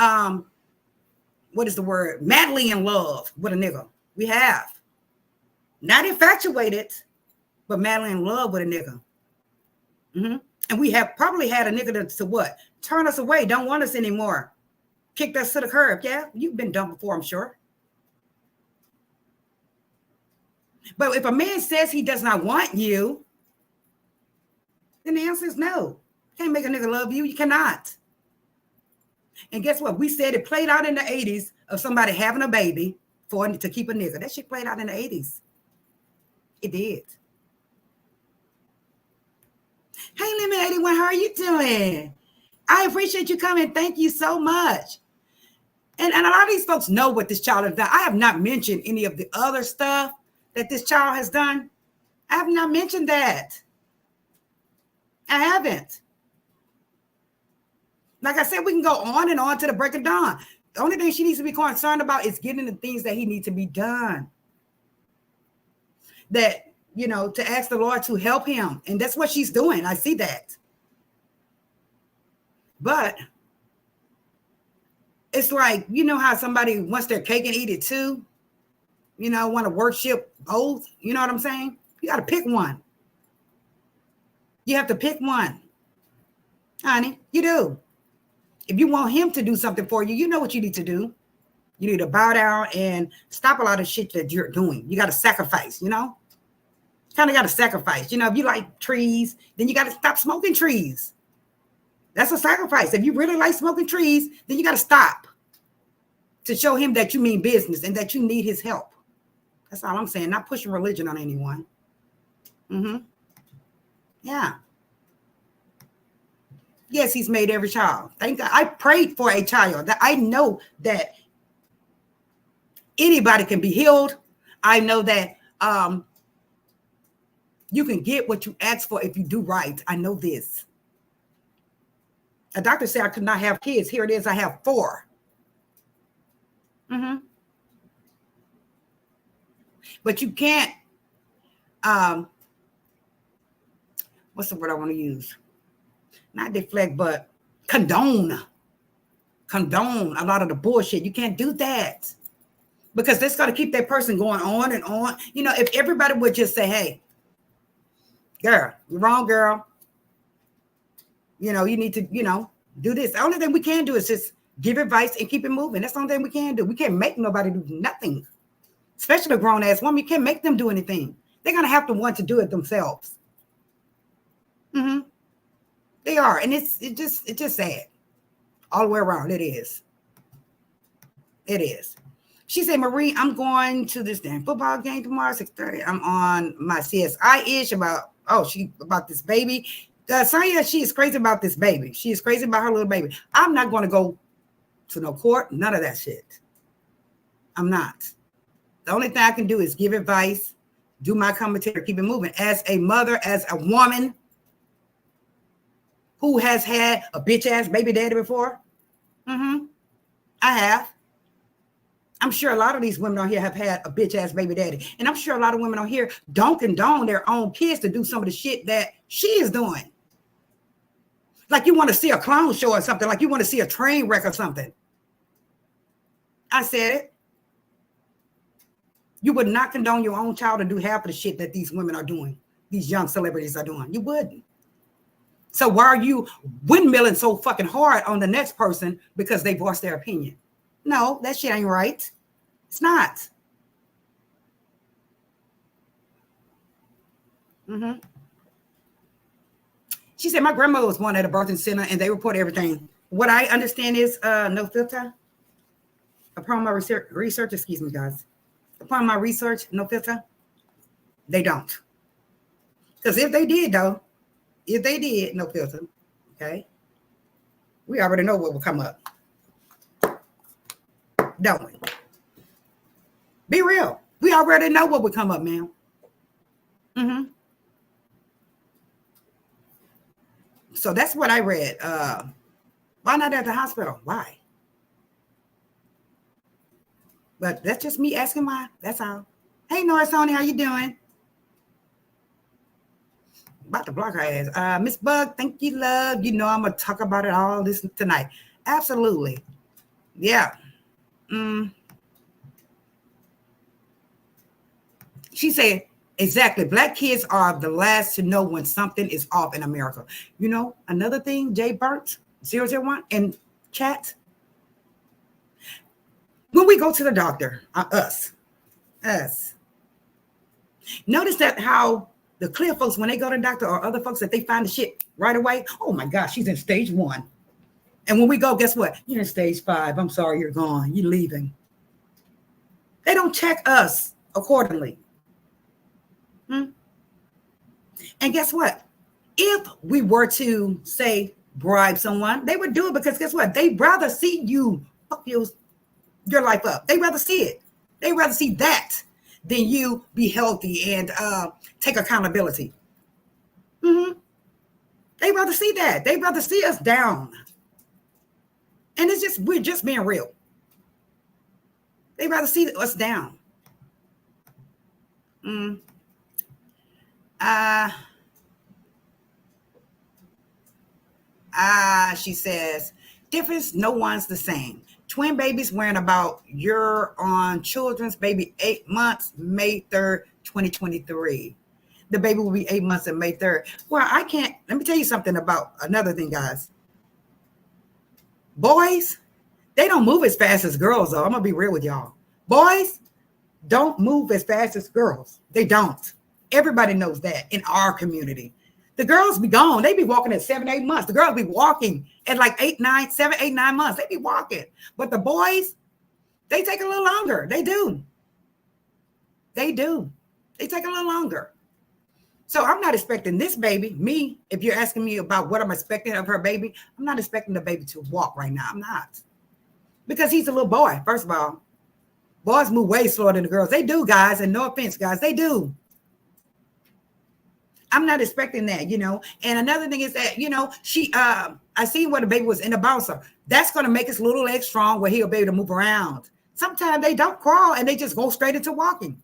what is the word? Madly in love with a nigga. We have. Not infatuated, but madly in love with a nigga. And we have probably had a nigga to what? Turn us away. Don't want us anymore. Kicked us to the curb. Yeah, you've been done before, I'm sure. But if a man says he does not want you, then the answer is no. You can't make a nigga love you. You cannot. And guess what? We said it played out in the 80s of somebody having a baby to keep a nigga. That shit played out in the 80s. It did. Hey, Lemon 81, how are you doing? I appreciate you coming. Thank you so much. And a lot of these folks know what this child has done. I have not mentioned any of the other stuff that this child has done. I have not mentioned that. I haven't. Like I said, we can go on and on to the break of dawn. The only thing she needs to be concerned about is getting the things that he needs to be done. That, you know, to ask the Lord to help him. And that's what she's doing. I see that. But it's like, you know how somebody wants their cake and eat it too? You know, want to worship both. You know what I'm saying? You got to pick one. You have to pick one. Honey, you do. If you want him to do something for you, you know what you need to do. You need to bow down and stop a lot of shit that you're doing. You got to sacrifice, you know? Kind of got to sacrifice. You know, if you like trees, then you got to stop smoking trees. That's a sacrifice. If you really like smoking trees, then you got to stop to show him that you mean business and that you need his help. That's all I'm saying. Not pushing religion on anyone. Yeah. Yes, he's made every child. Thank God. I prayed for a child. That I know that anybody can be healed. I know that you can get what you ask for if you do right. I know this. A doctor said I could not have kids. Here it is. I have 4. But you can't, what's the word I want to use? Not deflect, but condone a lot of the bullshit. You can't do that because that's going to keep that person going on and on. You know, if everybody would just say, hey, girl, you're wrong, girl. You know, you need to, you know, do this. The only thing we can do is just give advice and keep it moving. That's the only thing we can do. We can't make nobody do nothing, especially a grown ass woman. You can't make them do anything. They're going to have to want to do it themselves. They are. And it's just sad. all the way around. It is. It is. She said, Marie, I'm going to this damn football game tomorrow, 6:30. I'm on my CSI-ish about this baby. Sonya, she is crazy about this baby. She is crazy about her little baby. I'm not going to go to no court, none of that shit. I'm not. The only thing I can do is give advice, do my commentary, keep it moving. As a mother, as a woman who has had a bitch-ass baby daddy before, I have. I'm sure a lot of these women on here have had a bitch-ass baby daddy. And I'm sure a lot of women on here don't condone their own kids to do some of the shit that she is doing. Like you want to see a clown show or something, like you want to see a train wreck or something. I said it. You would not condone your own child to do half of the shit that these women are doing, these young celebrities are doing. You wouldn't. So why are you windmilling so fucking hard on the next person because they voiced their opinion? No, that shit ain't right. It's not. She said, my grandmother was born at a birthing center and they report everything. What I understand is no filter. Upon my research, excuse me, guys. Upon my research, no filter. They don't. Because if they did, though, no filter, okay, we already know what will come up. Don't we? Be real. We already know what will come up, ma'am. So that's what I read. Why not at the hospital? Why? But that's just me asking why. That's all. Hey, Norris, Tony, how you doing? About to block her ass. Miss Bug, thank you, love. You know I'm going to talk about it all this tonight. Absolutely. Yeah. She said, exactly. Black kids are the last to know when something is off in America. You know, another thing, Jay Burnt, 001, in chat. When we go to the doctor, us. Notice that how the clear folks, when they go to the doctor or other folks, that they find the shit right away. Oh my gosh, she's in stage 1. And when we go, guess what? You're in stage 5. I'm sorry, you're gone. You're leaving. They don't check us accordingly. And guess what? If we were to say bribe someone, they would do it because guess what? They'd rather see you fuck your life up. They'd rather see it. They'd rather see that than you be healthy and take accountability. They'd rather see that. They'd rather see us down. And it's just, we're just being real. They'd rather see us down. She says, difference, no one's the same. Twin babies wearing about you're on children's baby 8 months, May 3rd, 2023. The baby will be 8 months on May 3rd. Well, I can't, let me tell you something about another thing, guys. Boys, they don't move as fast as girls, though. I'm going to be real with y'all. Boys don't move as fast as girls. They don't. Everybody knows that in our community. The girls be gone. They be walking at 7, 8 months. The girls be walking at like 7, 8, 9 months. They be walking. But the boys, they take a little longer. They do. They do. They take a little longer. So I'm not expecting this baby, me, if you're asking me about what I'm expecting of her baby, I'm not expecting the baby to walk right now. I'm not. Because he's a little boy, first of all. Boys move way slower than the girls. They do, guys. And no offense, guys. They do. I'm not expecting that, you know. And another thing is that, you know, I seen where the baby was in the bouncer. That's going to make his little legs strong where he'll be able to move around. Sometimes they don't crawl and they just go straight into walking.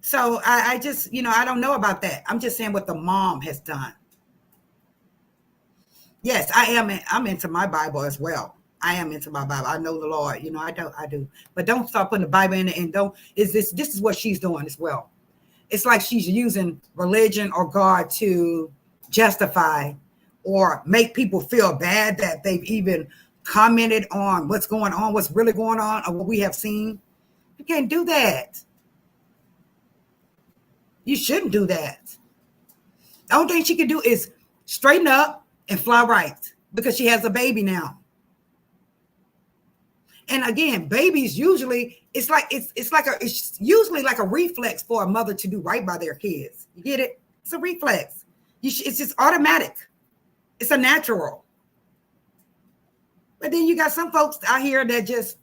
So I just, you know, I don't know about that. I'm just saying what the mom has done. Yes, I'm into my Bible as well. I am into my Bible. I know the Lord, you know, I do. But don't start putting the Bible in it and this is what she's doing as well. It's like she's using religion or God to justify or make people feel bad that they've even commented on what's going on, what's really going on, or what we have seen. You can't do that. You shouldn't do that. The only thing she can do is straighten up and fly right. because she has a baby now. And again, babies usually, it's usually like a reflex for a mother to do right by their kids. You get it? It's a reflex. It's just automatic. It's a natural. But then you got some folks out here that just,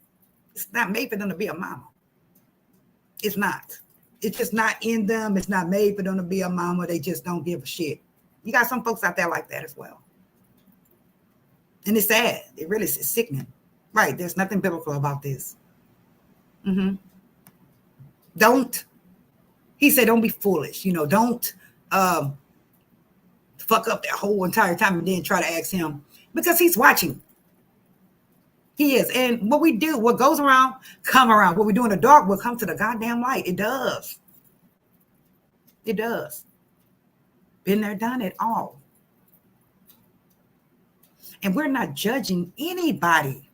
it's not made for them to be a mama. It's not. It's just not in them. It's not made for them to be a mama. They just don't give a shit. You got some folks out there like that as well. And it's sad. It really is sickening. Right. There's nothing biblical about this. Don't. He said, don't be foolish. Don't fuck up that whole entire time and then try to ask him, because he's watching. He is. And what we do, what goes around, come around. What we do in the dark will come to the goddamn light. It does. It does. Been there, done it all. And we're not judging anybody.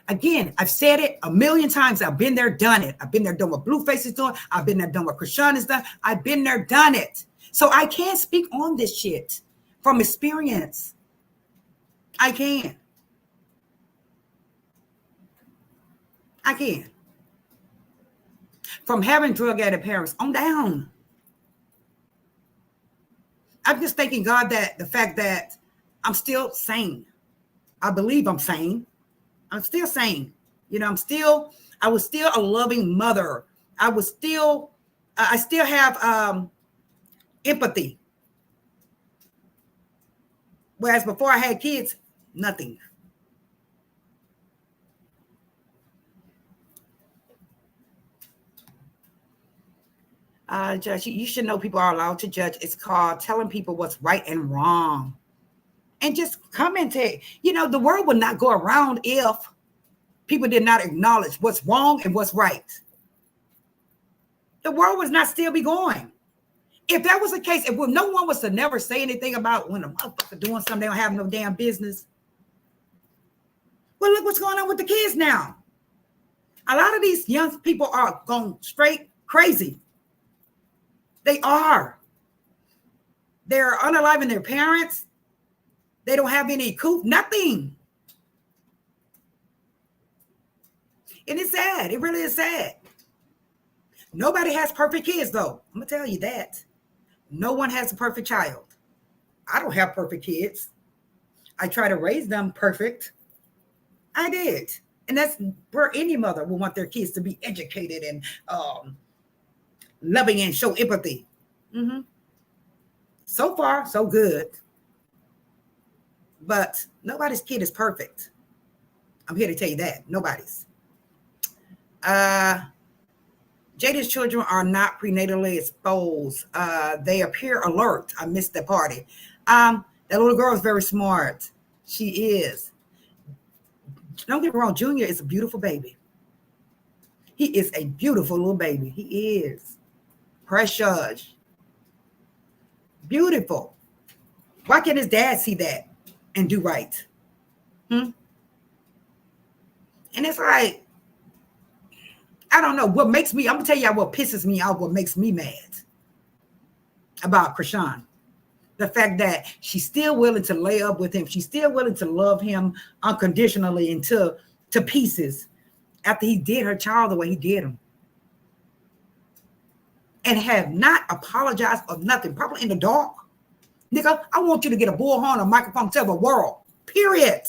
Again, I've said it a million times. I've been there, done it. I've been there, done what Blueface is doing. I've been there, done what Chrisean is done. I've been there, done it. So I can't speak on this shit from experience. I can. I can. From having drug addict parents on down. I'm just thanking God that the fact that I'm still sane. I believe I'm sane. I'm still sane. I was still a loving mother. I still have empathy. Whereas before I had kids, nothing. Judge, you should know people are allowed to judge. It's called telling people what's right and wrong. And just commentate. The world would not go around if people did not acknowledge what's wrong and what's right. The world would not still be going. If that was the case, if no one was to never say anything about when a motherfucker doing something they don't have no damn business. Well, look what's going on with the kids now. A lot of these young people are going straight crazy. They are. They're unaliving their parents. They don't have any nothing. And it's sad. It really is sad. Nobody has perfect kids, though. I'm going to tell you that. No one has a perfect child. I don't have perfect kids. I try to raise them perfect. I did. And that's where any mother will want their kids to be educated and loving and show empathy. So far, so good. But nobody's kid is perfect. I'm here to tell you that. Nobody's. Jaden's children are not prenatally exposed. They appear alert. I missed the party. That little girl is very smart. She is. Don't get me wrong. Junior is a beautiful baby. He is a beautiful little baby. He is. Precious. Beautiful. Why can't his dad see that and do right? And it's like, I don't know what makes me, I'm going to tell you what pisses me off, what makes me mad about Chrisean. The fact that she's still willing to lay up with him. She's still willing to love him unconditionally and to pieces after he did her child the way he did him. And have not apologized for nothing, probably in the dark. Nigga, I want you to get a bullhorn or microphone, tell the world, period.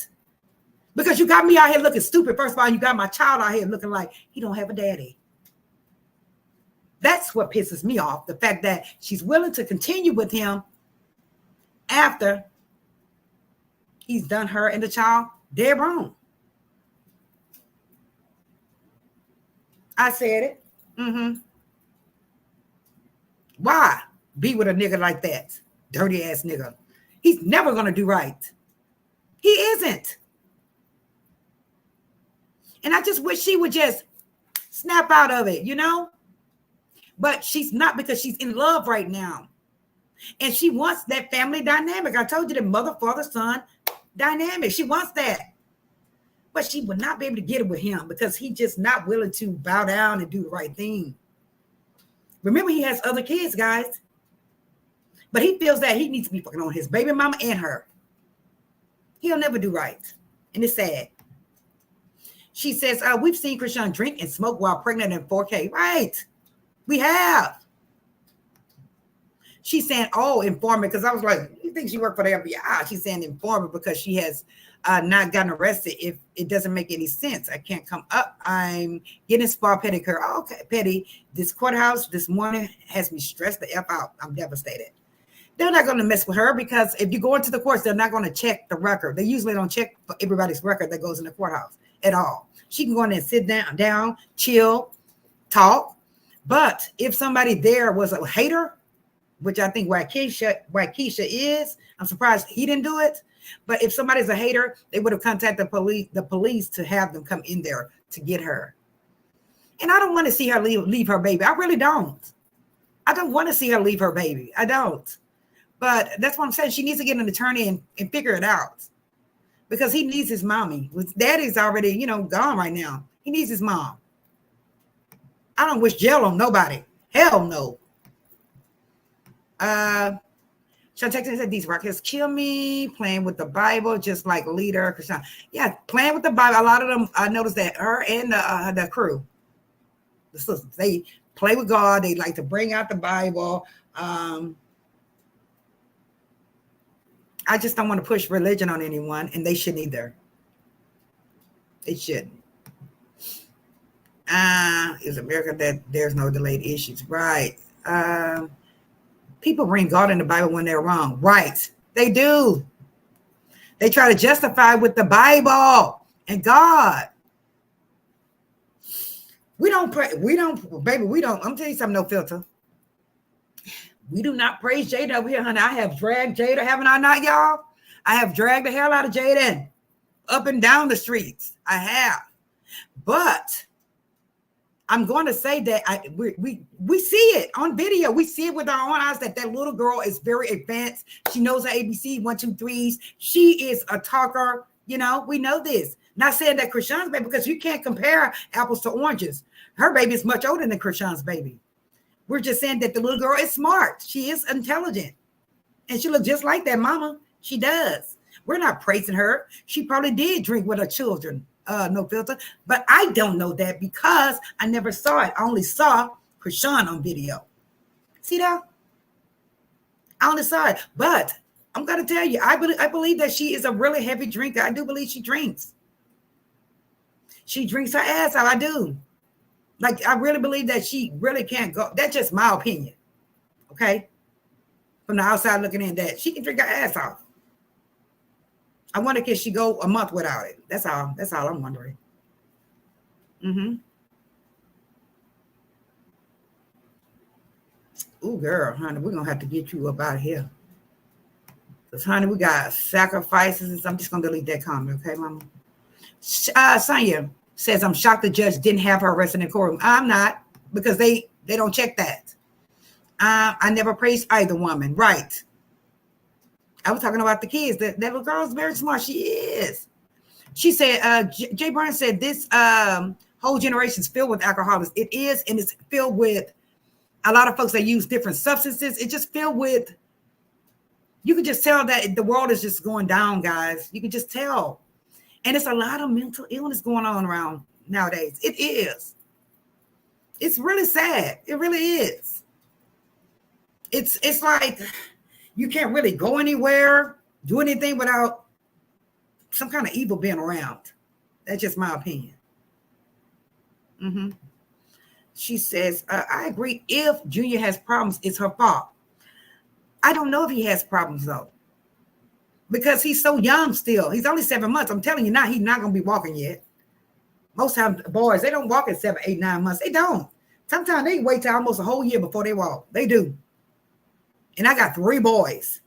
Because you got me out here looking stupid. First of all, you got my child out here looking like he don't have a daddy. That's what pisses me off. The fact that she's willing to continue with him after he's done her and the child dead wrong. I said it. Why be with a nigga like that? Dirty ass nigga. He's never going to do right. He isn't. And I just wish she would just snap out of it, But she's not, because she's in love right now. And she wants that family dynamic. I told you the mother, father, son dynamic. She wants that. But she would not be able to get it with him because he's just not willing to bow down and do the right thing. Remember, he has other kids, guys. But he feels that he needs to be fucking on his baby mama and her. He'll never do right. And it's sad. She says, we've seen Chrisean drink and smoke while pregnant in 4K. Right. We have. She's saying, oh, informant, because I was like, you think she worked for the FBI? She's saying informant because she has not gotten arrested. If it doesn't make any sense, I can't come up. I'm getting spa pedicure. Oh, okay, Petty. This courthouse this morning has me stressed the F out. I'm devastated. They're not going to mess with her because if you go into the courts, they're not going to check the record. They usually don't check for everybody's record that goes in the courthouse at all. She can go in and sit down, chill, talk. But if somebody there was a hater, which I think Waukesha is, I'm surprised he didn't do it. But if somebody's a hater, they would have contacted the police to have them come in there to get her. And I don't want to see her leave her baby. I really don't. I don't want to see her leave her baby. I don't. But that's what I'm saying. She needs to get an attorney and figure it out. Because he needs his mommy. His daddy's already, gone right now. He needs his mom. I don't wish jail on nobody. Hell no. Shoutouts said these rockets kill me, playing with the Bible, just like leader Chrisean. Yeah, playing with the Bible. A lot of them, I noticed that her and the crew, the sisters, they play with God. They like to bring out the Bible. I just don't want to push religion on anyone, and they shouldn't either. They shouldn't. Is America that there's no delayed issues? Right. People bring God in the Bible when they're wrong. Right. They do. They try to justify with the Bible and God. We don't pray. We don't, baby, we don't. I'm telling you something, no filter. We do not praise Jada over here, honey. I have dragged Jada, haven't I not, y'all? I have dragged the hell out of Jaden up and down the streets. I have. But I'm going to say that we see it on video. We see it with our own eyes that little girl is very advanced. She knows her ABC 1, 2, 3s. She is a talker. We know this. Not saying that Chrisean's baby, because you can't compare apples to oranges. Her baby is much older than Chrisean's baby. We're just saying that the little girl is smart. She is intelligent. And she looks just like that mama. She does. We're not praising her. She probably did drink with her children. No filter. But I don't know that because I never saw it. I only saw Chrisean on video. See that? I only saw it. But I'm going to tell you, I believe that she is a really heavy drinker. I do believe she drinks. She drinks her ass out. I do. Like, I really believe that she really can't go. That's just my opinion. Okay? From the outside looking in, that she can drink her ass off. I wonder, can she go a month without it? That's all I'm wondering. Ooh, girl, honey, we're going to have to get you up out of here. Because, honey, we got sacrifices. And I'm just going to delete that comment, okay, mama? Sonia says, I'm shocked the judge didn't have her arrested in the courtroom. I'm not, because they don't check that. I never praised either woman. Right. I was talking about the kids. That little girl is very smart. She is. She said, Jay Brown said, this whole generation is filled with alcoholics. It is, and it's filled with a lot of folks that use different substances. It's just filled with, you can just tell that the world is just going down, guys. You can just tell. And it's a lot of mental illness going on around nowadays. It is. It's really sad. It really is. It's like you can't really go anywhere, do anything without some kind of evil being around. That's just my opinion. She says, I agree. If Junior has problems, it's her fault. I don't know if he has problems, though, because he's so young still. He's only 7 months. I'm telling you now, he's not going to be walking yet. Most times, boys, they don't walk at 7, 8, 9 months. They don't. Sometimes they wait till almost a whole year before they walk. They do. And I got 3 boys.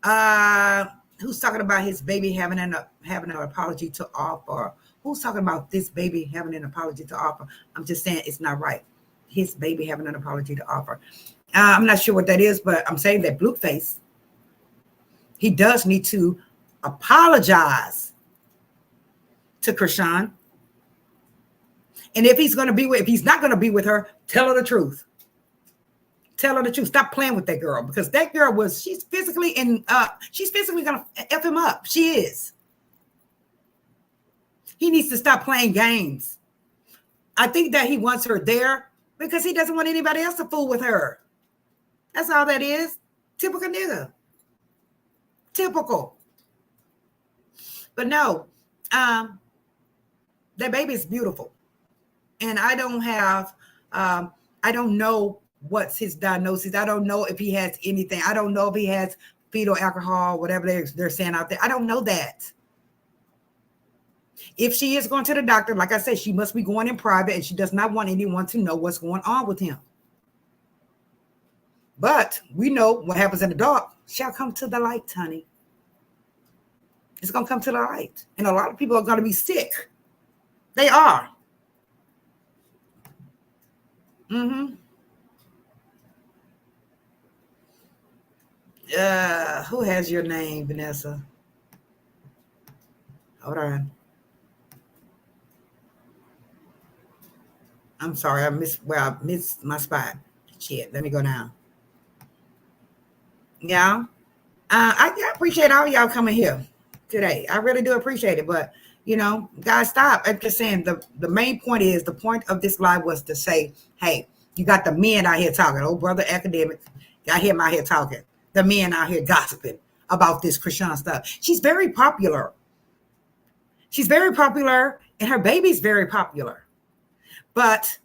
Who's talking about his baby having an apology to offer? Who's talking about this baby having an apology to offer? I'm just saying it's not right. His baby having an apology to offer. I'm not sure what that is, but I'm saying that Blueface, he does need to apologize to Chrisean. And if he's not going to be with her, tell her the truth. Tell her the truth. Stop playing with that girl, because that girl she's physically gonna F him up. She is. He needs to stop playing games. I think that he wants her there because he doesn't want anybody else to fool with her. That's all that is. Typical nigga. Typical. But no, that baby is beautiful. And I don't know what's his diagnosis. I don't know if he has anything. I don't know if he has fetal alcohol, whatever they're saying out there. I don't know that. If she is going to the doctor, like I said, she must be going in private, and she does not want anyone to know what's going on with him. But we know what happens in the dark shall come to the light, honey. It's going to come to the light. And a lot of people are going to be sick. They are. Who has your name, Vanessa? Hold on. I'm sorry, I missed my spot. Shit, let me go down. Yeah. I appreciate all y'all coming here today. I really do appreciate it. But, guys, stop. I'm just saying the main point is, the point of this live was to say, hey, you got the men out here talking. Oh, brother academic, got him out here talking. The men out here gossiping about this Chrisean stuff. She's very popular. She's very popular, and her baby's very popular. But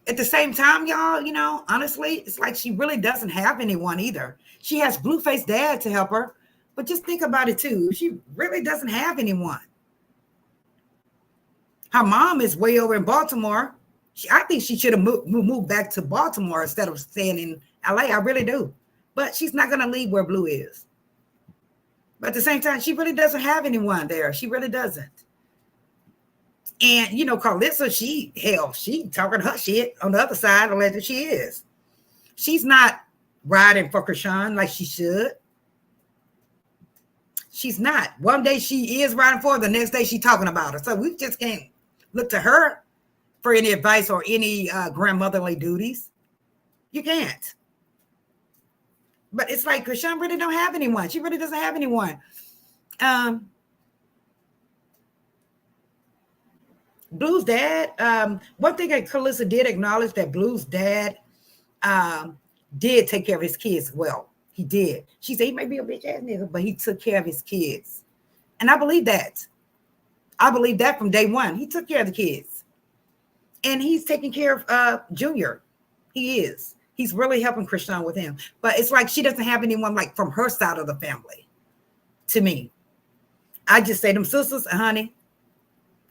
at the same time, y'all, honestly, it's like she really doesn't have anyone either. She has Blueface dad to help her, but just think about it too. She really doesn't have anyone. Her mom is way over in Baltimore. I think she should have moved back to Baltimore instead of staying in LA. I really do. But she's not going to leave where Blue is. But at the same time, she really doesn't have anyone there. She really doesn't. And, Carlissa, she talking her shit on the other side of that she is. She's not riding for Chrisean like she should. She's not. One day she is riding for her, the next day she's talking about her. So we just can't look to her for any advice or any grandmotherly duties. You can't. But it's like Chrisean really don't have anyone. She really doesn't have anyone. Blue's dad, one thing that Carlissa did acknowledge, that Blue's dad did take care of his kids well. He did. She said he may be a bitch ass nigga, but he took care of his kids. And I believe that. I believe that from day one. He took care of the kids. And he's taking care of Junior. He is. He's really helping Chrisean with him. But it's like she doesn't have anyone like from her side of the family. To me. I just say them sisters, honey.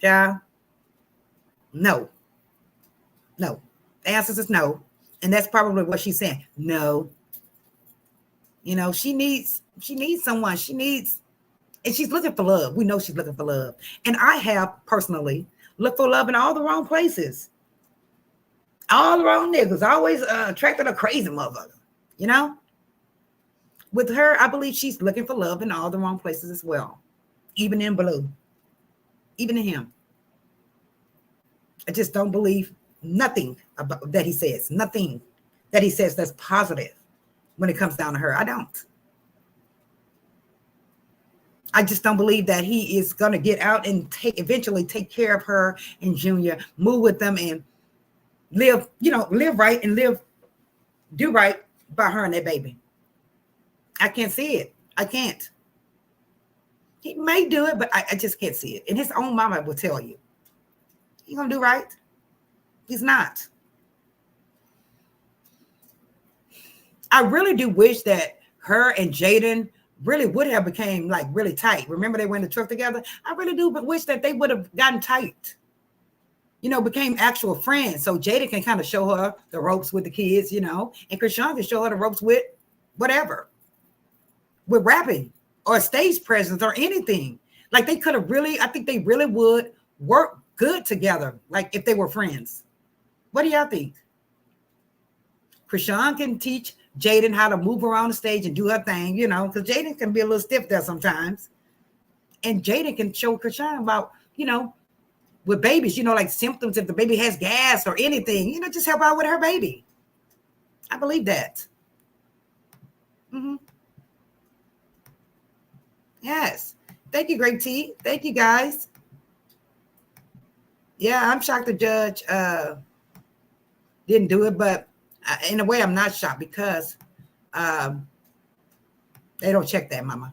Yeah. No. No. The answer is no. And that's probably what she's saying. No. She needs someone. And she's looking for love. We know she's looking for love. And I have personally looked for love in all the wrong places. All the wrong niggas. Always attracted a crazy motherfucker. With her, I believe she's looking for love in all the wrong places as well. Even in Blue. Even in him. I just don't believe nothing about that he says. Nothing that he says that's positive when it comes down to her. I don't. I just don't believe that he is going to get out and eventually take care of her and Junior, move with them and live right and do right by her and that baby. I can't see it. I can't. He may do it, but I just can't see it. And his own mama will tell you. He gonna do right? He's not. I really do wish that her and Jaden really would have became like really tight. Remember they went to truck together? I really do, but wish that they would have gotten tight. Became actual friends. So Jaden can kind of show her the ropes with the kids, and Chrisean can show her the ropes with whatever. With rapping or stage presence or anything. Like they could have I think they really would work good together, like if they were friends. What do y'all think? Chrisean can teach Jaden how to move around the stage and do her thing, because Jaden can be a little stiff there sometimes. And Jaden can show Chrisean about, with babies, like symptoms, if the baby has gas or anything, just help out with her baby. I believe that. Yes. Thank you, Great T. Thank you, guys. Yeah, I'm shocked the judge didn't do it, but in a way, I'm not shocked because they don't check that, mama.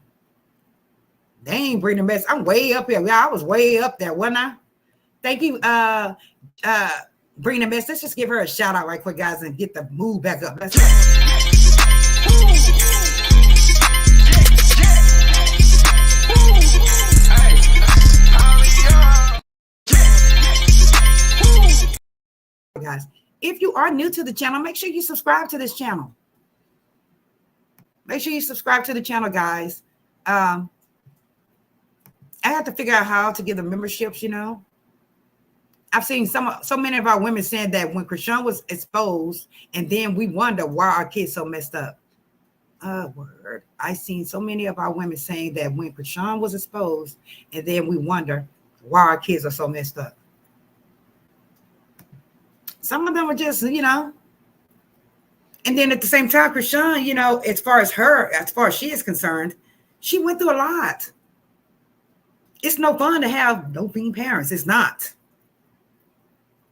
They ain't bring the mess. I'm way up here. Yeah, I was way up there, wasn't I? Thank you, bring the mess. Let's just give her a shout out right quick, guys, and get the mood back up. Let's go. Guys, if you are new to the channel, make sure you subscribe to this channel. Make sure you subscribe to the channel, guys. I have to figure out how to get the memberships, I've seen so many of our women saying that when Chrisean was exposed, and then we wonder why our kids so messed up. Word. I seen so many of our women saying that when Chrisean was exposed, and then we wonder why our kids are so messed up. Some of them are just, and then at the same time, Chrisean, as far as she is concerned, she went through a lot. It's no fun to have doping parents. It's not.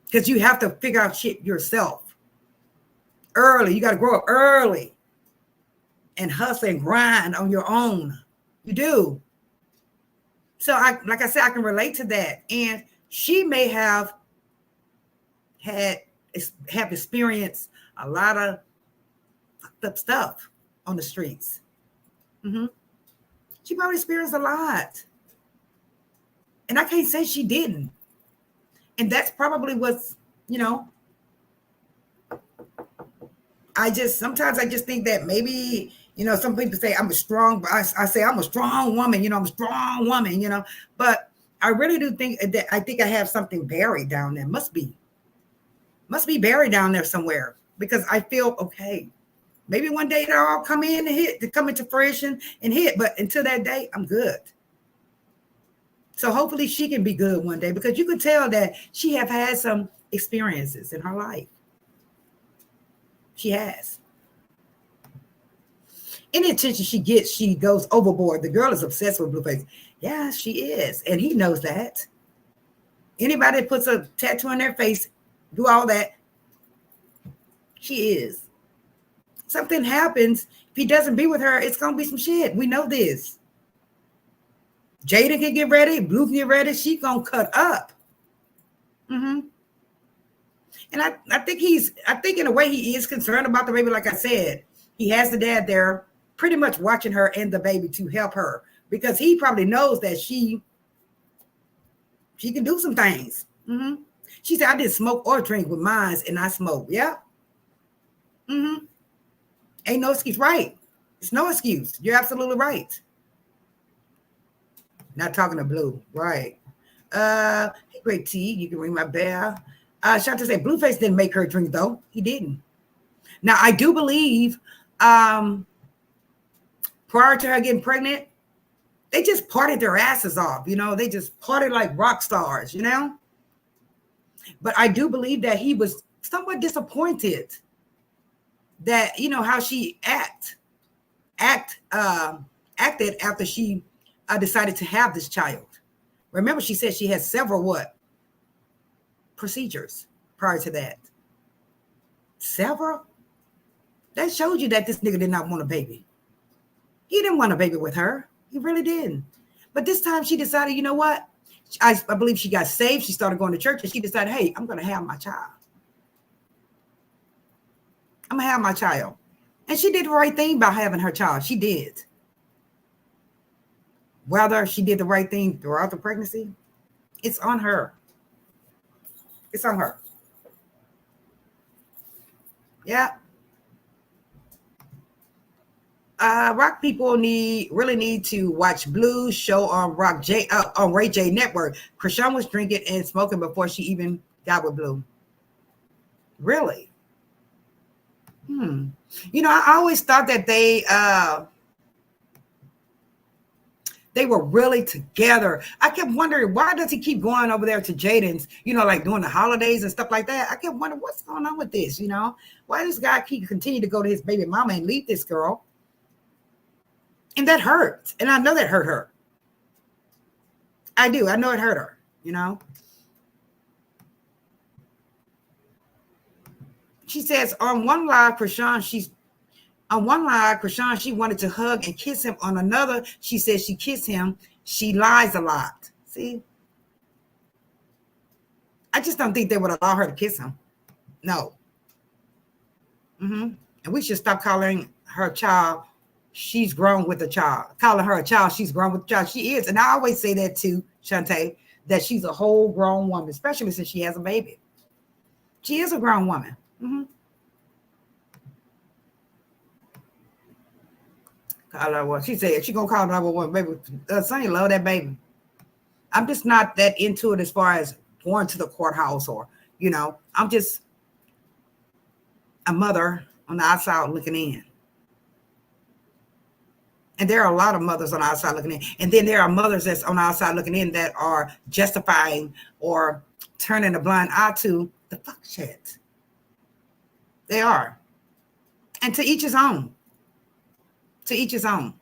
Because you have to figure out shit yourself early. You got to grow up early and hustle and grind on your own. You do. So like I said, I can relate to that. And she may have experienced a lot of fucked up stuff on the streets. She probably experienced a lot. And I can't say she didn't. And that's probably what's, sometimes I just think that maybe, some people say I'm a strong, I say I'm a strong woman, I'm a strong woman, but I really do think that I have something buried down there. Must be buried down there somewhere, because I feel, okay, maybe one day they'll all come into fruition and hit, but until that day, I'm good. So hopefully she can be good one day, because you can tell that she have had some experiences in her life. She has. Any attention she gets, she goes overboard. The girl is obsessed with Blueface. Yeah, she is. And he knows that. Anybody that puts a tattoo on their face, do all that, she is. Something happens. If he doesn't be with her, it's going to be some shit. We know this. Jaden can get ready. Blue can get ready. She going to cut up. And I think in a way he is concerned about the baby. Like I said, he has the dad there pretty much watching her and the baby to help her, because he probably knows that she can do some things. She said, I didn't smoke or drink with mine, and I smoke. Yeah. Ain't no excuse. Right. It's no excuse. You're absolutely right. Not talking to Blue. Right. Hey, Great T, you can ring my bell. Shoutouts say Blueface didn't make her drink, though. He didn't. Now, I do believe prior to her getting pregnant, they just partied their asses off. They just partied like rock stars, But I do believe that he was somewhat disappointed that, how she acted after she decided to have this child. Remember, she said she had several procedures prior to that. Several? That showed you that this nigga did not want a baby. He didn't want a baby with her. He really didn't. But this time she decided, you know what? I believe she got saved. She started going to church, and she decided, hey, I'm going to have my child. I'm going to have my child. And she did the right thing by having her child. She did. Whether she did the right thing throughout the pregnancy, it's on her. It's on her. Yeah. Rock people really need to watch Blue's show on on Ray J Network. Chrisean was drinking and smoking before she even got with Blue. Really? I always thought that they They were really together. I kept wondering, why does he keep going over there to Jaden's, like during the holidays and stuff like that? I kept wondering, what's going on with this, Why does this guy keep continue to go to his baby mama and leave this girl? And that hurts. And I know that hurt her. I do. I know it hurt her, She says on one live, Chrisean, she wanted to hug and kiss him. On another, she says she kissed him. She lies a lot. See? I just don't think they would allow her to kiss him. No. And we should stop calling her child. She's grown with a child. Calling her a child, she's grown with a child. She is. And I always say that too, Shantae, that she's a whole grown woman, especially since she has a baby. She is a grown woman. Call her what she said. She gonna call her one, baby. Sonny love that baby. I'm just not that into it as far as going to the courthouse or, I'm just a mother on the outside looking in. And there are a lot of mothers on the outside looking in. And then there are mothers that's on the outside looking in that are justifying or turning a blind eye to the fuck shit. They are. And to each his own. To each his own.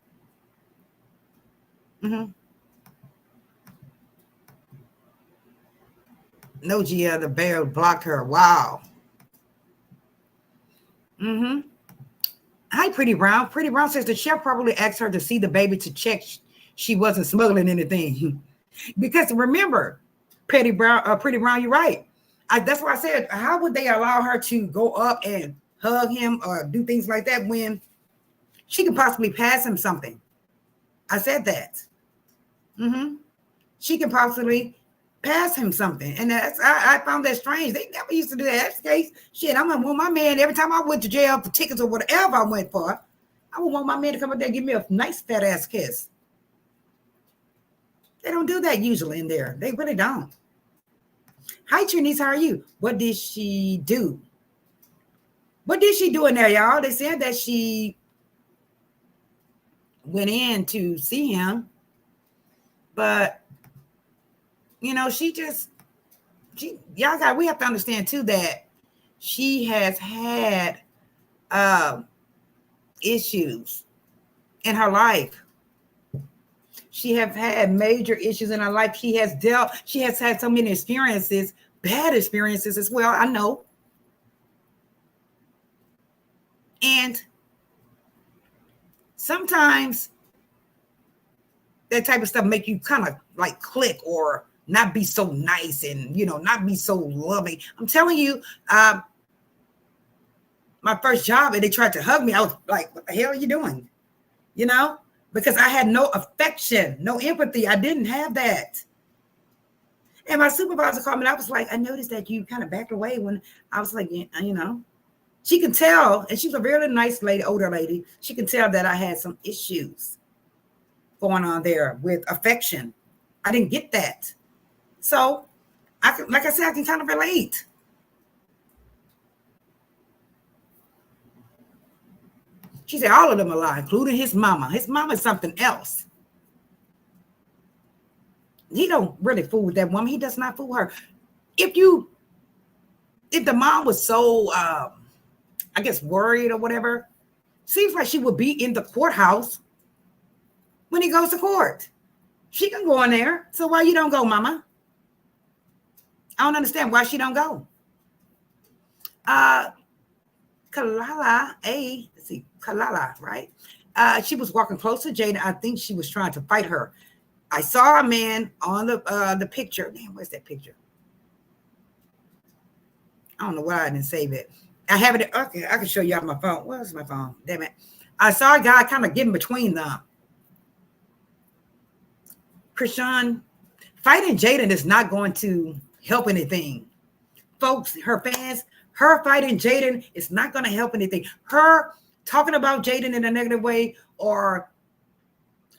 No, Gia, the bear blocked her. Wow. Hi, Pretty Brown. Pretty Brown says the chef probably asked her to see the baby to check she wasn't smuggling anything. Because remember, Pretty Brown, you're right. That's why I said, how would they allow her to go up and hug him or do things like that when she could possibly pass him something? I said that. She can possibly pass him something. And I found that strange. They never used to do that. That's the case. Shit, I'm gonna want my man every time I went to jail for tickets or whatever I went for. I would want my man to come up there and give me a nice fat ass kiss. They don't do that usually in there. They really don't. Hi, Trinice, how are you? What did she do? What did she do in there, y'all? They said that she went in to see him, but we have to understand too that she has had issues in her life. She has had major issues in her life. She has had so many experiences, bad experiences as well. I know. And sometimes that type of stuff make you kind of like click or not be so nice and, not be so loving. I'm telling you, my first job and they tried to hug me. I was like, what the hell are you doing? Because I had no affection, no empathy. I didn't have that. And my supervisor called me and I was like, I noticed that you kind of backed away when I was like, she can tell, and she's a really nice lady, older lady. She can tell that I had some issues going on there with affection. I didn't get that. So, I can kind of relate. She said all of them are lying, including his mama. His mama is something else. He don't really fool with that woman. He does not fool her. If the mom was so, I guess, worried or whatever, seems like she would be in the courthouse when he goes to court. She can go in there. So why you don't go, mama? I don't understand why she don't go. Kalala, right? She was walking close to Jaden. I think she was trying to fight her. I saw a man on the picture. Man, where's that picture? I don't know why I didn't save it. I have it. Okay, I can show you on my phone. Where's my phone? Damn it. I saw a guy kind of getting between them. Chrisean, fighting Jaden is not going to help anything. Folks, her fans, her fighting Jaden is not going to help anything. Her talking about Jaden in a negative way or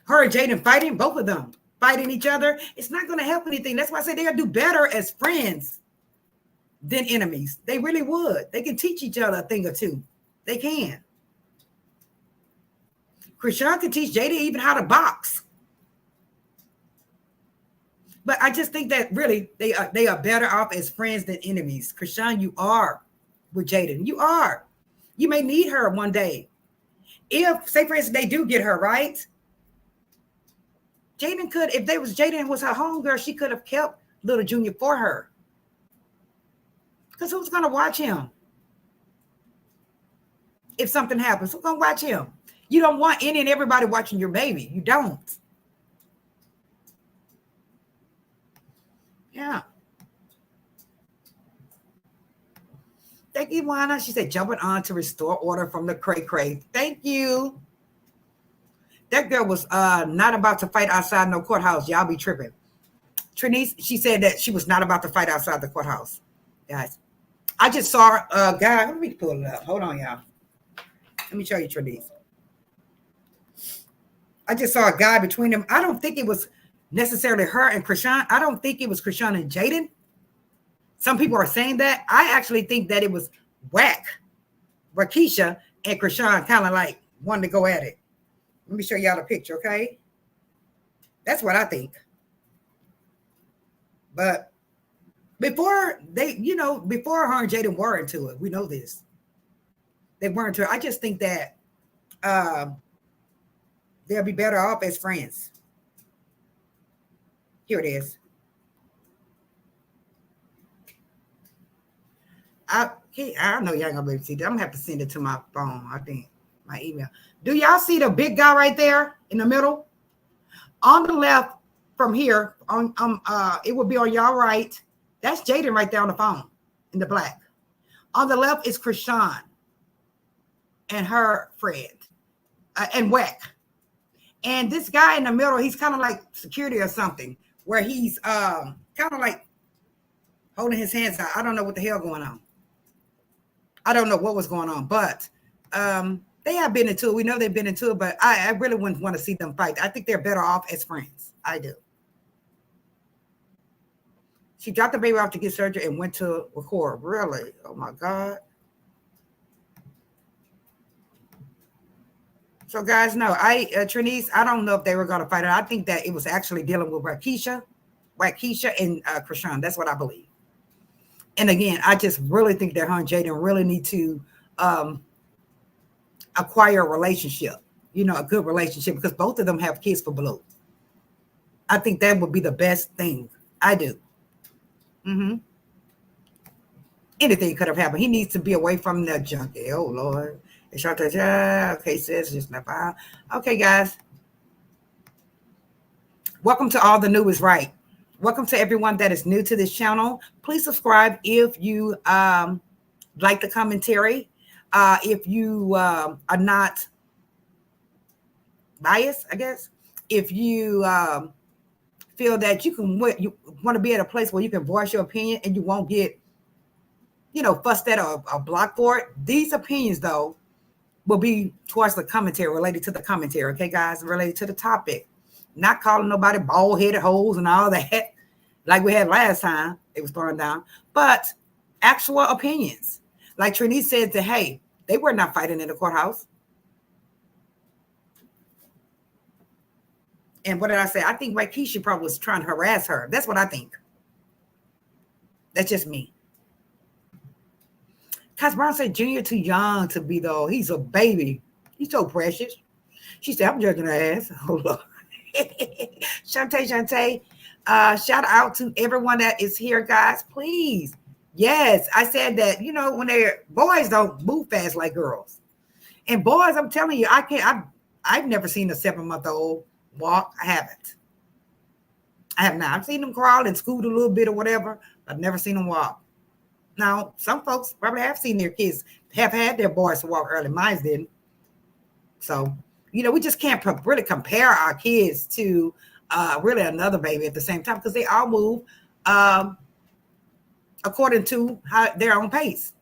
her and Jaden fighting, both of them fighting each other, it's not going to help anything. That's why I say they'll do better as friends than enemies. They really would. They can teach each other a thing or two. They can. Chrisean can teach Jaden even how to box. But I just think that really they are better off as friends than enemies. Chrisean, you are with Jaden. You are. You may need her one day. If, say for instance, they do get her, right? Jaden could, if they was Jaden was her homegirl, she could have kept little Junior for her. Because who's gonna watch him? If something happens, who's gonna watch him? You don't want any and everybody watching your baby. You don't. Yeah. Thank you, Juana. She said, jumping on to restore order from the cray-cray. Thank you. That girl was not about to fight outside no courthouse. Y'all be tripping. Trinice, she said that she was not about to fight outside the courthouse. Guys, I just saw a guy. Let me pull it up. Hold on, y'all. Let me show you Trinice. I just saw a guy between them. I don't think it was necessarily her and Chrisean. I don't think it was Chrisean and Jaden. Some people are saying that. I actually think that it was Rakisha and Chrisean kind of like wanted to go at it. Let me show y'all the picture, okay? That's what I think. But before they, before her and Jaden were into it, we know this. They weren't into it. I just think that they'll be better off as friends. Here it is. I know y'all gonna be able to see that. I'm gonna have to send it to my phone. I think my email. Do y'all see the big guy right there in the middle? On the left from here, it will be on y'all right. That's Jaden right there on the phone in the black. On the left is Chrisean and her friend and Weck. And this guy in the middle, he's kind of like security or something, where he's kind of like holding his hands out. I don't know what the hell going on. I don't know what was going on, but they have been into it. We know they've been into it, but I really wouldn't want to see them fight. I think they're better off as friends. I do. She dropped the baby off to get surgery and went to record. Really? Oh, my God. So, guys, no, Trinice, I don't know if they were going to fight her. I think that it was actually dealing with Rakisha and Chrisean. That's what I believe. And again, I just really think that her and Jaden really need to acquire a relationship, a good relationship, because both of them have kids for Blue. I think that would be the best thing. I do. Anything could have happened. He needs to be away from that junkie. Oh, Lord. Okay, sis, just not fine. Okay, guys. Welcome to All the New is Right. Welcome to everyone that is new to this channel. Please subscribe if you like the commentary. If you are not biased, I guess. If you feel that you want to be at a place where you can voice your opinion and you won't get, fussed at or blocked for it. These opinions, though, will be towards the commentary, related to the commentary, okay, guys, related to the topic. Not calling nobody bald-headed hoes and all that, like we had last time. It was thrown down. But actual opinions. Like Trinice said that, hey, they were not fighting in the courthouse. And what did I say? I think Rakisha probably was trying to harass her. That's what I think. That's just me. Cos Brown said Junior too young to be, though. He's a baby. He's so precious. She said, I'm judging her ass. Hold on. Shantae. Shout out to everyone that is here, guys. Please. Yes, I said that, when boys don't move fast like girls. And boys, I'm telling you, I've never seen a 7-month-old walk. I haven't. I have not. I've seen them crawl and scoot a little bit or whatever. I've never seen them walk. Now, some folks probably have seen their kids have had their boys to walk early. Mine didn't. So, we just can't really compare our kids to really another baby at the same time, because they all move according to their own pace.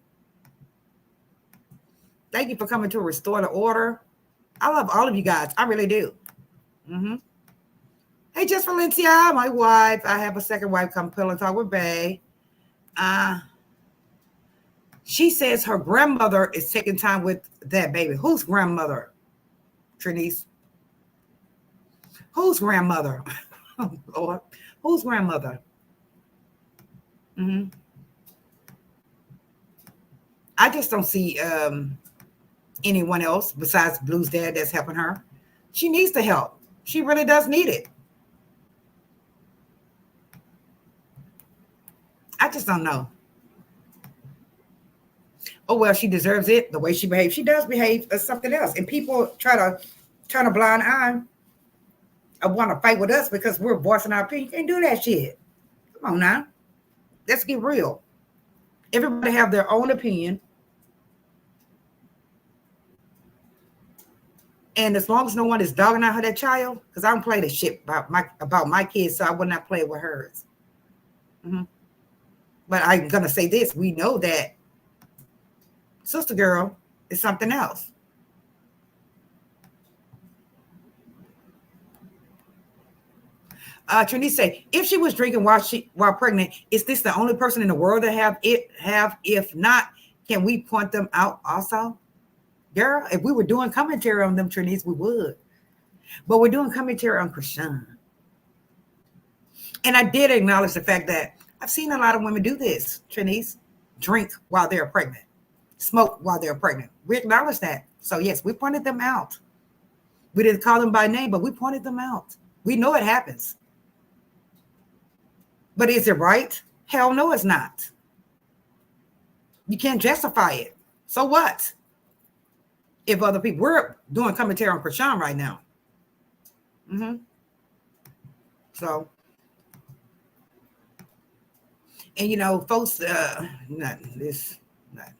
Thank you for coming to restore the order. I love all of you guys. I really do. Hey, Just Valencia, my wife. I have a second wife. Come pill and talk with Bay. She says her grandmother is taking time with that baby. Whose grandmother, Trinice? Whose grandmother? Oh, Lord. Whose grandmother? Mm-hmm. I just don't see anyone else besides Blue's dad that's helping her. She needs the help. She really does need it. I just don't know. Oh, well, she deserves it. The way she behaves. She does behave as something else. And people try to turn a blind eye. I want to fight with us because we're voicing our opinion. You can't do that shit. Come on now. Let's get real. Everybody have their own opinion. And as long as no one is dogging out her that child, because I don't play this shit about my kids, so I would not play with hers. Mm-hmm. But I'm gonna say this: we know that sister girl is something else. Trini say, if she was drinking while pregnant, is this the only person in the world that have? If not, can we point them out also? Girl, if we were doing commentary on them, Trinice, we would. But we're doing commentary on Chrisean. And I did acknowledge the fact that I've seen a lot of women do this, Trinice. Drink while they're pregnant. Smoke while they're pregnant. We acknowledge that. So, yes, we pointed them out. We didn't call them by name, but we pointed them out. We know it happens. But is it right? Hell no, it's not. You can't justify it. So what? If other people, we're doing commentary on Chrisean right now. Mm-hmm. So, and you know, folks, not this, not.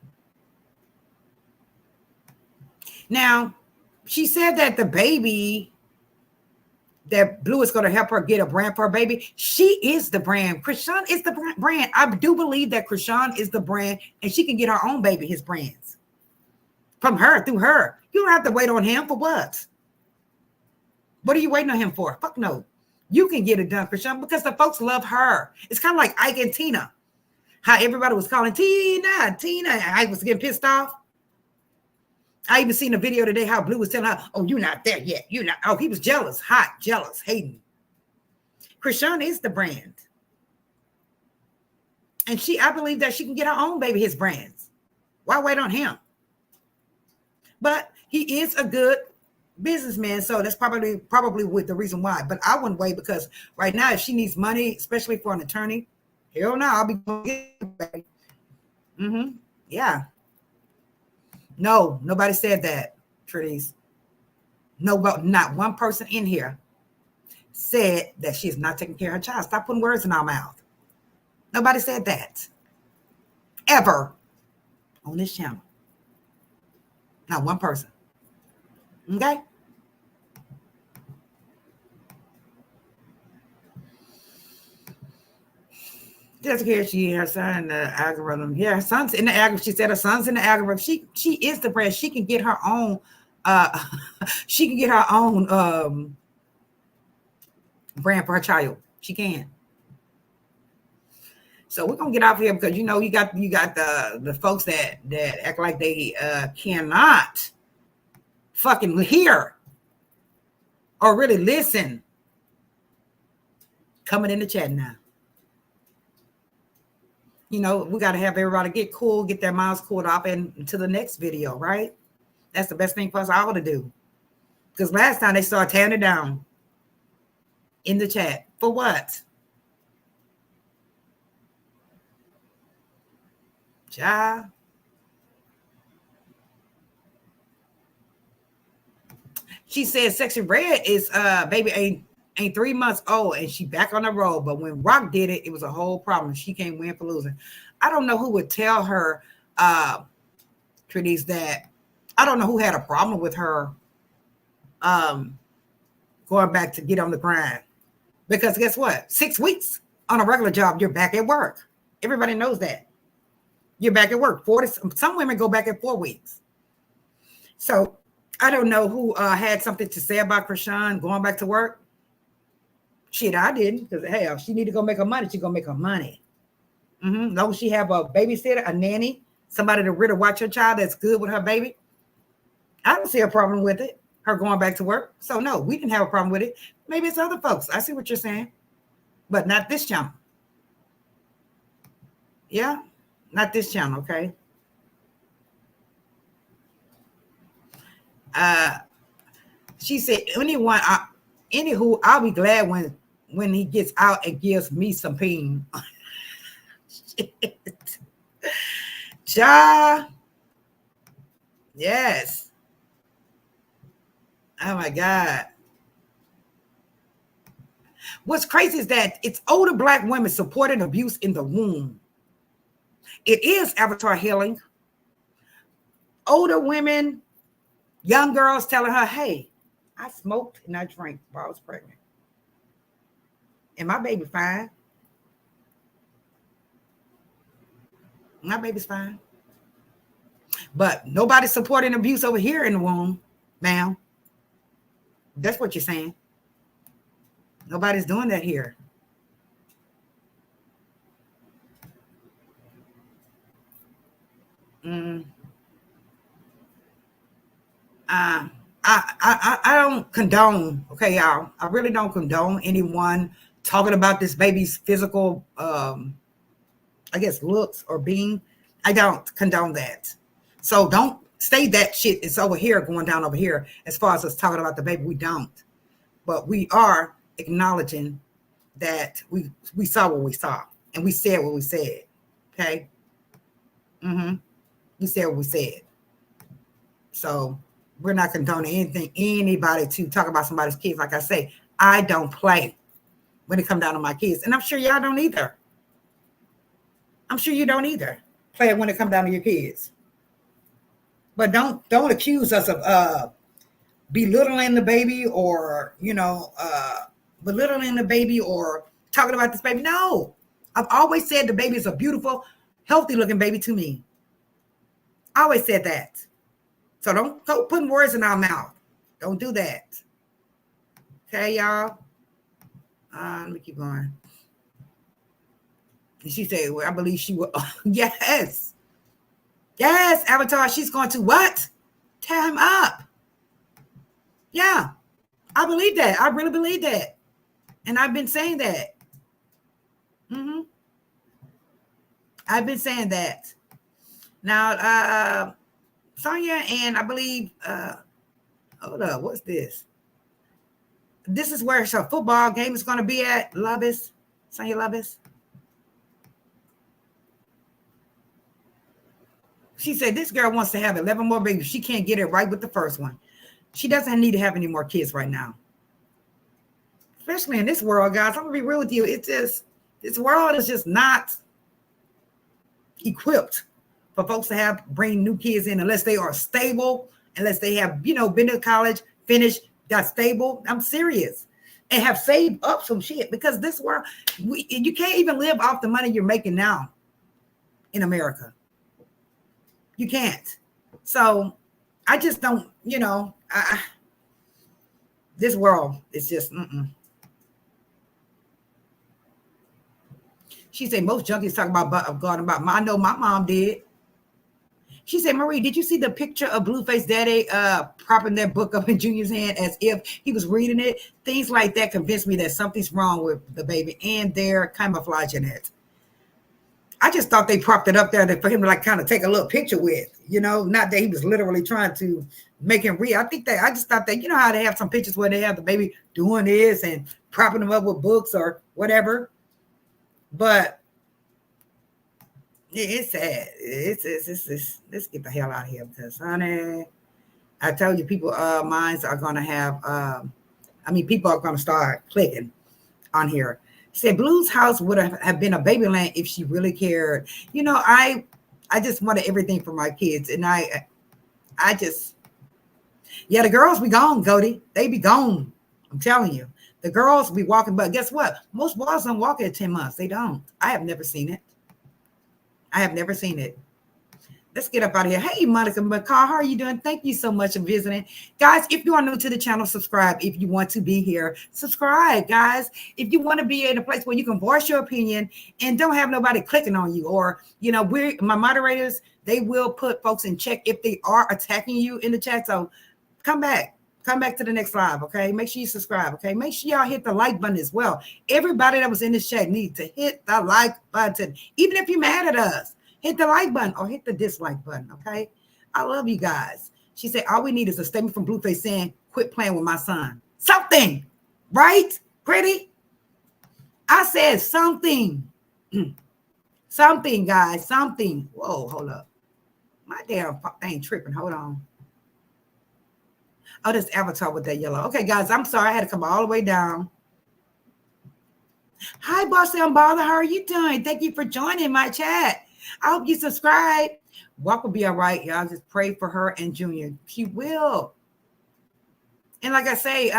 Now, she said that the baby, that Blue is going to help her get a brand for her baby. She is the brand. Chrisean is the brand. I do believe that Chrisean is the brand, and she can get her own baby, his brands. From her, through her. You don't have to wait on him for what? What are you waiting on him for? Fuck no. You can get it done, Chrisean, because the folks love her. It's kind of like Ike and Tina. How everybody was calling Tina. Ike was getting pissed off. I even seen a video today how Blue was telling her, oh, you're not there yet. You're not. Oh, he was jealous, hot, jealous, hating. Chrisean is the brand. And I believe that she can get her own baby, his brands. Why wait on him? But he is a good businessman, so that's probably with the reason why. But I wouldn't wait, because right now, if she needs money, especially for an attorney, hell no, I'll be going back. Mm-hmm. Yeah. No, nobody said that, Trinice. No, not one person in here said that she's not taking care of her child. Stop putting words in our mouth. Nobody said that. Ever on this channel. Not one person. Okay? Jessica, she her son in the algorithm. Yeah, her son's in the algorithm. She said her son's in the algorithm. She is the brand. She can get her own. She can get her own brand for her child. She can. So we're gonna get off here, because you know you got the folks that act like they cannot fucking hear or really listen, coming in the chat now. You know, we got to have everybody get cool, get their minds cooled off, and to the next video, right? That's the best thing for us all to do. Because last time they started tearing it down in the chat. For what? Child. She said Sexy Red is baby ain't 3 months old, and she back on the road. But when Rock did it, it was a whole problem. She can't win for losing. I don't know who would tell her, Trinice, that I don't know who had a problem with her going back to get on the grind. Because guess what? 6 weeks on a regular job, you're back at work. Everybody knows that. You're back at work. Some women go back at 4 weeks. So I don't know who had something to say about Chrisean going back to work. Shit, I didn't, because hey, if she need to go make her money, she gonna make her money. As long as she have a babysitter, a nanny, somebody to really watch her child that's good with her baby, I don't see a problem with it, her going back to work. So no, we didn't have a problem with it. Maybe it's other folks. I see what you're saying. but not this channel. Yeah, not this channel, okay? She said, anywho, I'll be glad when he gets out and gives me some pain. Ja. Yes. Oh my God. What's crazy is that it's older Black women supporting abuse in the womb. It is avatar healing. Older women, young girls telling her, hey, I smoked and I drank while I was pregnant. And my baby fine. My baby's fine. But nobody's supporting abuse over here in the womb, ma'am. That's what you're saying. Nobody's doing that here. I don't condone, okay, y'all. I really don't condone anyone talking about this baby's physical, I guess, looks or being. I don't condone that. So don't say that shit is over here, going down over here. As far as us talking about the baby, we don't. But we are acknowledging that we saw what we saw and we said what we said. Okay. We said what we said. So we're not condoning anybody to talk about somebody's kids. Like I say, I don't play when it comes down to my kids. And I'm sure y'all don't either. I'm sure you don't either play when it comes down to your kids. But don't accuse us of belittling the baby or, belittling the baby or talking about this baby. No, I've always said the baby is a beautiful, healthy looking baby to me. I always said that. So don't go putting words in our mouth. Don't do that. Okay, y'all. Let me keep going. And she said, well, I believe she will. Yes. Yes, Avatar, she's going to what? Tear him up. Yeah, I believe that. I really believe that. And I've been saying that. I've been saying that. Now, Sonia and I believe, hold up, what's this? This is where her football game is going to be at, Lovis. Sonia Lovis. She said this girl wants to have 11 more babies. She can't get it right with the first one. She doesn't need to have any more kids right now. Especially in this world, guys. I'm going to be real with you. It's just, this world is just not equipped for folks to bring new kids in unless they are stable, unless they have, been to college, finished, got stable. I'm serious. And have saved up some shit, because this world, you can't even live off the money you're making now in America. You can't. So I just don't, this world is just, She said most junkies talk about God about. I know my mom did. She said, Marie, did you see the picture of Blueface daddy propping that book up in Junior's hand as if he was reading it? Things like that convinced me that something's wrong with the baby, and they're camouflaging it. I just thought they propped it up there for him to kind of take a little picture with, not that he was literally trying to make him read. I just thought that, how they have some pictures where they have the baby doing this and propping him up with books or whatever. But it's sad. Let's get the hell out of here, because, honey, I tell you, people minds are going to have, people are going to start clicking on here. Said Blue's house would have been a baby land if she really cared. I just wanted everything for my kids. And I just, the girls be gone, Cody. They be gone. I'm telling you. The girls be walking, but guess what? Most boys don't walk at 10 months. They don't. I have never seen it. Let's get up out of here. Hey, Monica McCall, how are you doing? Thank you so much for visiting. Guys, if you are new to the channel, subscribe. If you want to be here, subscribe, guys. If you want to be in a place where you can voice your opinion and don't have nobody clicking on you, or, my moderators, they will put folks in check if they are attacking you in the chat. So come back. Come back to the next live, okay? Make sure you subscribe, okay? Make sure y'all hit the like button as well. Everybody that was in this chat needs to hit the like button. Even if you're mad at us, hit the like button or hit the dislike button, okay? I love you guys. She said, all we need is a statement from Blueface saying, quit playing with my son. Something, right? Pretty? I said something. Something, guys, something. Whoa, hold up. My damn thing tripping. Hold on. Oh, this avatar with that yellow. Okay, guys, I'm sorry. I had to come all the way down. Hi, Bossy Unbothered. How are you doing? Thank you for joining my chat. I hope you subscribe. Walk will be all right, y'all. Just pray for her and Junior. She will. And like I say,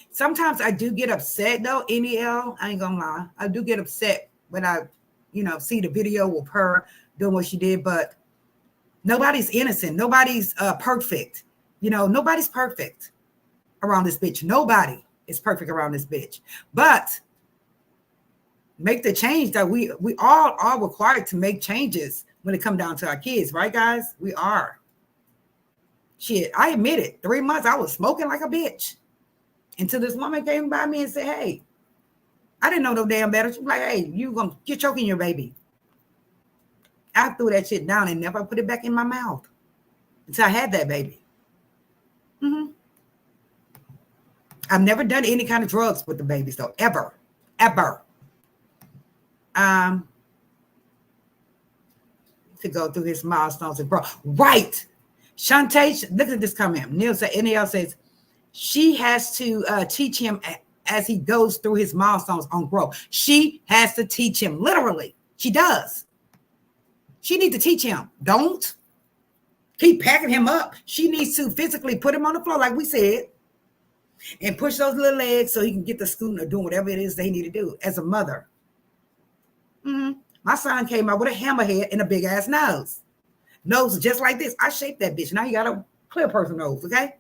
sometimes I do get upset, though, NEL. I ain't gonna lie. I do get upset when I, see the video of her doing what she did, but nobody's innocent. Nobody's perfect. Nobody's perfect around this bitch. Nobody is perfect around this bitch. But make the change that we all are required to make changes when it comes down to our kids, right, guys? We are. Shit, I admit it. 3 months I was smoking like a bitch until this woman came by me and said, hey, I didn't know no damn better. She was like, hey, you're choking your baby. I threw that shit down and never put it back in my mouth until I had that baby. I've never done any kind of drugs with the babies, though, ever. To go through his milestones and grow. Right. Shantae, look at this comment. Neil says she has to teach him as he goes through his milestones on growth. She has to teach him, literally. She does. She needs to teach him. Don't keep packing him up. She needs to physically put him on the floor, like we said, and push those little legs so he can get the scooting or doing whatever it is they need to do as a mother. My son came out with a hammerhead and a big ass nose. Nose just like this. I shaped that bitch. Now you got a clear person nose, okay?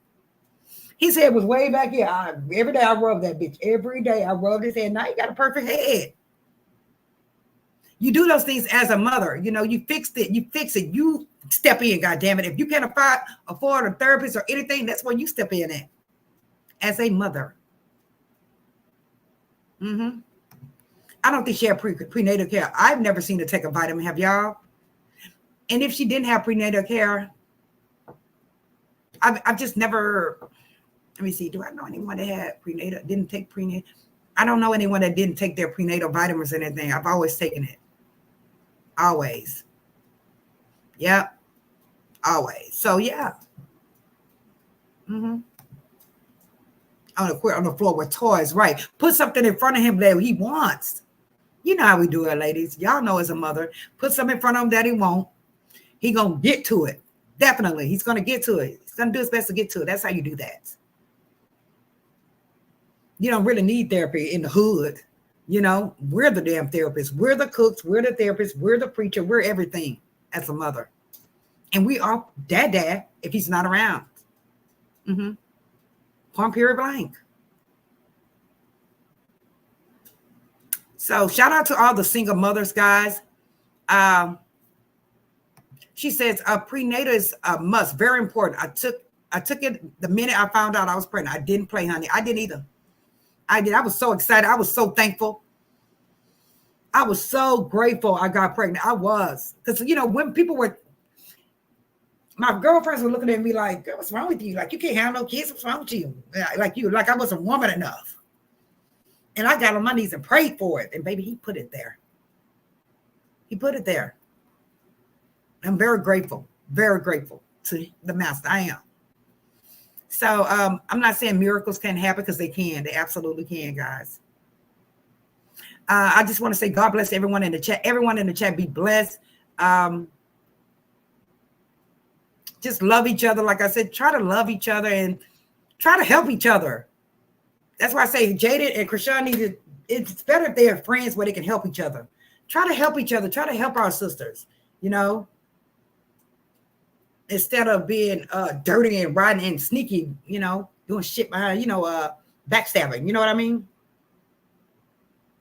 His head was way back here. Every day I rub that bitch. Every day I rub his head. Now you got a perfect head. You do those things as a mother. You fixed it. You fix it. You step in, goddammit. If you can't afford a therapist or anything, that's where you step in at as a mother. I don't think she had prenatal care. I've never seen her take a vitamin. Have y'all? And if she didn't have prenatal care, I've just never. Let me see. Do I know anyone that had prenatal, didn't take prenatal? I don't know anyone that didn't take their prenatal vitamins or anything. I've always taken it. Always. Yep. Always. So, yeah. On the floor with toys, right. Put something in front of him that he wants. You know how we do it, ladies. Y'all know as a mother. Put something in front of him that he won't. He going to get to it. Definitely. He's going to get to it. He's going to do his best to get to it. That's how you do that. You don't really need therapy in the hood. We're the damn therapists. We're the cooks. We're the therapists. We're the preacher. We're everything as a mother. And we are dad if he's not around. Point period blank. So shout out to all the single mothers, guys. She says prenatal is a must. Very important. I took it the minute I found out I was pregnant. I didn't play, honey. I didn't either. I was so excited. I was so thankful. I was so grateful I got pregnant. I was. Because, when people were, my girlfriends were looking at me like, girl, what's wrong with you? Like, you can't have no kids. What's wrong with you? Like I wasn't woman enough. And I got on my knees and prayed for it. And baby, he put it there. He put it there. I'm very grateful to the master. I am. So I'm not saying miracles can't happen, because they can. They absolutely can, guys. I just want to say God bless everyone in the chat. Everyone in the chat be blessed. Just love each other. Like I said, try to love each other and try to help each other. That's why I say Jaden and Chrisean it's better if they are friends where they can help each other. Try to help each other. Try to help our sisters, instead of being dirty and rotten and sneaky, doing shit behind, backstabbing. You know what I mean?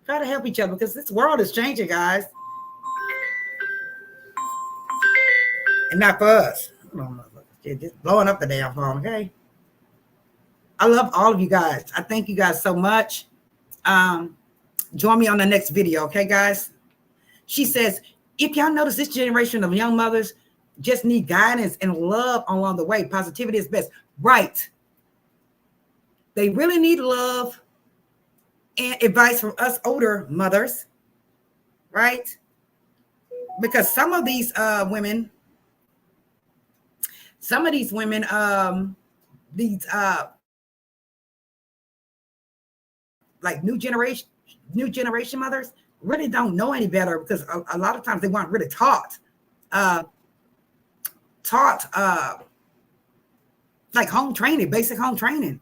Try to help each other, because this world is changing, guys. And not for us. Just blowing up the damn phone, okay? I love all of you guys. I thank you guys so much. Join me on the next video, okay, guys? She says, if y'all notice this generation of young mothers just need guidance and love along the way, positivity is best. Right. They really need love and advice from us older mothers, right? Because some of these women, like new generation mothers really don't know any better, because a lot of times they weren't really taught like home training, basic home training.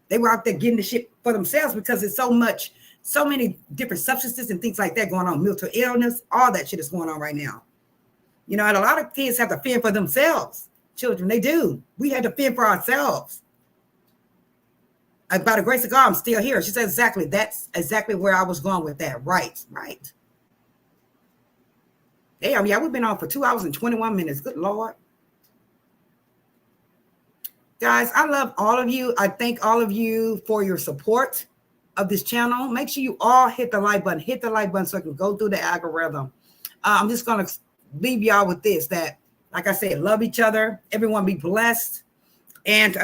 They were out there getting the shit for themselves, because it's so many different substances and things like that going on, mental illness, all that shit is going on right now. You know, and a lot of kids have to fend for themselves. Children, they do. We had to fend for ourselves. By the grace of God, I'm still here. She said, exactly. That's exactly where I was going with that. Right. Damn, yeah, we've been on for 2 hours and 21 minutes. Good Lord. Guys, I love all of you. I thank all of you for your support of this channel. Make sure you all hit the like button. Hit the like button so I can go through the algorithm. I'm just going to leave y'all with this, that, like I said, love each other. Everyone be blessed. And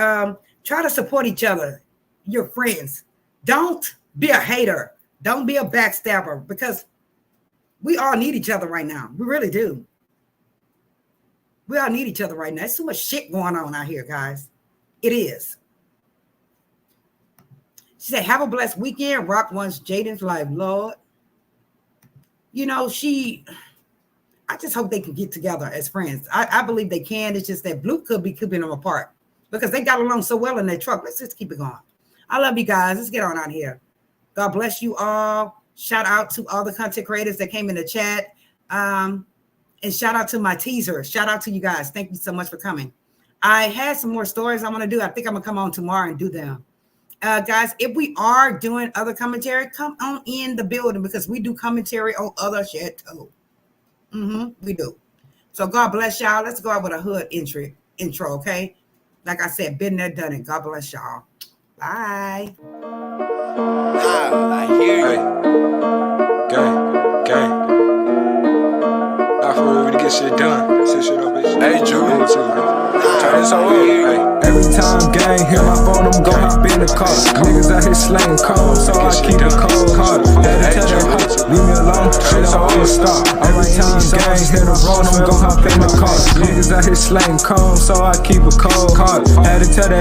try to support each other, your friends. Don't be a hater. Don't be a backstabber, because we all need each other right now. We really do. We all need each other right now. There's so much shit going on out here, guys. It is. She said, have a blessed weekend. Rock wants Jaden's life, Lord. You know, I just hope they can get together as friends. I believe they can. It's just that Blue could be keeping them apart, because they got along so well in their truck. Let's just keep it going. I love you guys. Let's get on out here. God bless you all. Shout out to all the content creators that came in the chat. And shout out to my teaser. Shout out to you guys. Thank you so much for coming. I had some more stories I want to do. I think I'm going to come on tomorrow and do them. Guys, if we are doing other commentary, come on in the building, because we do commentary on other shit too. We do. So God bless y'all. Let's go out with a hood intro, okay? Like I said, been there, done it. God bless y'all. Bye. I hear you. Gang. Not for real, to get shit done. Shit up, bitch. Hey, Drew. Turn this all up. Every time gang hear my phone, I'm gon' hop in the car. Niggas out here slaying calls, so I keep a cold card. Had to tell that hoe, leave me alone, shit I wanna stop. Every time gang hear the road, I'm gon' hop in the car. Niggas out here slaying calls, so I keep a cold card. Had to tell that